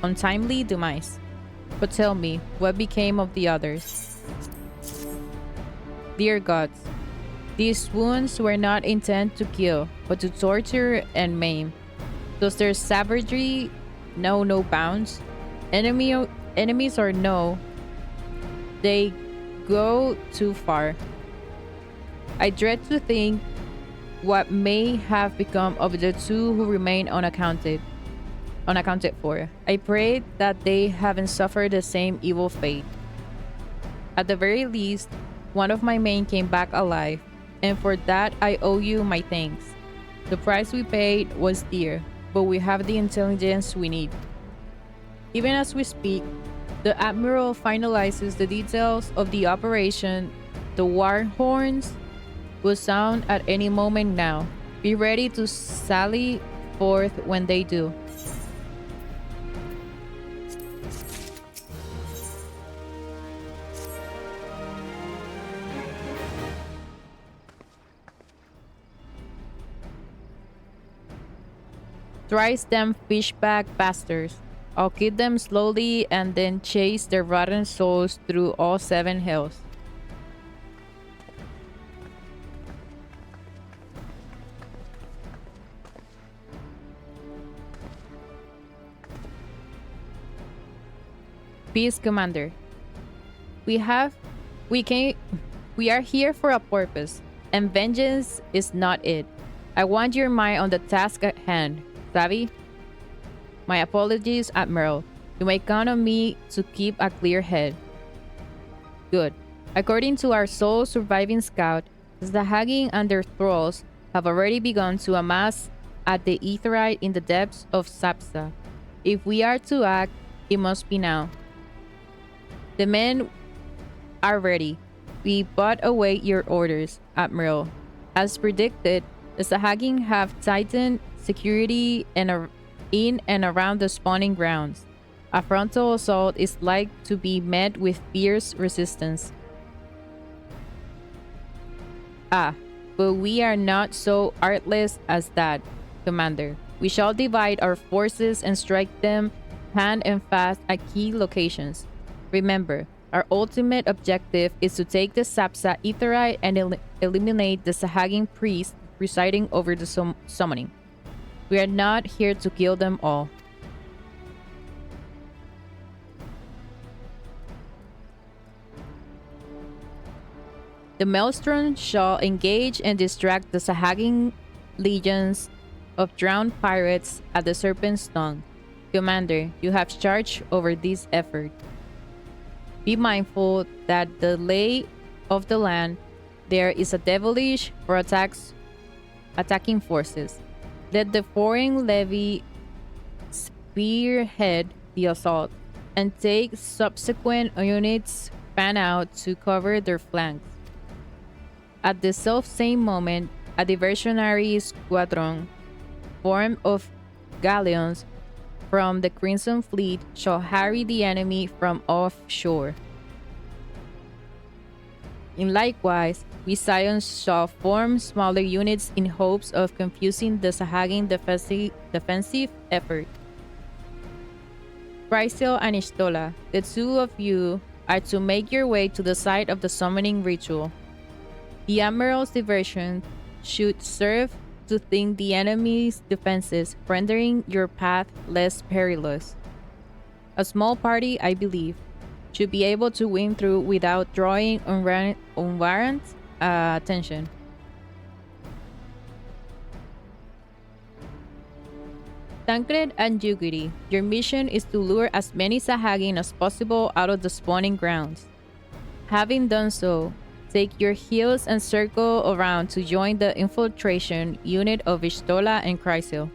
untimely demise. But tell me, what became of the others? Dear gods, these wounds were not intended to kill, but to torture and maim. Does their savagery know no bounds? Enemies or no, they go too far. I dread to think what may have become of the two who remain unaccounted for. I pray that they haven't suffered the same evil fate. At the very least, one of my men came back alive, and for that I owe you my thanks. The price we paid was dear, but we have the intelligence we need. Even as we speak, the Admiral finalizes the details of the operation. The war horns will sound at any moment now. Be ready to sally forth when they do. Thrice them fishback bastards. I'll kill them slowly and then chase their rotten souls through all 7 hells. Peace, Commander. We are here for a purpose, and vengeance is not it. I want your mind on the task at hand. Savvy? My apologies, Admiral. You may count on me to keep a clear head. Good. According to our sole surviving scout, the Sahagin and their thralls have already begun to amass at the Aetheryte in the depths of Sapsa. If we are to act, it must be now. The men are ready. We but await your orders, Admiral. As predicted, the Sahagin have tightened security in and around the spawning grounds. A frontal assault is like to be met with fierce resistance. Ah, but we are not so artless as that, Commander. We shall divide our forces and strike them hand and fast at key locations. Remember, our ultimate objective is to take the Sapsa Aetheryte and eliminate the Sahagin priest presiding over the summoning. We are not here to kill them all. The Maelstrom shall engage and distract the Sahagin legions of drowned pirates at the Serpent's Tongue. Commander, you have charge over this effort. Be mindful that the lay of the land there is a devilish for attacking forces. Let the foreign levy spearhead the assault, and take subsequent units fan out to cover their flanks. At the self-same moment, a diversionary squadron formed of galleons from the Crimson Fleet shall harry the enemy from offshore. In likewise, we Scions shall form smaller units in hopes of confusing the Sahagin defensive effort. Chrysil and Ishtola, the two of you are to make your way to the site of the summoning ritual. The Admiral's diversion should serve to thin the enemy's defenses, rendering your path less perilous. A small party, I believe, should be able to win through without drawing unwarranted attention. Tancred and Yugiri, your mission is to lure as many Sahagin as possible out of the spawning grounds. Having done so, take your heels and circle around to join the infiltration unit of Ishtola and Chrysil.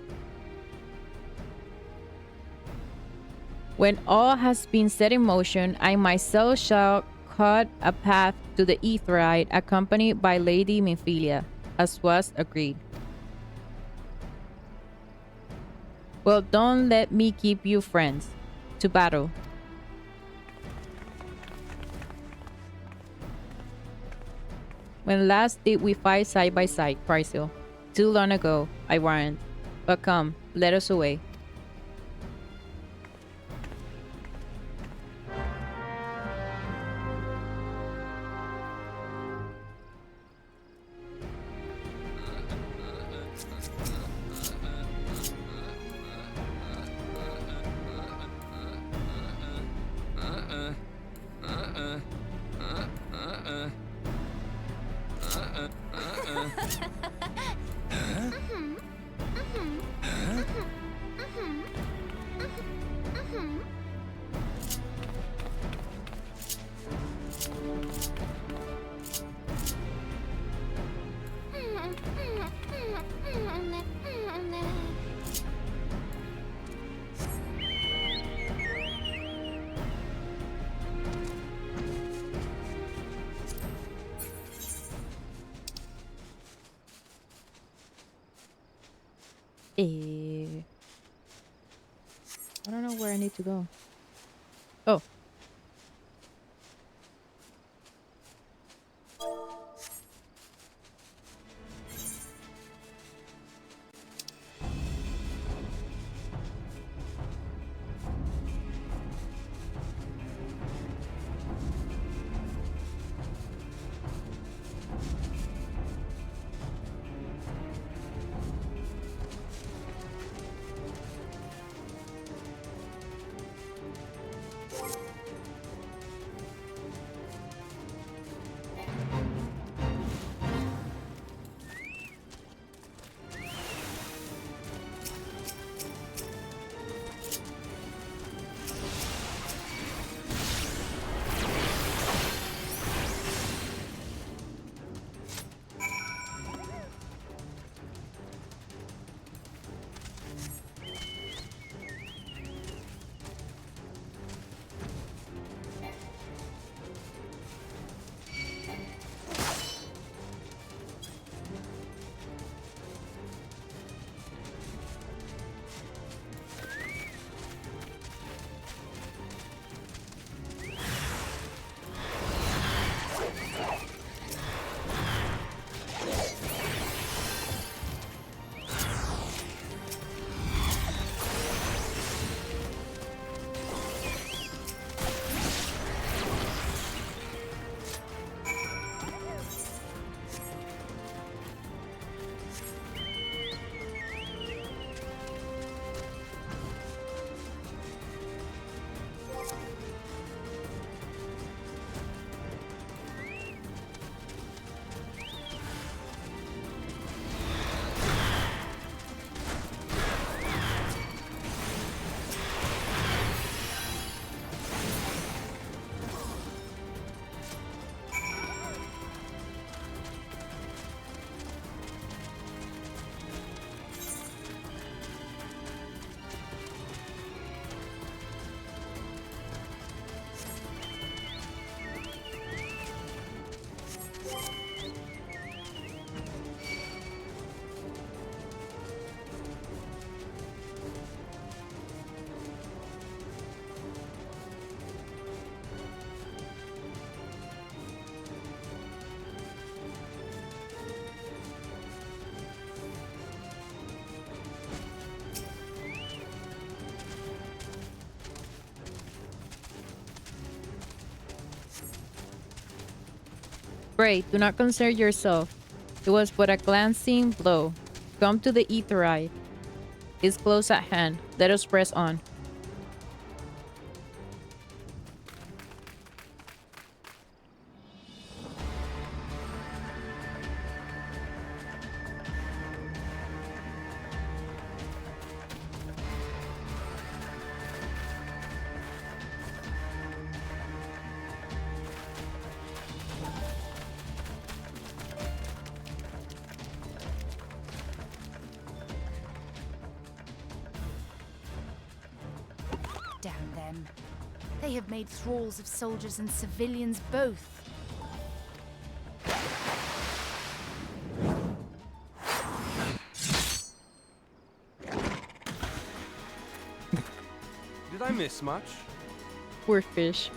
When all has been set in motion, I myself shall cut a path to the Aetheryte accompanied by Lady Minfilia, as was agreed. Well, don't let me keep you friends. To battle. When last did we fight side by side, Chrysil? Too long ago, I warrant. But come, let us away. I don't know where I need to go. Oh. Pray, do not concern yourself. It was but a glancing blow. Come to the Etherite. It's close at hand. Let us press on. Damn them. They have made thralls of soldiers and civilians both. Did I miss much? Poor fish.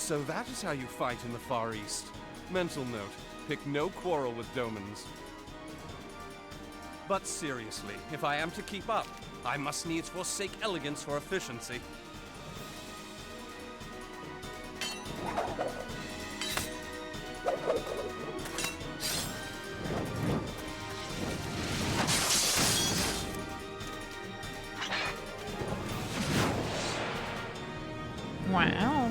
So that is how you fight in the Far East. Mental note, pick no quarrel with Domans. But seriously, if I am to keep up, I must needs forsake elegance for efficiency. Wow.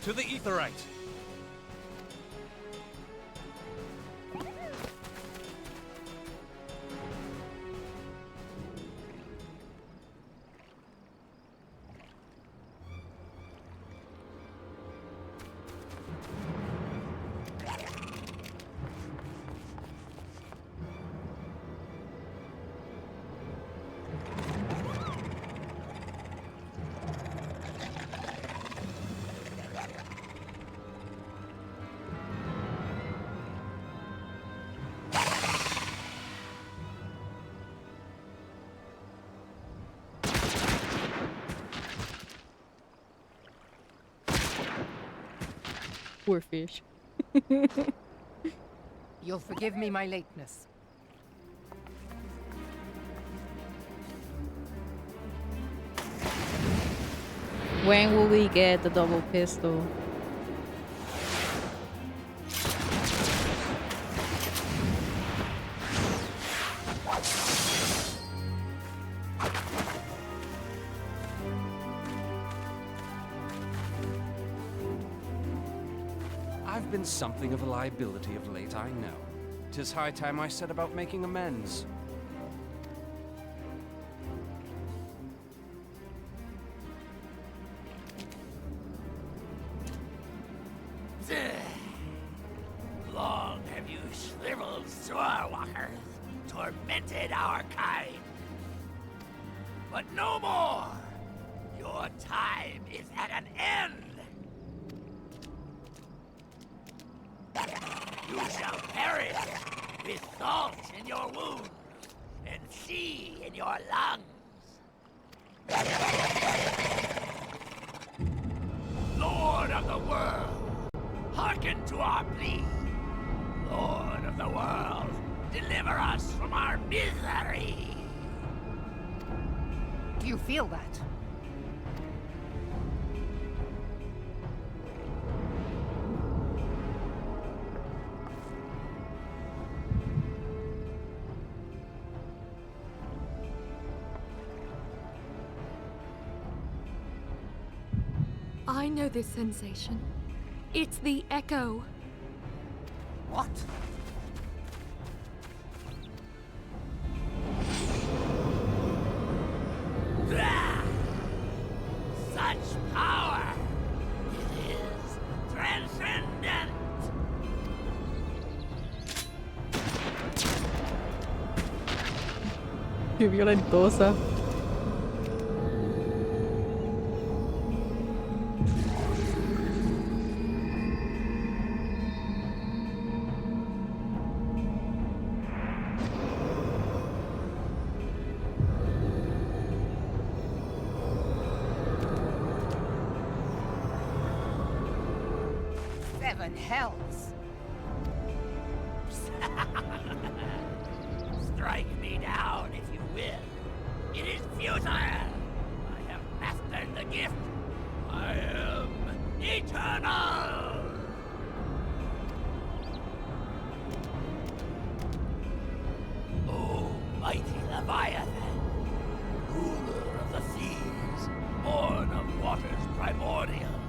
To the Aetheryte! Poor fish. You'll forgive me my lateness. When will we get the double pistol? I've been something of a liability of late, I know. 'Tis high time I set about making amends. Long have you shriveled Swordwalkers, tormented our kind. But no more! Your time is at an end! You shall perish with salt in your wounds and sea in your lungs. Lord of the world, hearken to our plea. Lord of the world, deliver us from our misery. Do you feel that? I know this sensation. It's the echo. What? Ah! Such power! It is transcendent! Qué violentosa. Seven hells. Strike me down if you will. It is futile. I have mastered the gift. I am eternal. O mighty Leviathan, ruler of the seas, born of waters primordial,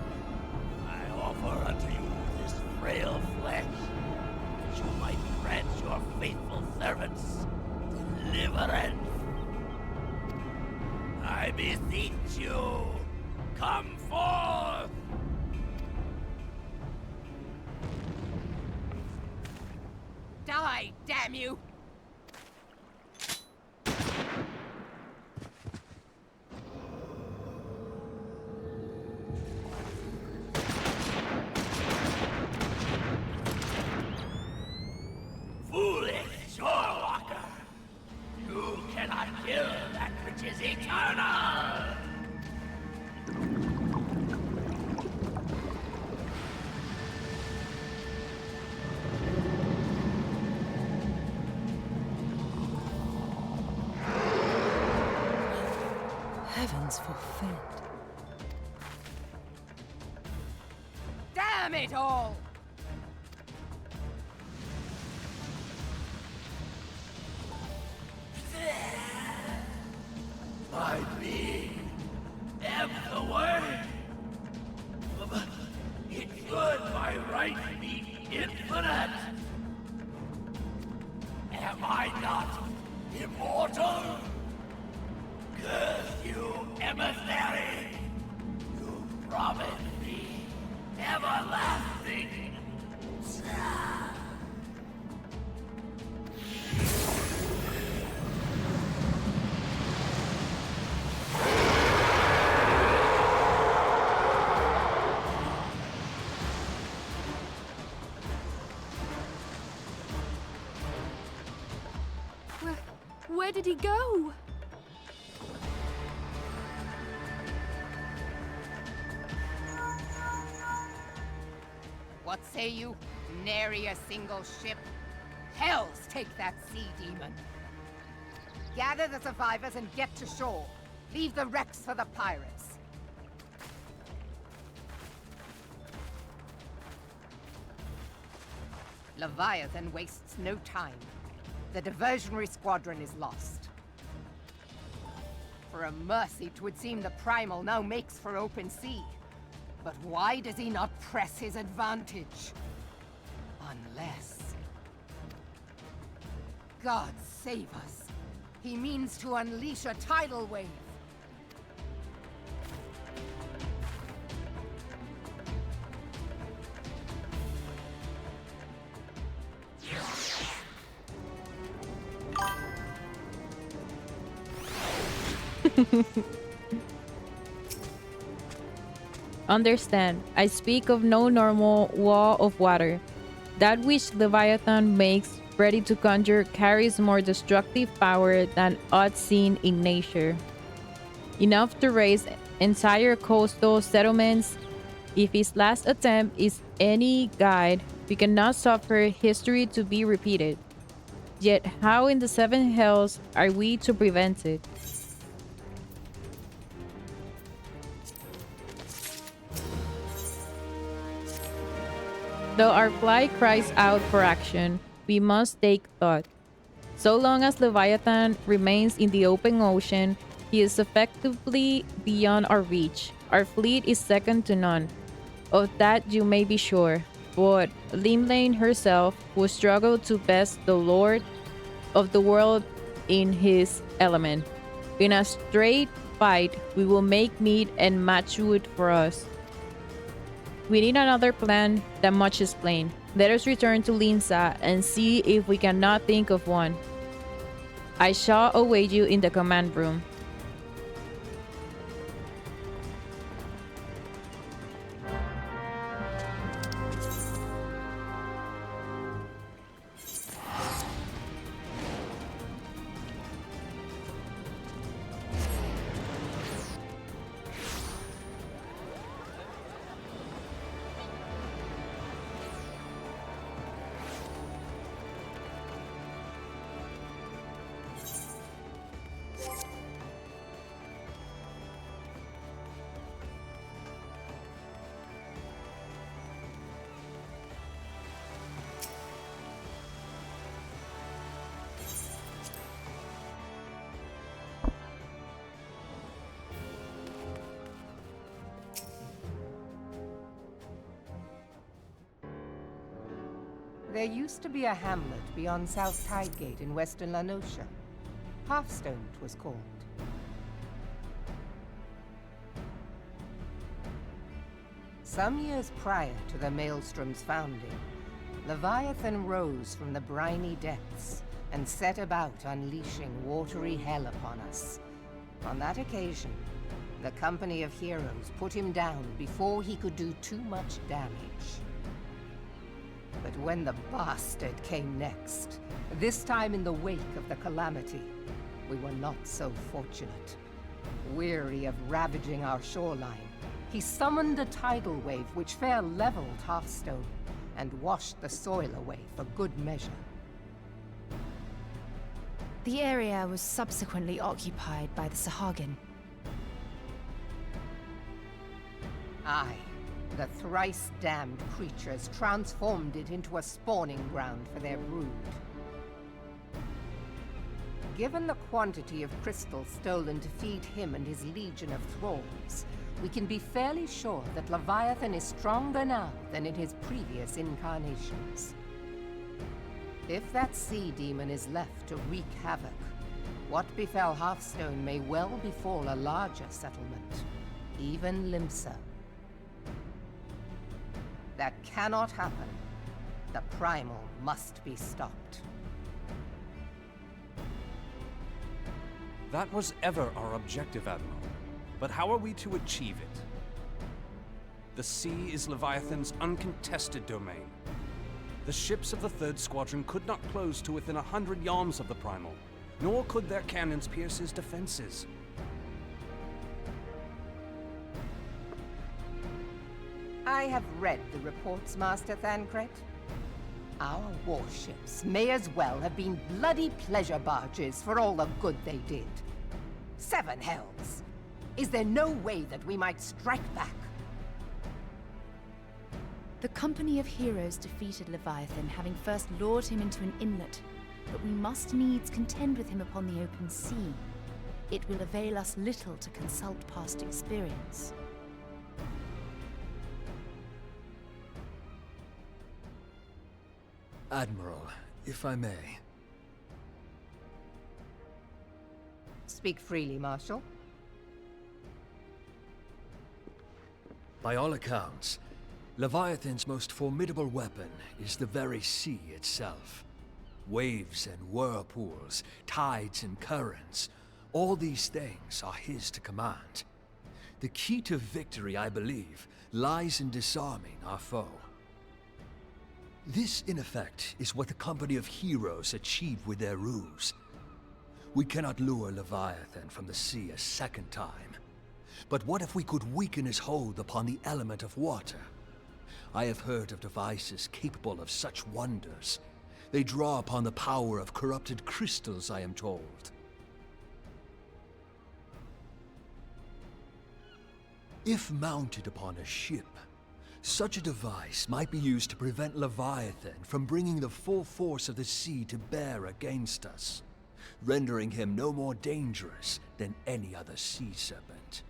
I offer unto you this frail flesh, that you might grant your faithful servants deliverance. I beseech you, come forth! Die! damn you! Foolish shorewalker! You cannot kill that which is eternal! Heavens forfend. Damn it all! My being ebbs away. It should by right be infinite. Am I not immortal? Curse you, emissary! You promised me everlasting. Where did he go? What say you? Nary a single ship? Hells take that sea demon! Gather the survivors and get to shore. Leave the wrecks for the pirates. Leviathan wastes no time. The diversionary squadron is lost. For a mercy, 'twould seem the Primal now makes for open sea. But why does he not press his advantage? Unless... God save us. He means to unleash a tidal wave. Understand, I speak of no normal wall of water. That which Leviathan makes ready to conjure carries more destructive power than aught seen in nature. Enough to raise entire coastal settlements. If his last attempt is any guide, we cannot suffer history to be repeated. Yet how in the seven hells are we to prevent it? Though our fly cries out for action, we must take thought. So long as Leviathan remains in the open ocean, he is effectively beyond our reach. Our fleet is second to none. Of that you may be sure. But Limlane herself will struggle to best the Lord of the world in his element. In a straight fight, we will make meat and matchwood for us. We need another plan, that much is plain. Let us return to Linsa and see if we cannot think of one. I shall await you in the command room. There used to be a hamlet beyond South Tidegate in western Lanosha. Halfstone, 'twas called. Some years prior to the Maelstrom's founding, Leviathan rose from the briny depths and set about unleashing watery hell upon us. On that occasion, the Company of Heroes put him down before he could do too much damage. But when the bastard came next, this time in the wake of the calamity, we were not so fortunate. Weary of ravaging our shoreline, he summoned a tidal wave which fair leveled Hearthstone and washed the soil away for good measure. The area was subsequently occupied by the Sahagin. Aye, the thrice-damned creatures transformed it into a spawning ground for their brood. Given the quantity of crystals stolen to feed him and his legion of thralls, we can be fairly sure that Leviathan is stronger now than in his previous incarnations. If that sea demon is left to wreak havoc, what befell Hearthstone may well befall a larger settlement, even Limsa. That cannot happen. The primal must be stopped. That was ever our objective, Admiral. But how are we to achieve it? The sea is Leviathan's uncontested domain. The ships of the 3rd Squadron could not close to within 100 yards of the Primal, nor could their cannons pierce his defenses. I have read the reports, Master Thancred. Our warships may as well have been bloody pleasure barges for all the good they did. 7 hells! Is there no way that we might strike back? The Company of Heroes defeated Leviathan, having first lured him into an inlet, but we must needs contend with him upon the open sea. It will avail us little to consult past experience. Admiral, if I may. Speak freely, Marshal. By all accounts, Leviathan's most formidable weapon is the very sea itself. Waves and whirlpools, tides and currents, all these things are his to command. The key to victory, I believe, lies in disarming our foe. This, in effect, is what the Company of Heroes achieved with their ruse. We cannot lure Leviathan from the sea a second time. But what if we could weaken his hold upon the element of water? I have heard of devices capable of such wonders. They draw upon the power of corrupted crystals, I am told. If mounted upon a ship, such a device might be used to prevent Leviathan from bringing the full force of the sea to bear against us, rendering him no more dangerous than any other sea serpent.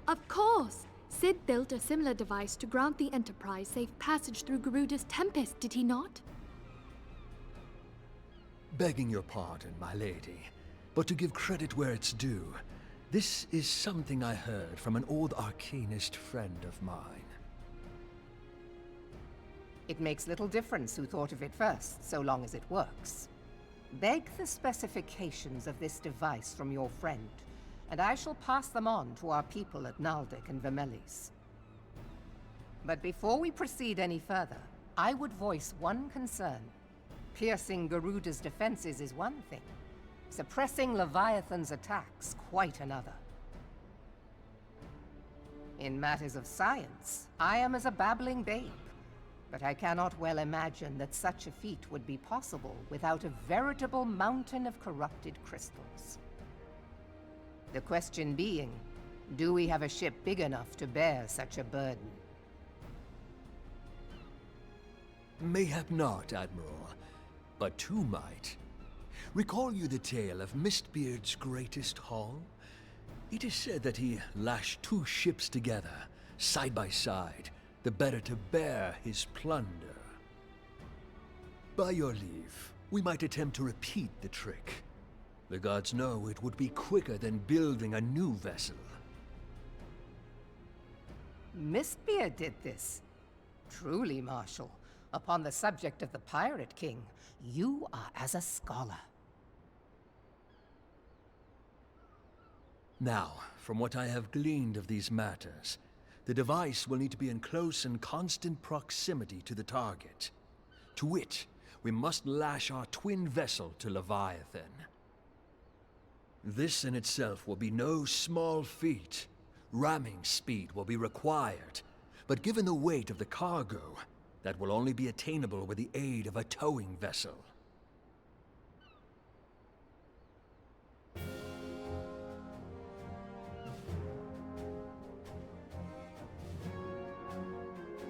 Of course! Sid built a similar device to grant the Enterprise safe passage through Garuda's Tempest, did he not? Begging your pardon, my lady, but to give credit where it's due, this is something I heard from an old arcanist friend of mine. It makes little difference who thought of it first, so long as it works. Beg the specifications of this device from your friend, and I shall pass them on to our people at Naldic and Vermelis. But before we proceed any further, I would voice one concern. Piercing Garuda's defenses is one thing. Suppressing Leviathan's attacks, quite another. In matters of science, I am as a babbling babe, but I cannot well imagine that such a feat would be possible without a veritable mountain of corrupted crystals. The question being, do we have a ship big enough to bear such a burden? Mayhap not, Admiral, but two might. Recall you the tale of Mistbeard's greatest haul? It is said that he lashed 2 ships together, side by side, the better to bear his plunder. By your leave, we might attempt to repeat the trick. The gods know it would be quicker than building a new vessel. Mistbeard did this. Truly, Marshal, upon the subject of the Pirate King, you are as a scholar. Now, from what I have gleaned of these matters, the device will need to be in close and constant proximity to the target. To wit, we must lash our twin vessel to Leviathan. This in itself will be no small feat. Ramming speed will be required, but given the weight of the cargo, that will only be attainable with the aid of a towing vessel.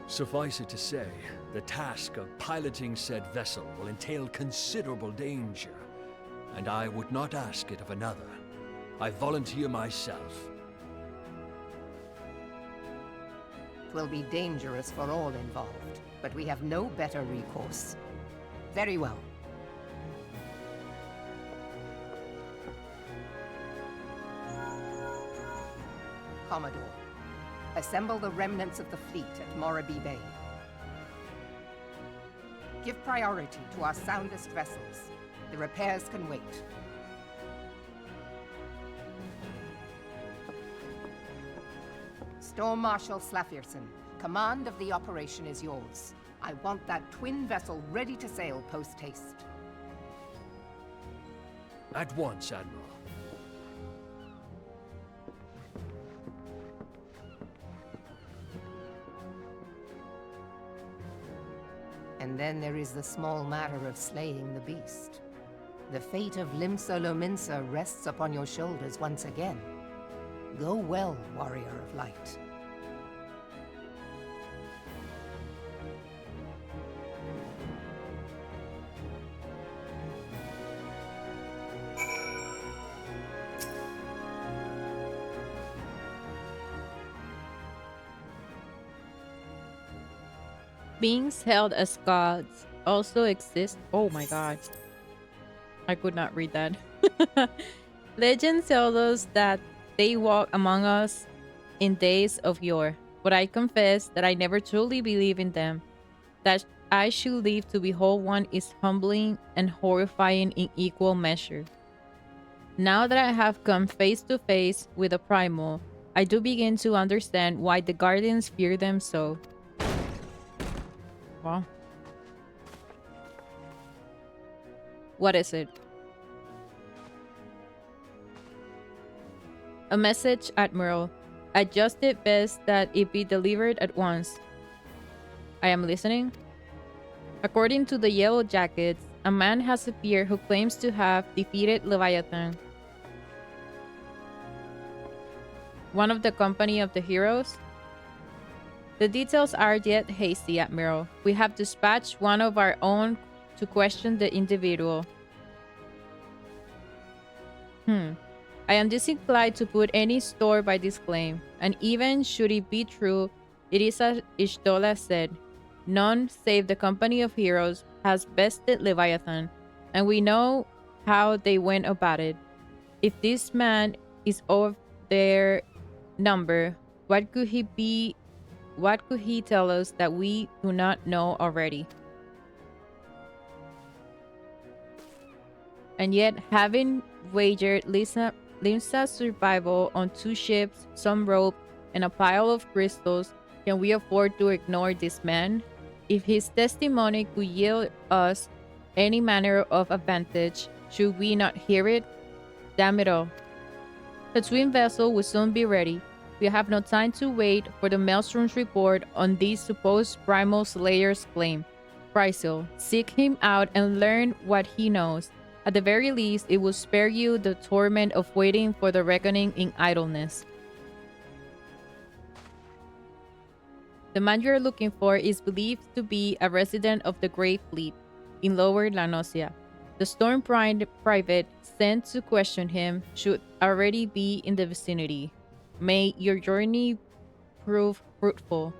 Suffice it to say, the task of piloting said vessel will entail considerable danger, and I would not ask it of another. I volunteer myself. 'Twill be dangerous for all involved, but we have no better recourse. Very well. Commodore, assemble the remnants of the fleet at Morabee Bay. Give priority to our soundest vessels. The repairs can wait. Storm Marshal Slafirson, command of the operation is yours. I want that twin vessel ready to sail post-haste. At once, Admiral. And then there is the small matter of slaying the beast. The fate of Limsa Lominsa rests upon your shoulders once again. Go well, warrior of light. Beings held as gods also exist. Oh my god. I could not read that. Legends tell us that they walk among us in days of yore, but I confess that I never truly believe in them. That I should live to behold one is humbling and horrifying in equal measure. Now that I have come face to face with a primal, I do begin to understand why the Guardians fear them so. Well, what is it? A message, Admiral. I just did best that it be delivered at once. I am listening. According to the Yellow Jackets, a man has appeared who claims to have defeated Leviathan. One of the company of the heroes? The details are yet hasty, Admiral. We have dispatched one of our own to question the individual. I am disinclined to put any store by this claim, and even should it be true, it is as Ishtola said. None save the company of heroes has bested Leviathan, and we know how they went about it. If this man is of their number, what could he be? What could he tell us that we do not know already? And yet, having wagered Limsa's survival on 2 ships, some rope, and a pile of crystals, can we afford to ignore this man? If his testimony could yield us any manner of advantage, should we not hear it? Damn it all. The twin vessel will soon be ready. We have no time to wait for the Maelstrom's report on these supposed primal slayers' claim. Chrysil, seek him out and learn what he knows. At the very least, it will spare you the torment of waiting for the reckoning in idleness. The man you're looking for is believed to be a resident of the Great Fleet in Lower Lanosia. The Storm Private sent to question him should already be in the vicinity. May your journey prove fruitful.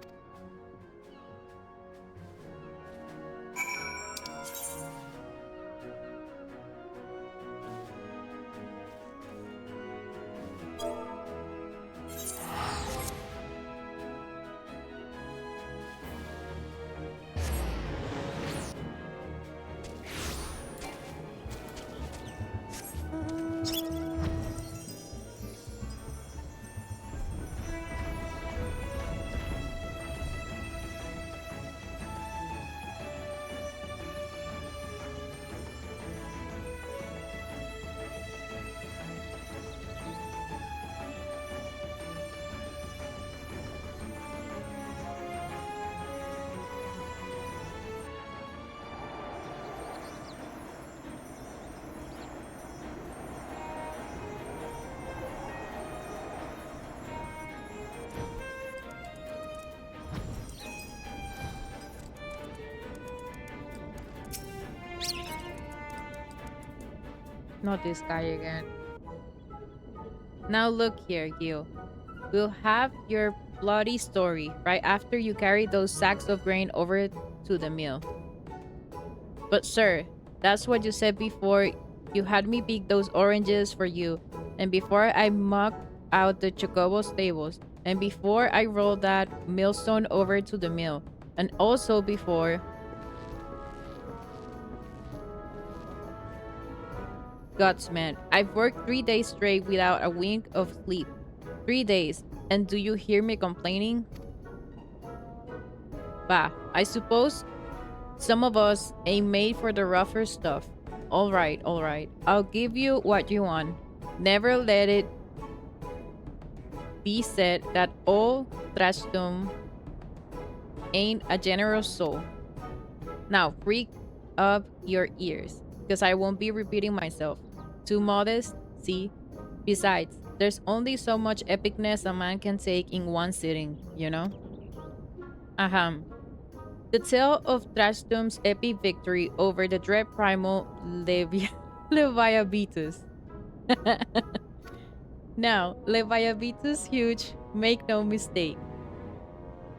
Not this guy again. Now look here, Gil. We'll have your bloody story right after you carry those sacks of grain over to the mill. But sir, that's what you said before you had me pick those oranges for you, and before I mucked out the Chocobo stables, and before I rolled that millstone over to the mill, and also before... Guts, man. I've worked 3 days straight without a wink of sleep. 3 days. And do you hear me complaining? Bah, I suppose some of us ain't made for the rougher stuff. Alright, alright. I'll give you what you want. Never let it be said that all Trashtum ain't a generous soul. Now, freak up your ears, because I won't be repeating myself. Too modest? See? Besides, there's only so much epicness a man can take in one sitting, you know? Ahem. The tale of Trashtum's epic victory over the dread primal Leviabetus. Now, Leviabetus huge, make no mistake.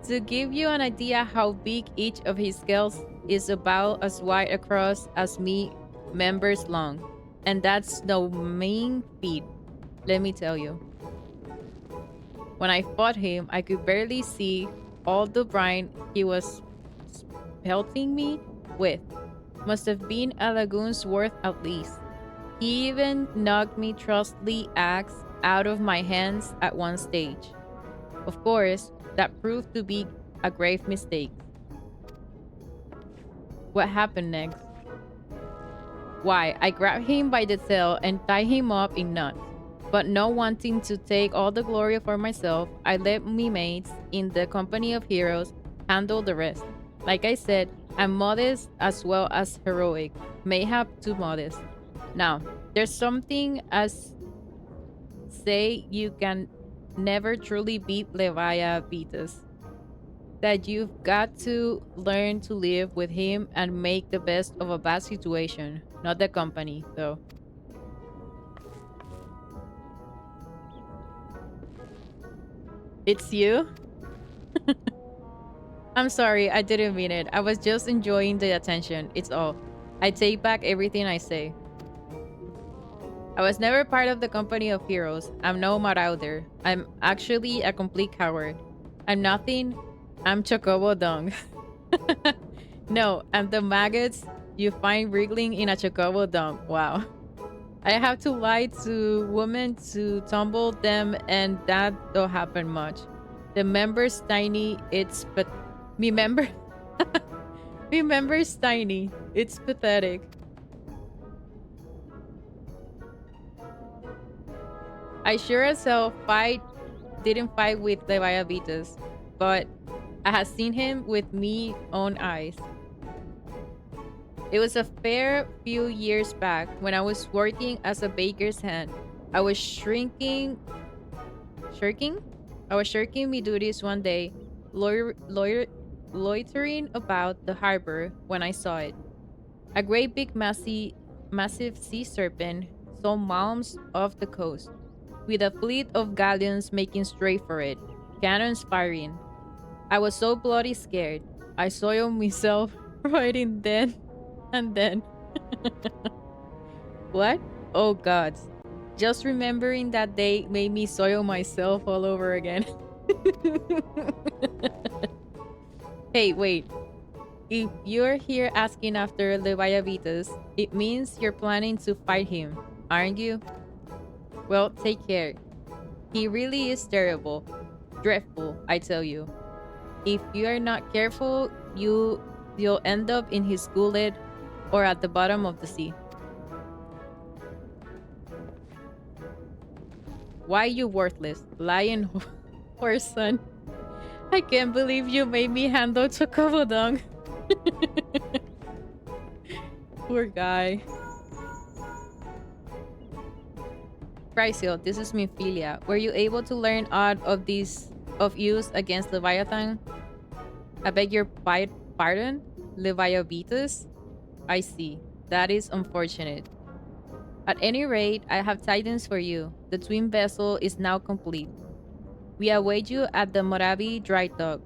To give you an idea how big each of his scales is, about as wide across as me members long. And that's no mean feat, let me tell you. When I fought him, I could barely see all the brine he was pelting me with. Must have been a lagoon's worth at least. He even knocked me trustly axe out of my hands at one stage. Of course, that proved to be a grave mistake. What happened next? Why, I grabbed him by the tail and tied him up in knots. But not wanting to take all the glory for myself, I let me mates, in the company of heroes, handle the rest. Like I said, I'm modest as well as heroic, mayhap too modest. Now, there's something as say you can never truly beat Leviabetus. That you've got to learn to live with him and make the best of a bad situation. Not the company, though. It's you? I'm sorry, I didn't mean it. I was just enjoying the attention, it's all. I take back everything I say. I was never part of the company of heroes. I'm no marauder. I'm actually a complete coward. I'm nothing. I'm Chocobo Dung. No, I'm the maggots you find wriggling in a Chocobo Dung. Wow. I have to lie to women to tumble them, and that don't happen much. The member's tiny, it's but me member me member's tiny. It's pathetic. I sure as hell didn't fight with Leviabetus, but I had seen him with me own eyes. It was a fair few years back when I was working as a baker's hand. I was shirking me duties one day, loitering about the harbor when I saw it. A great big massive sea serpent some miles off the coast, with a fleet of galleons making straight for it, cannons firing. I was so bloody scared. I soiled myself right in then and then. What? Oh gods. Just remembering that day made me soil myself all over again. Hey, wait. If you're here asking after Leviabetus, it means you're planning to fight him, aren't you? Well, take care. He really is terrible. Dreadful, I tell you. If you are not careful, you'll end up in his gullet or at the bottom of the sea. Why, you worthless, lying horse son. I can't believe you made me handle Chocobo Dung. Poor guy. Chrysil, this is Minfilia. Were you able to learn aught of use against Leviathan? I beg your pardon? Leviabetus? I see. That is unfortunate. At any rate, I have tidings for you. The twin vessel is now complete. We await you at the Moravi dry docks.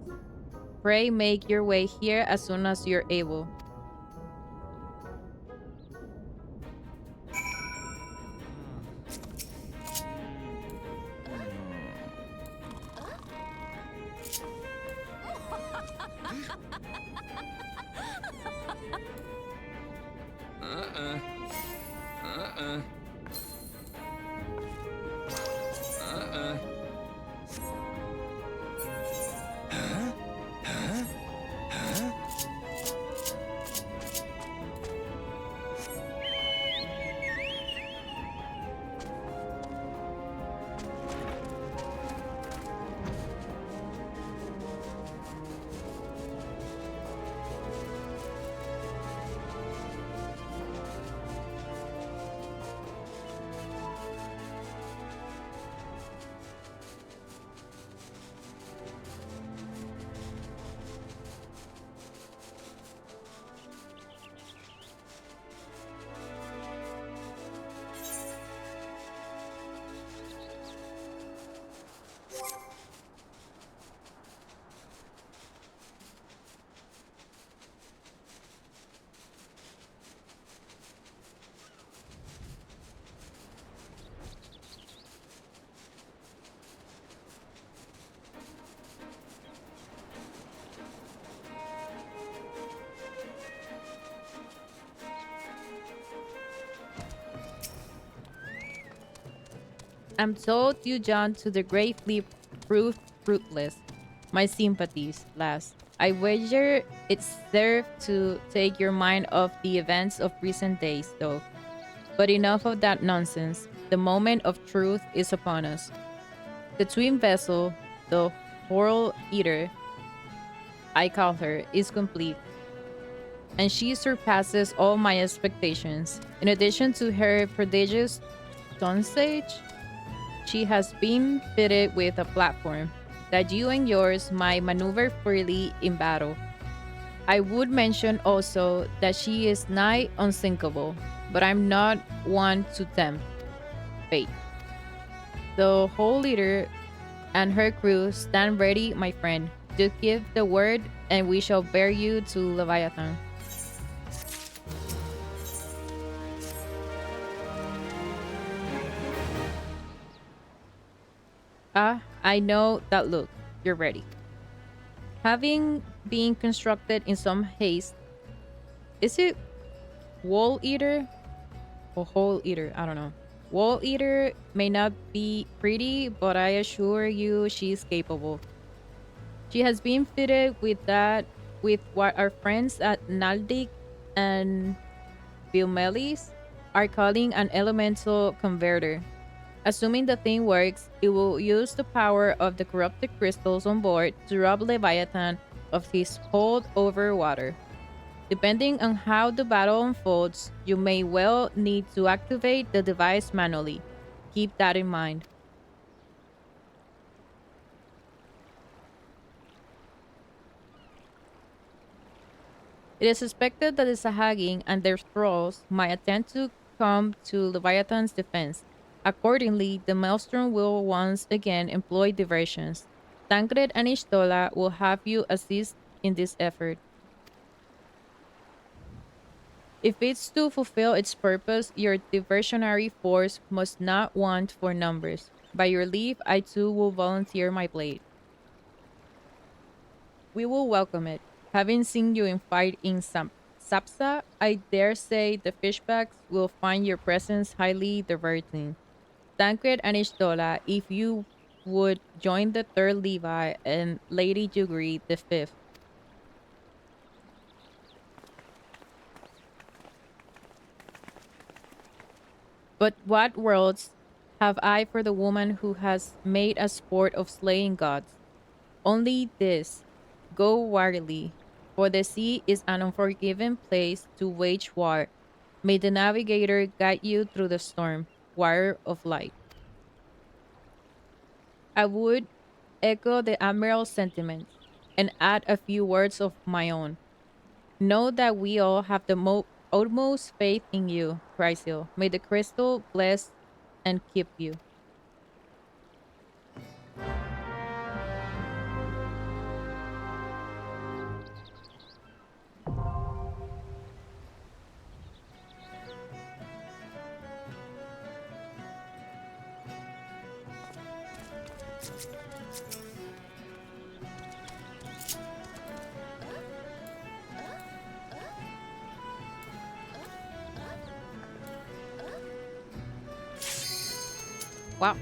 Pray make your way here as soon as you're able. Uh-uh. Uh-uh. Uh-uh. Huh? Huh? Huh? I'm told you John to the gravely proved fruitless. My sympathies, lass. I wager it served to take your mind off the events of recent days, though. But enough of that nonsense. The moment of truth is upon us. The twin vessel, the Horror Eater, I call her, is complete, and she surpasses all my expectations. In addition to her prodigious tonsage, she has been fitted with a platform that you and yours might maneuver freely in battle. I would mention also that she is nigh unsinkable, but I'm not one to tempt fate. The whole leader and her crew stand ready, my friend. Just give the word, and we shall bear you to Leviathan. Ah, I know that look. You're ready. Having been constructed in some haste, is it Wall Eater or Hole Eater? I don't know. Wall Eater may not be pretty, but I assure you she's capable. She has been fitted with what our friends at Naldik and Vilmelis are calling an elemental converter. Assuming the thing works, it will use the power of the corrupted crystals on board to rob Leviathan of his hold over water. Depending on how the battle unfolds, you may well need to activate the device manually. Keep that in mind. It is suspected that the Sahagin and their thralls might attempt to come to Leviathan's defense. Accordingly, the Maelstrom will once again employ diversions. Tancred and Ishtola will have you assist in this effort. If it's to fulfill its purpose, your diversionary force must not want for numbers. By your leave, I too will volunteer my blade. We will welcome it. Having seen you in fight in Sapsa, I dare say the fishbacks will find your presence highly diverting. Tancred and Ishtola, if you would join the third Levi and Lady Jugri the fifth. But what worlds have I for the woman who has made a sport of slaying gods? Only this: go warily, for the sea is an unforgiving place to wage war. May the navigator guide you through the storm, wire of light. I would echo the Admiral's sentiments and add a few words of my own. Know that we all have utmost faith in you, Chrysil. May the crystal bless and keep you. Wow.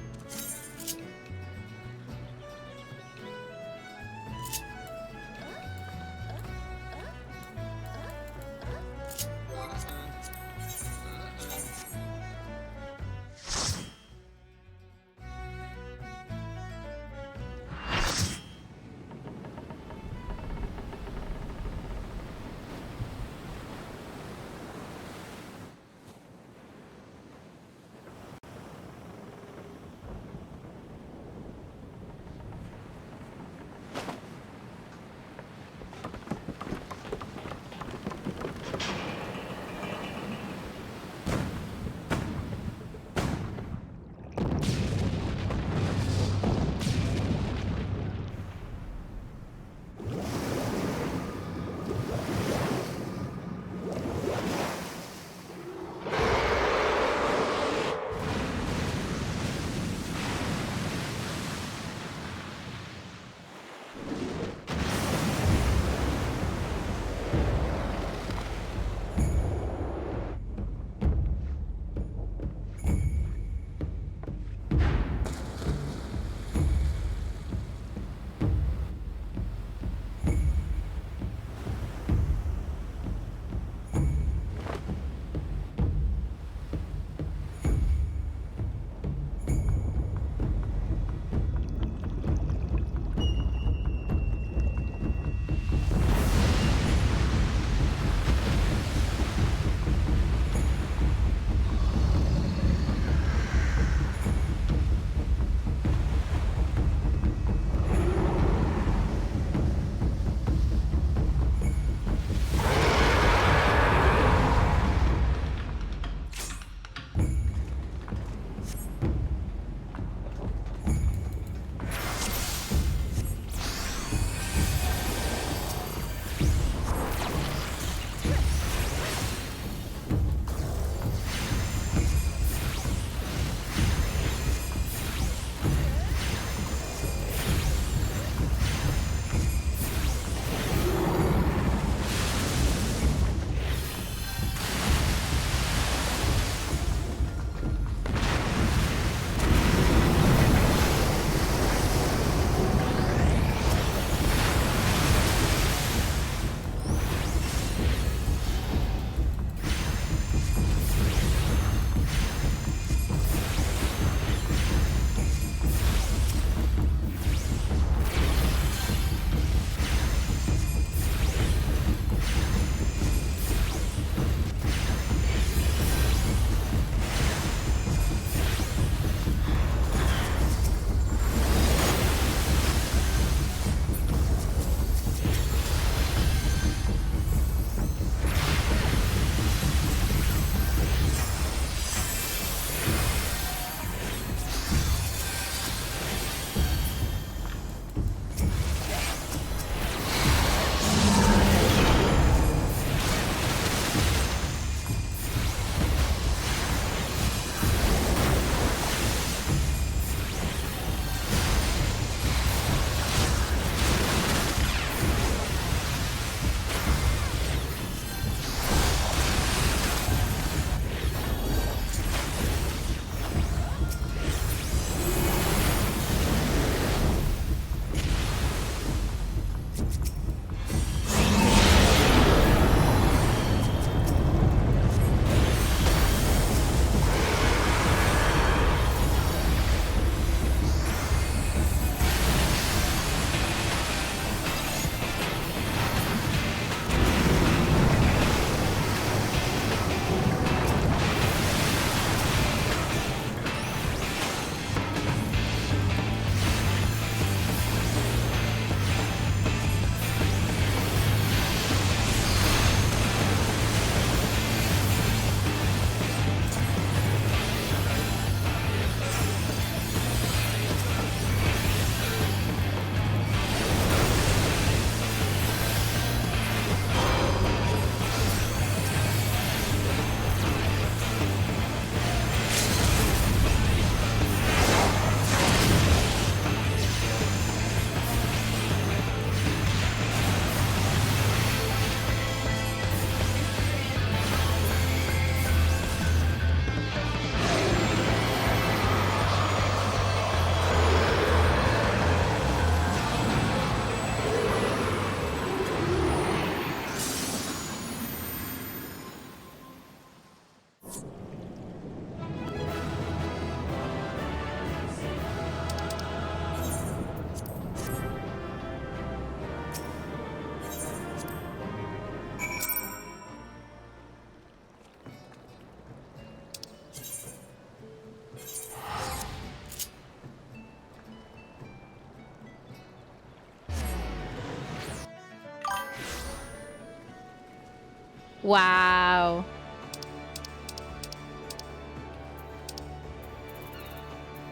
Wow.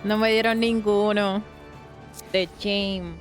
No me dieron ninguno. The shame.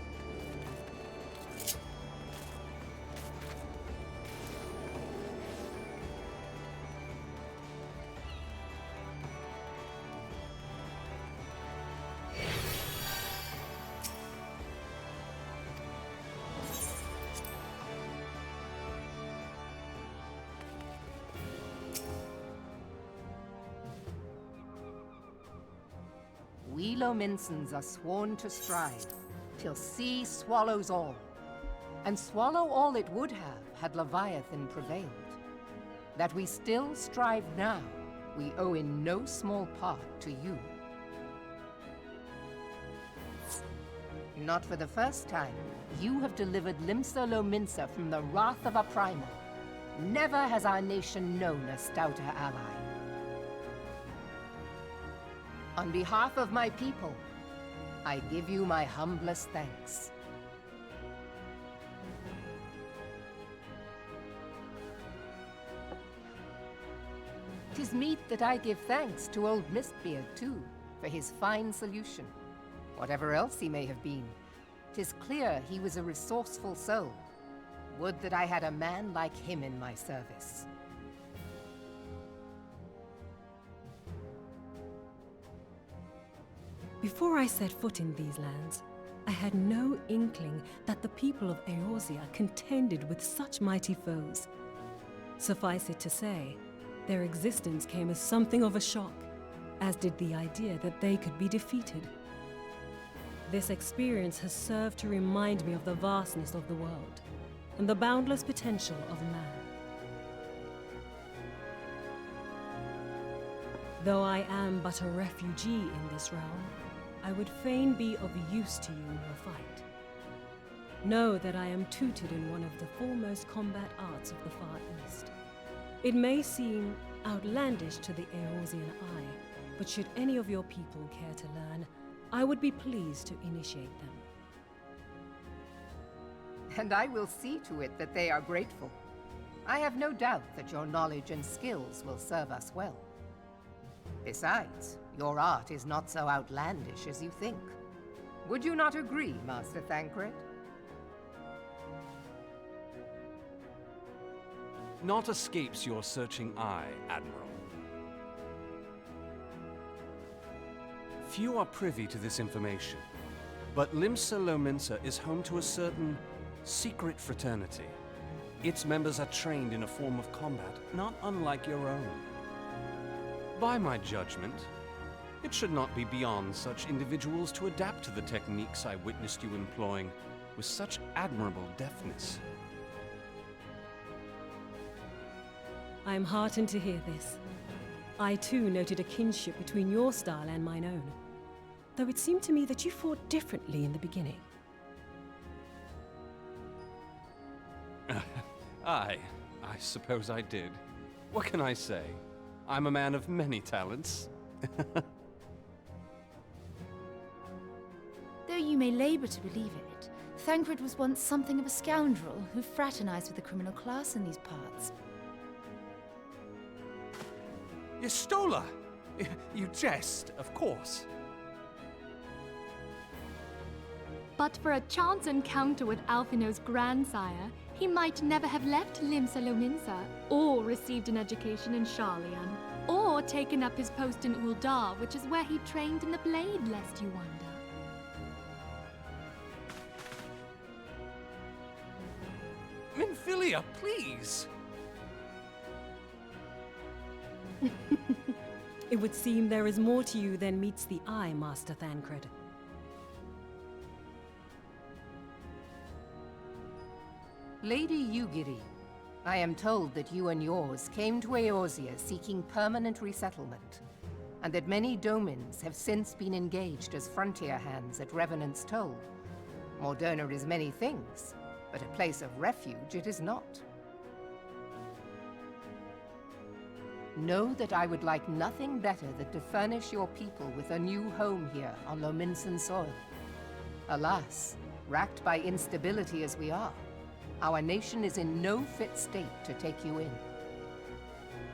We Lominsons are sworn to strive, till sea swallows all. And swallow all it would have, had Leviathan prevailed. That we still strive now, we owe in no small part to you. Not for the first time, you have delivered Limsa Lominsa from the wrath of a primal. Never has our nation known a stouter ally. On behalf of my people, I give you my humblest thanks. 'Tis meet that I give thanks to old Mistbeard, too, for his fine solution. Whatever else he may have been, 'tis clear he was a resourceful soul. Would that I had a man like him in my service. Before I set foot in these lands, I had no inkling that the people of Eorzea contended with such mighty foes. Suffice it to say, their existence came as something of a shock, as did the idea that they could be defeated. This experience has served to remind me of the vastness of the world, and the boundless potential of man. Though I am but a refugee in this realm, I would fain be of use to you in your fight. Know that I am tutored in one of the foremost combat arts of the Far East. It may seem outlandish to the Eorzean eye, but should any of your people care to learn, I would be pleased to initiate them. And I will see to it that they are grateful. I have no doubt that your knowledge and skills will serve us well. Besides, your art is not so outlandish as you think. Would you not agree, Master Thancred? Naught escapes your searching eye, Admiral. Few are privy to this information, but Limsa Lominsa is home to a certain secret fraternity. Its members are trained in a form of combat not unlike your own. By my judgment, it should not be beyond such individuals to adapt to the techniques I witnessed you employing with such admirable deftness. I am heartened to hear this. I too noted a kinship between your style and mine own, though it seemed to me that you fought differently in the beginning. I suppose I did. What can I say? I'm a man of many talents. Though you may labor to believe it, Thancred was once something of a scoundrel who fraternized with the criminal class in these parts. Yestola! You jest, of course. But for a chance encounter with Alphino's grandsire, he might never have left Limsa Lominsa, or received an education in Sharlayan, or taken up his post in Uldar, which is where he trained in the blade, lest you wonder. Minfilia, please! It would seem there is more to you than meets the eye, Master Thancred. Lady Yugiri, I am told that you and yours came to Eorzea seeking permanent resettlement, and that many domins have since been engaged as frontier hands at Revenant's Toll. Moderna is many things, but a place of refuge it is not. Know that I would like nothing better than to furnish your people with a new home here on Lominsan soil. Alas, racked by instability as we are, our nation is in no fit state to take you in.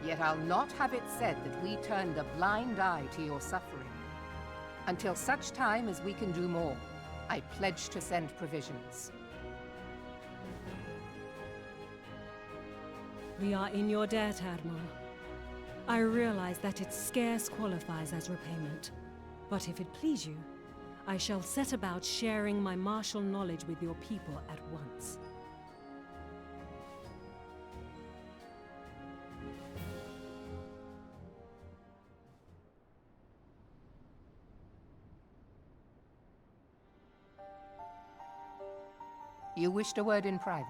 Yet I'll not have it said that we turned a blind eye to your suffering. Until such time as we can do more, I pledge to send provisions. We are in your debt, Admiral. I realize that it scarce qualifies as repayment. But if it please you, I shall set about sharing my martial knowledge with your people at once. You wished a word in private.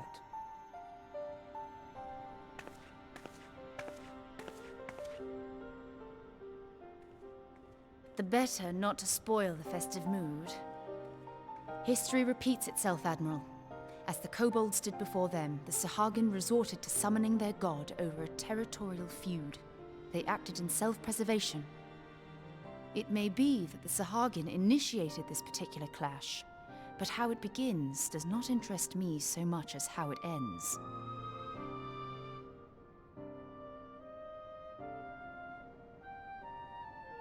The better not to spoil the festive mood. History repeats itself, Admiral. As the kobolds did before them, the Sahagin resorted to summoning their god over a territorial feud. They acted in self-preservation. It may be that the Sahagin initiated this particular clash, but how it begins does not interest me so much as how it ends.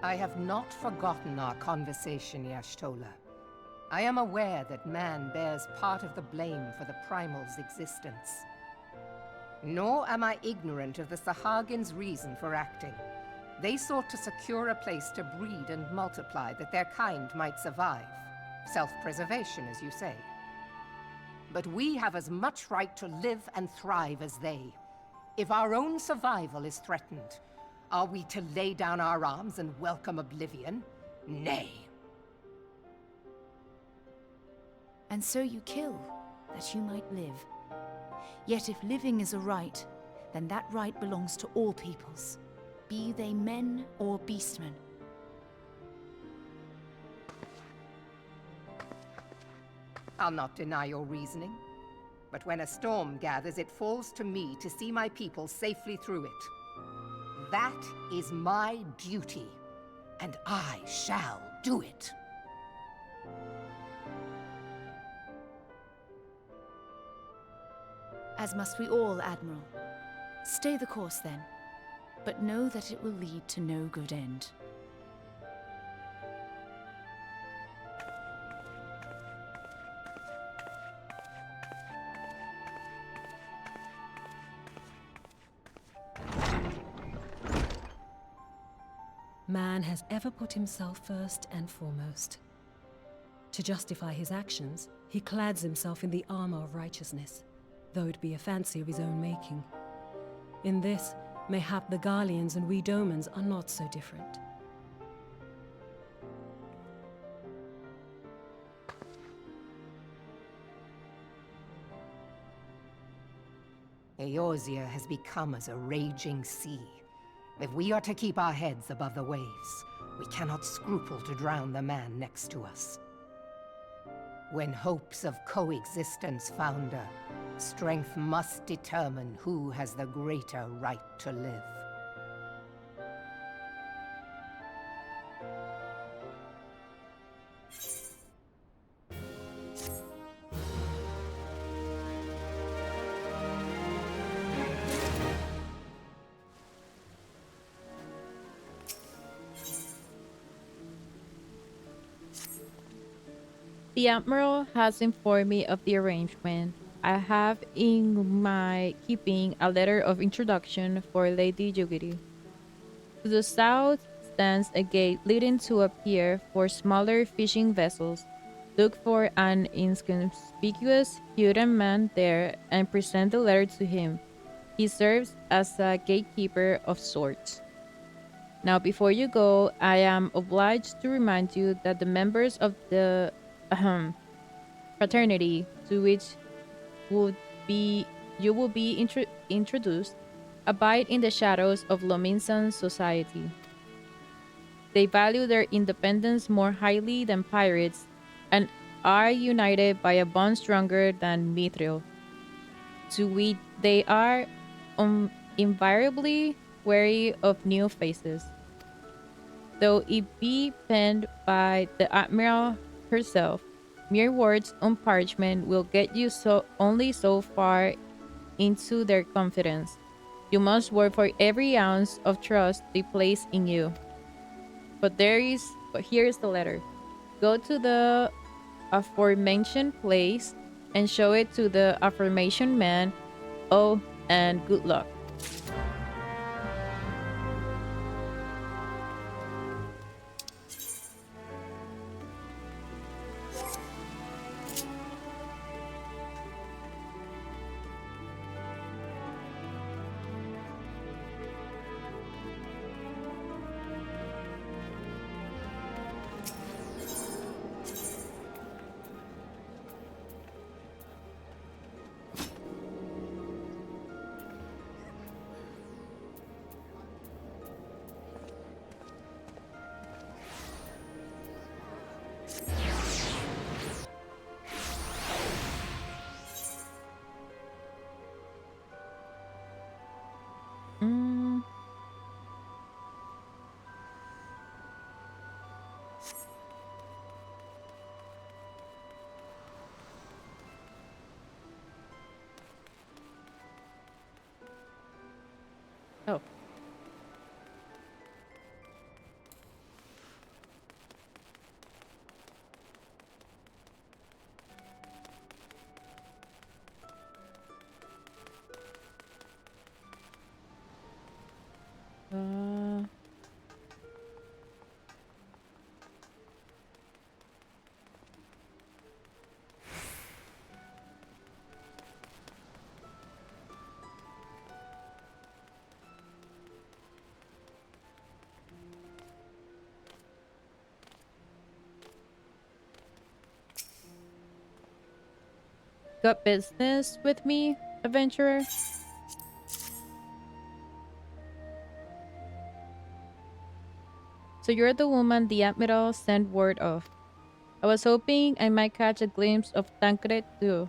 I have not forgotten our conversation, Y'shtola. I am aware that man bears part of the blame for the Primal's existence. Nor am I ignorant of the Sahagin's reason for acting. They sought to secure a place to breed and multiply that their kind might survive. Self-preservation, as you say. But we have as much right to live and thrive as they. If our own survival is threatened, are we to lay down our arms and welcome oblivion? Nay. And so you kill, that you might live. Yet if living is a right, then that right belongs to all peoples, be they men or beastmen. I'll not deny your reasoning. But when a storm gathers, it falls to me to see my people safely through it. That is my duty, and I shall do it. As must we all, Admiral. Stay the course then, but know that it will lead to no good end. Man has ever put himself first and foremost. To justify his actions, he clads himself in the armor of righteousness, though it be a fancy of his own making. In this, mayhap the Garleans and we Domans are not so different. Eorzea has become as a raging sea. If we are to keep our heads above the waves, we cannot scruple to drown the man next to us. When hopes of coexistence founder, strength must determine who has the greater right to live. The Admiral has informed me of the arrangement. I have in my keeping a letter of introduction for Lady Yugiri. To the south stands a gate leading to a pier for smaller fishing vessels. Look for an inconspicuous Huron man there and present the letter to him. He serves as a gatekeeper of sorts. Now, before you go, I am obliged to remind you that the members of the fraternity to which you will be introduced abide in the shadows of Lominsan society. They value their independence more highly than pirates and are united by a bond stronger than mithril. They are invariably wary of new faces. Though it be penned by the Admiral herself, mere words on parchment will get you only so far into their confidence. You must work for every ounce of trust they place in you. But here is the letter. Go to the aforementioned place and show it to the aforementioned man. Oh, and good luck. Mm. Oh. Uh, got business with me, adventurer? So you're the woman the Admiral sent word of. I was hoping I might catch a glimpse of Tancred too.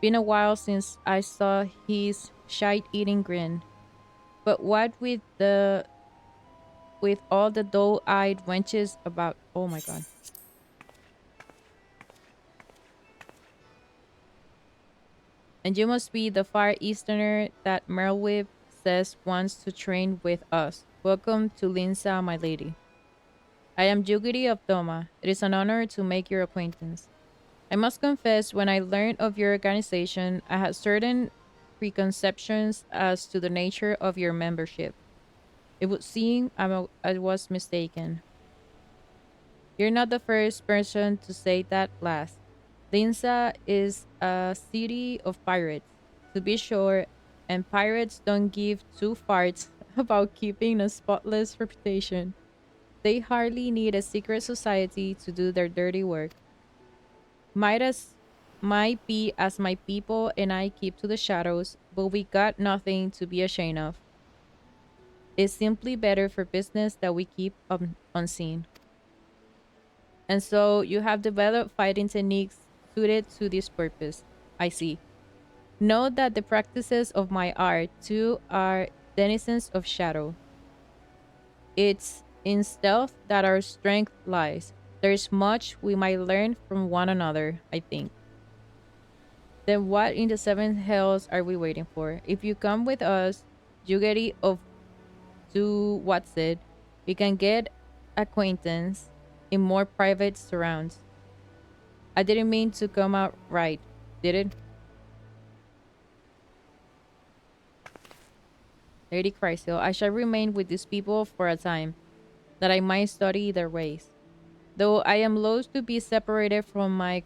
Been a while since I saw his shite-eating grin. But what with all the dull-eyed wenches about? Oh my god. And you must be the Far Easterner that Merlwyb says wants to train with us. Welcome to Linsa, my lady. I am Yugiri of Doma. It is an honor to make your acquaintance. I must confess, when I learned of your organization, I had certain preconceptions as to the nature of your membership. It would seem I was mistaken. You're not the first person to say that last. Linsa is a city of pirates, to be sure, and pirates don't give two farts about keeping a spotless reputation. They hardly need a secret society to do their dirty work. Might as might be as my people and I keep to the shadows, but we got nothing to be ashamed of. It's simply better for business that we keep unseen. And so you have developed fighting techniques suited to this purpose. I see. Note that the practices of my art too are denizens of shadow. It's in stealth that our strength lies. There's much we might learn from one another, I think. Then what in the seven hells are we waiting for? If you come with us, you get it of to what's it, we can get acquaintance in more private surrounds. I didn't mean to come out right, did it? Lady Chrysel, I shall remain with these people for a time, that I might study their ways. Though I am loath to be separated from my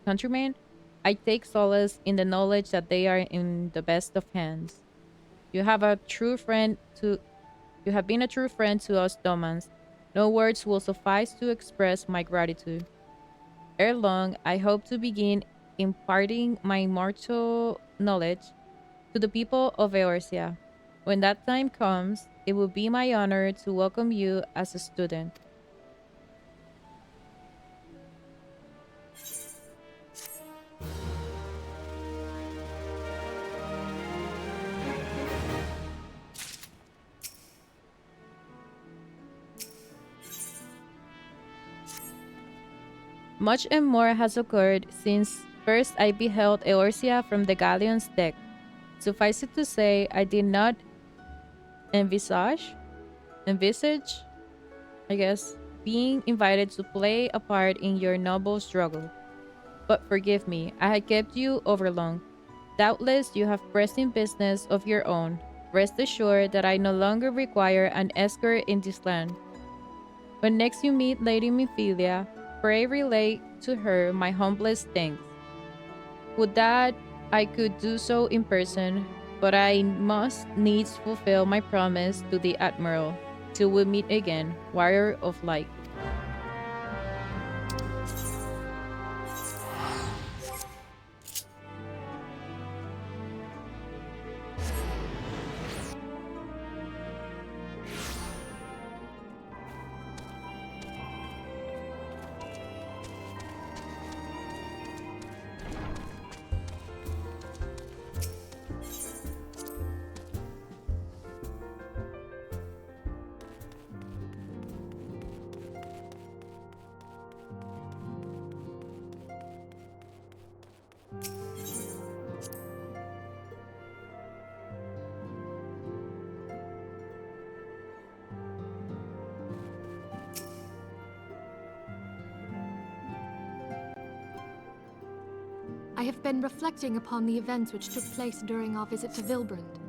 countrymen, I take solace in the knowledge that they are in the best of hands. You have a true friend to you have been a true friend to us Domans. No words will suffice to express my gratitude. Ere long, I hope to begin imparting my immortal knowledge to the people of Eorzea. When that time comes, it will be my honor to welcome you as a student. Much and more has occurred since first I beheld Eorzea from the galleon's deck. Suffice it to say, I did not envisage, envisage, I guess, being invited to play a part in your noble struggle. But forgive me, I had kept you overlong. Doubtless you have pressing business of your own. Rest assured that I no longer require an escort in this land. When next you meet Lady Mephilia, pray relay to her my humblest thanks. Would that I could do so in person, but I must needs fulfill my promise to the Admiral, till we meet again, Warrior of Light. I have been reflecting upon the events which took place during our visit to Vilbrand.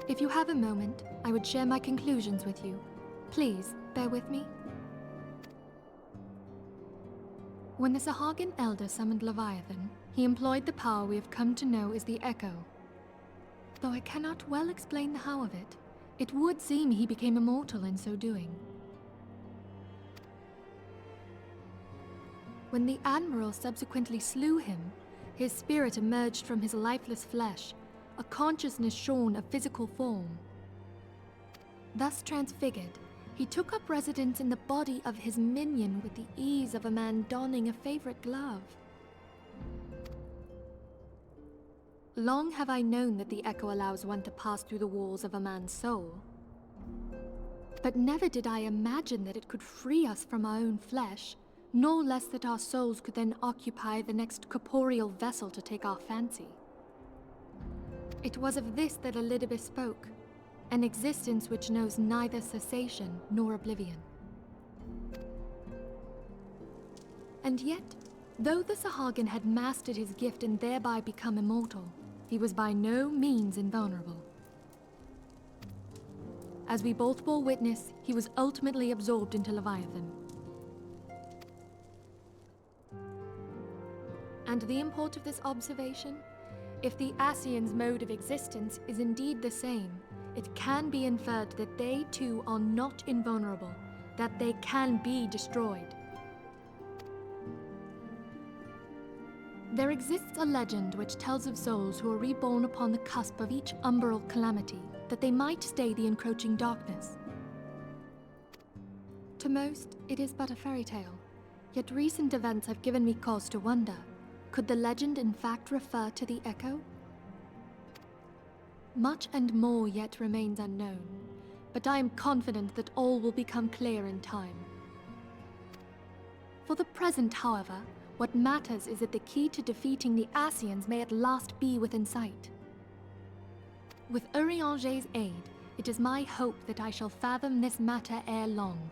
If you have a moment, I would share my conclusions with you. Please, bear with me. When the Sahagin Elder summoned Leviathan, he employed the power we have come to know as the Echo. Though I cannot well explain the how of it, it would seem he became immortal in so doing. When the Admiral subsequently slew him, his spirit emerged from his lifeless flesh, a consciousness shorn of physical form. Thus transfigured, he took up residence in the body of his minion with the ease of a man donning a favorite glove. Long have I known that the Echo allows one to pass through the walls of a man's soul. But never did I imagine that it could free us from our own flesh, nor less that our souls could then occupy the next corporeal vessel to take our fancy. It was of this that Elidibus spoke, an existence which knows neither cessation nor oblivion. And yet, though the Sahagin had mastered his gift and thereby become immortal, he was by no means invulnerable. As we both bore witness, he was ultimately absorbed into Leviathan. And the import of this observation? If the Ascians' mode of existence is indeed the same, it can be inferred that they too are not invulnerable, that they can be destroyed. There exists a legend which tells of souls who are reborn upon the cusp of each umbral calamity, that they might stay the encroaching darkness. To most, it is but a fairy tale, yet recent events have given me cause to wonder. Could the legend in fact refer to the Echo? Much and more yet remains unknown, but I am confident that all will become clear in time. For the present, however, what matters is that the key to defeating the Ascians may at last be within sight. With Urianger's aid, it is my hope that I shall fathom this matter ere long.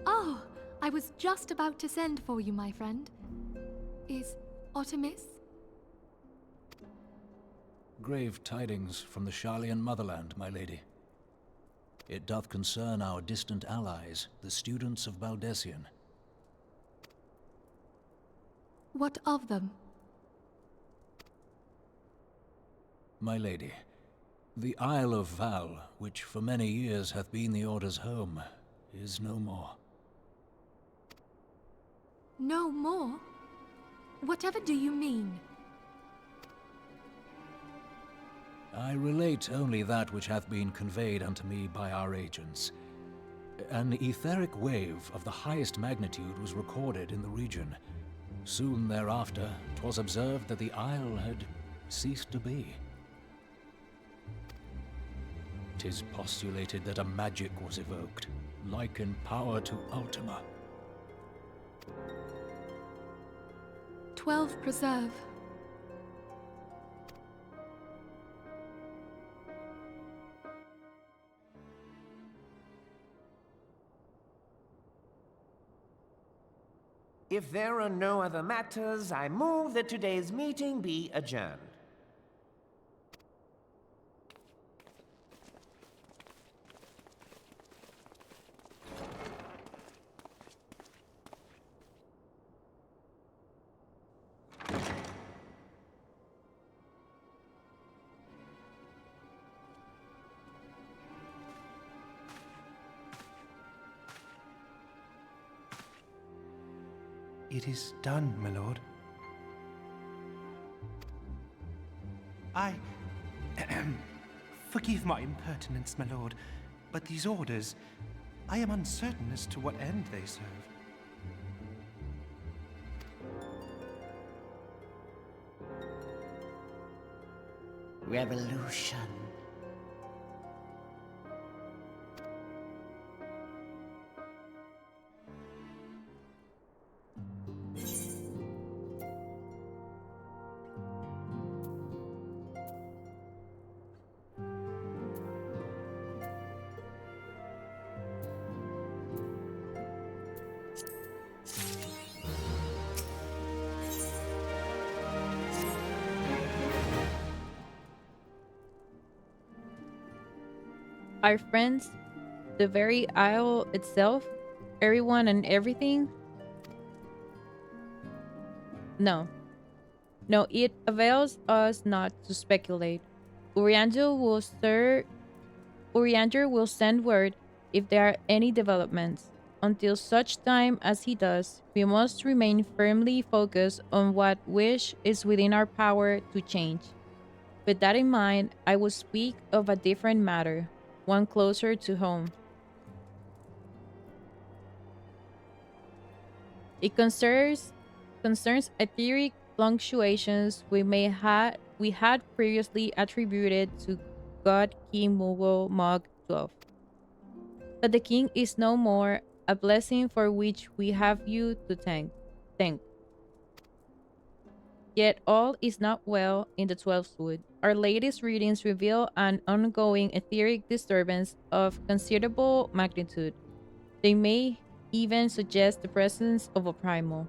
Oh, I was just about to send for you, my friend. Is Artemis? Grave tidings from the Sharlayan motherland, my lady. It doth concern our distant allies, the students of Baldessian. What of them? My lady, the Isle of Val, which for many years hath been the Order's home, is no more. No more? Whatever do you mean? I relate only that which hath been conveyed unto me by our agents. An etheric wave of the highest magnitude was recorded in the region. Soon thereafter, 'twas observed that the isle had ceased to be. 'Tis postulated that a magic was evoked, like in power to Ultima. 12 preserve. If there are no other matters, I move that today's meeting be adjourned. It is done, my lord. Forgive my impertinence, my lord, but these orders, I am uncertain as to what end they serve. Revolution. Our friends, the very isle itself, everyone and everything? No. No, it avails us not to speculate. Urianger will send word if there are any developments. Until such time as he does, we must remain firmly focused on what wish is within our power to change. With that in mind, I will speak of a different matter, one closer to home. It concerns etheric fluctuations we had previously attributed to God King Mughal Mog 12. That the king is no more, a blessing for which we have you to thank. Yet all is not well in the 12th wood. Our latest readings reveal an ongoing etheric disturbance of considerable magnitude. They may even suggest the presence of a primal.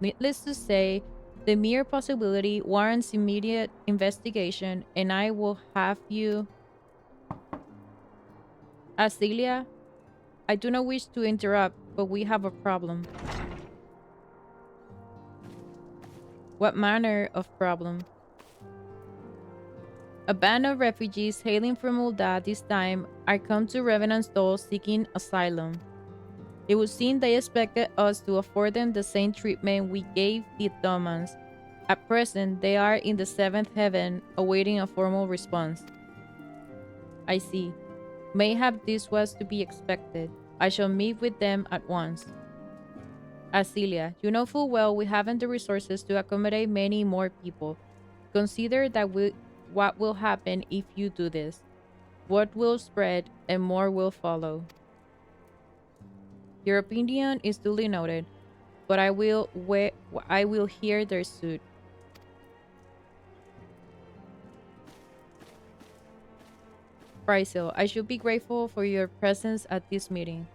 Needless to say, the mere possibility warrants immediate investigation, and I will have you. Celia, I do not wish to interrupt, but we have a problem. What manner of problem? A band of refugees hailing from Ul'dah this time are come to Revenant's Door seeking asylum. It would seem they expected us to afford them the same treatment we gave the Ottomans. At present, they are in the 7th heaven, awaiting a formal response. I see. Mayhap this was to be expected. I shall meet with them at once. Celia, you know full well we haven't the resources to accommodate many more people. Consider that what will happen if you do this. Word will spread, and more will follow. Your opinion is duly noted, but I will hear their suit. Brysil, I should be grateful for your presence at this meeting.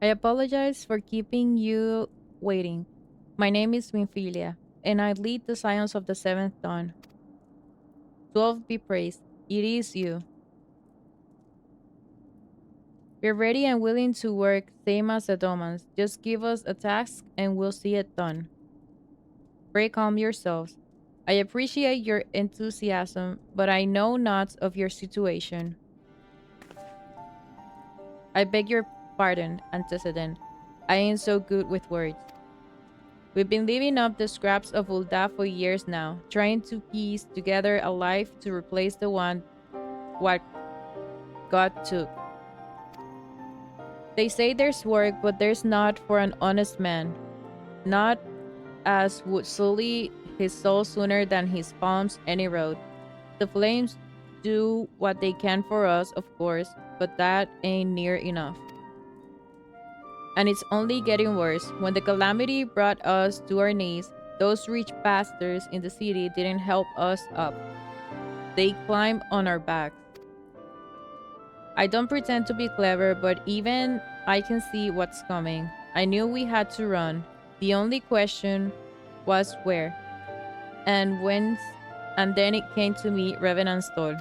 I apologize for keeping you waiting. My name is Winfilia, and I lead the Scions of the Seventh Dawn. 12 be praised. It is you. We're ready and willing to work, same as the Domans. Just give us a task and we'll see it done. Pray calm yourselves. I appreciate your enthusiasm, but I know not of your situation. I beg your pardon, antecedent. I ain't so good with words. We've been living up the scraps of Ul'dah for years now, trying to piece together a life to replace the one what God took. They say there's work, but there's not for an honest man. Not as would sully his soul sooner than his palms any road. The flames do what they can for us, of course, but that ain't near enough. And it's only getting worse. When the calamity brought us to our knees, those rich bastards in the city didn't help us up. They climbed on our backs. I don't pretend to be clever, but even I can see what's coming. I knew we had to run. The only question was where and when, and then it came to me, Revenant Stoll.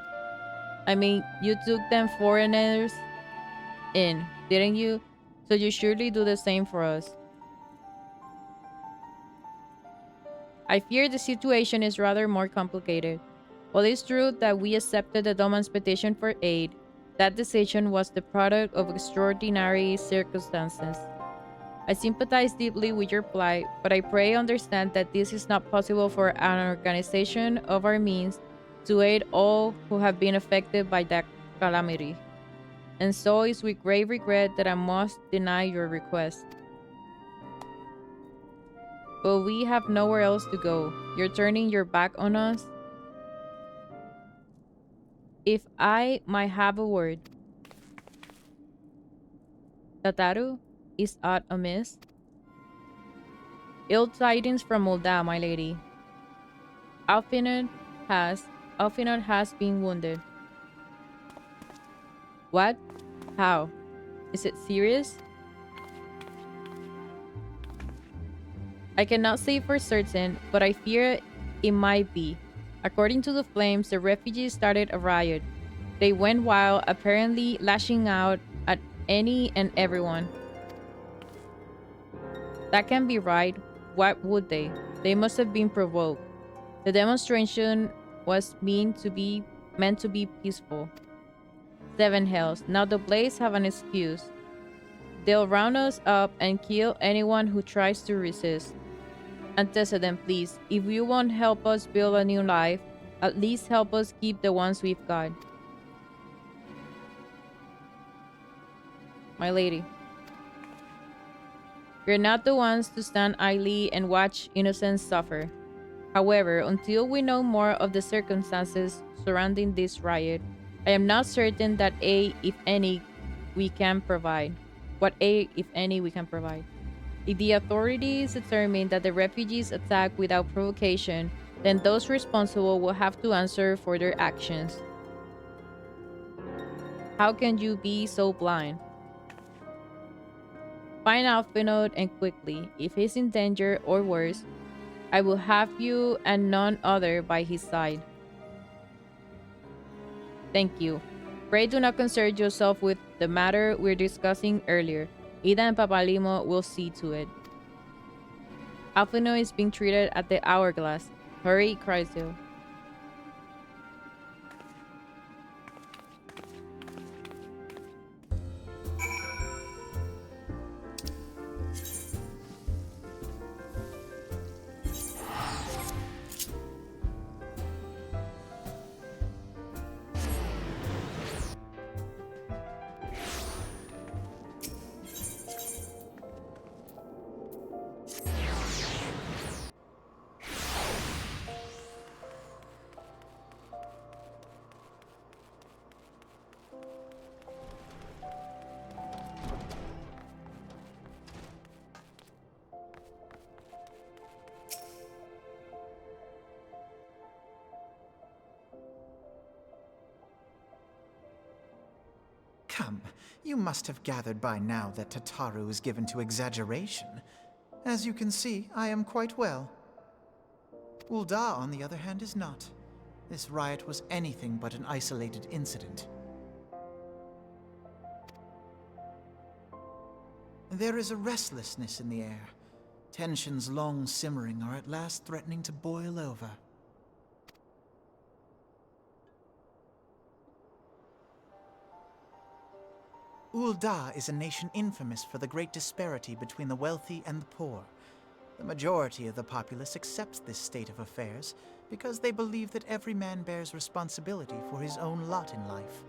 I mean, you took them foreigners in, didn't you? So you surely do the same for us. I fear the situation is rather more complicated. While it's true that we accepted the Doman's petition for aid, that decision was the product of extraordinary circumstances. I sympathize deeply with your plight, but I pray understand that this is not possible for an organization of our means to aid all who have been affected by that calamity. And so it's with grave regret that I must deny your request. But we have nowhere else to go. You're turning your back on us. If I might have a word. Tataru, is aught amiss? Ill tidings from Ul'dah, my lady. Alfinod has been wounded. What? How? Is it serious? I cannot say for certain, but I fear it might be. According to the flames, the refugees started a riot. They went wild, apparently lashing out at any and everyone. That can't be right. Why would they? They must have been provoked. The demonstration was meant to be peaceful. Seven hells. Now the Blades have an excuse. They'll round us up and kill anyone who tries to resist. Antecedent, please. If you won't help us build a new life, at least help us keep the ones we've got. My lady. We're not the ones to stand idly and watch innocents suffer. However, until we know more of the circumstances surrounding this riot, I am not certain that aid, if any, we can provide. What aid, if any, we can provide. If the authorities determine that the refugees attack without provocation, then those responsible will have to answer for their actions. How can you be so blind? Find Alfinod and quickly. If he's in danger or worse, I will have you and none other by his side. Thank you. Pray do not concern yourself with the matter we're discussing earlier. Ida and Papalimo will see to it. Alfinod is being treated at the Hourglass. Hurry, Chrysil. Come, you must have gathered by now that Tataru is given to exaggeration. As you can see, I am quite well. Ul'dah, on the other hand, is not. This riot was anything but an isolated incident. There is a restlessness in the air. Tensions long simmering are at last threatening to boil over. Ul'dah is a nation infamous for the great disparity between the wealthy and the poor. The majority of the populace accepts this state of affairs because they believe that every man bears responsibility for his own lot in life.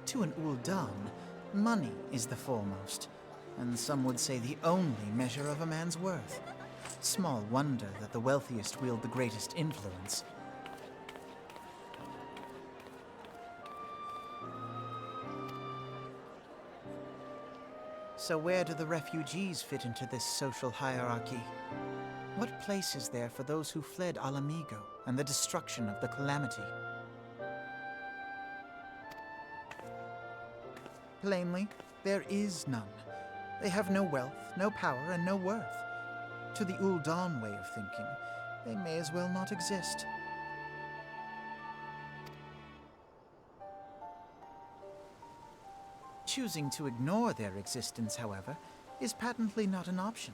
To an Ul'dan, money is the foremost, and some would say the only measure of a man's worth. Small wonder that the wealthiest wield the greatest influence. So where do the refugees fit into this social hierarchy? What place is there for those who fled Alamigo and the destruction of the Calamity? Plainly, there is none. They have no wealth, no power, and no worth. To the Ul'dan way of thinking, they may as well not exist. Choosing to ignore their existence, however, is patently not an option.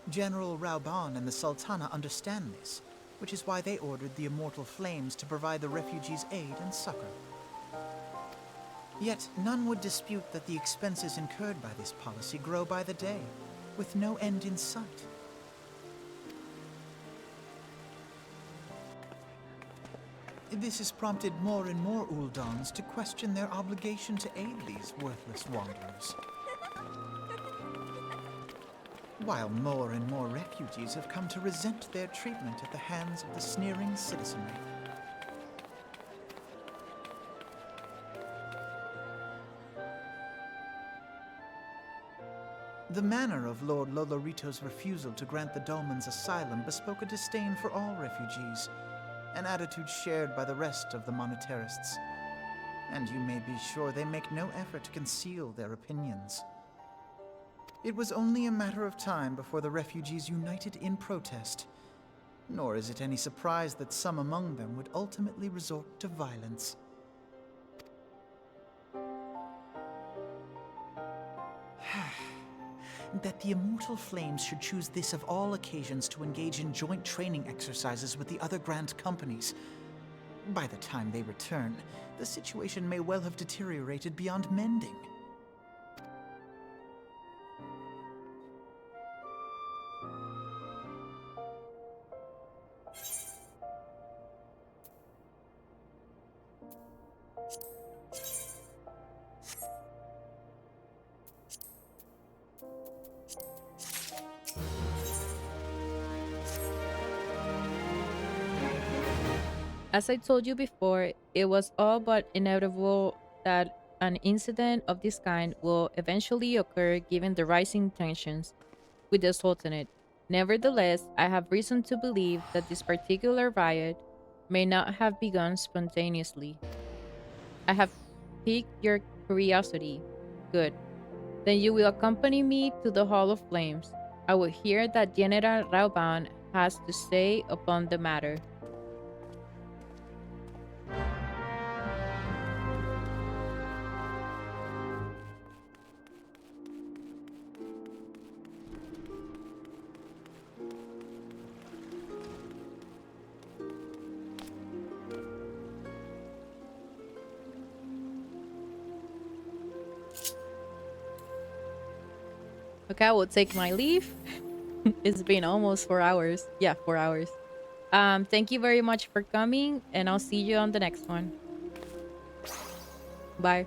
General Rauban and the Sultana understand this, which is why they ordered the Immortal Flames to provide the refugees aid and succor. Yet none would dispute that the expenses incurred by this policy grow by the day, with no end in sight. This has prompted more and more Uldans to question their obligation to aid these worthless wanderers. While more and more refugees have come to resent their treatment at the hands of the sneering citizenry. The manner of Lord Lolorito's refusal to grant the Dolmens asylum bespoke a disdain for all refugees, an attitude shared by the rest of the monetarists. And you may be sure they make no effort to conceal their opinions. It was only a matter of time before the refugees united in protest, nor is it any surprise that some among them would ultimately resort to violence. That the Immortal Flames should choose this of all occasions to engage in joint training exercises with the other Grand Companies. By the time they return, the situation may well have deteriorated beyond mending. As I told you before, it was all but inevitable that an incident of this kind will eventually occur given the rising tensions with the Sultanate. Nevertheless, I have reason to believe that this particular riot may not have begun spontaneously. I have piqued your curiosity. Good. Then you will accompany me to the Hall of Flames. I will hear that General Rauban has to say upon the matter. Okay, I will take my leave. It's been almost 4 hours. Yeah, 4 hours. Thank you very much for coming, and I'll see you on the next one. Bye.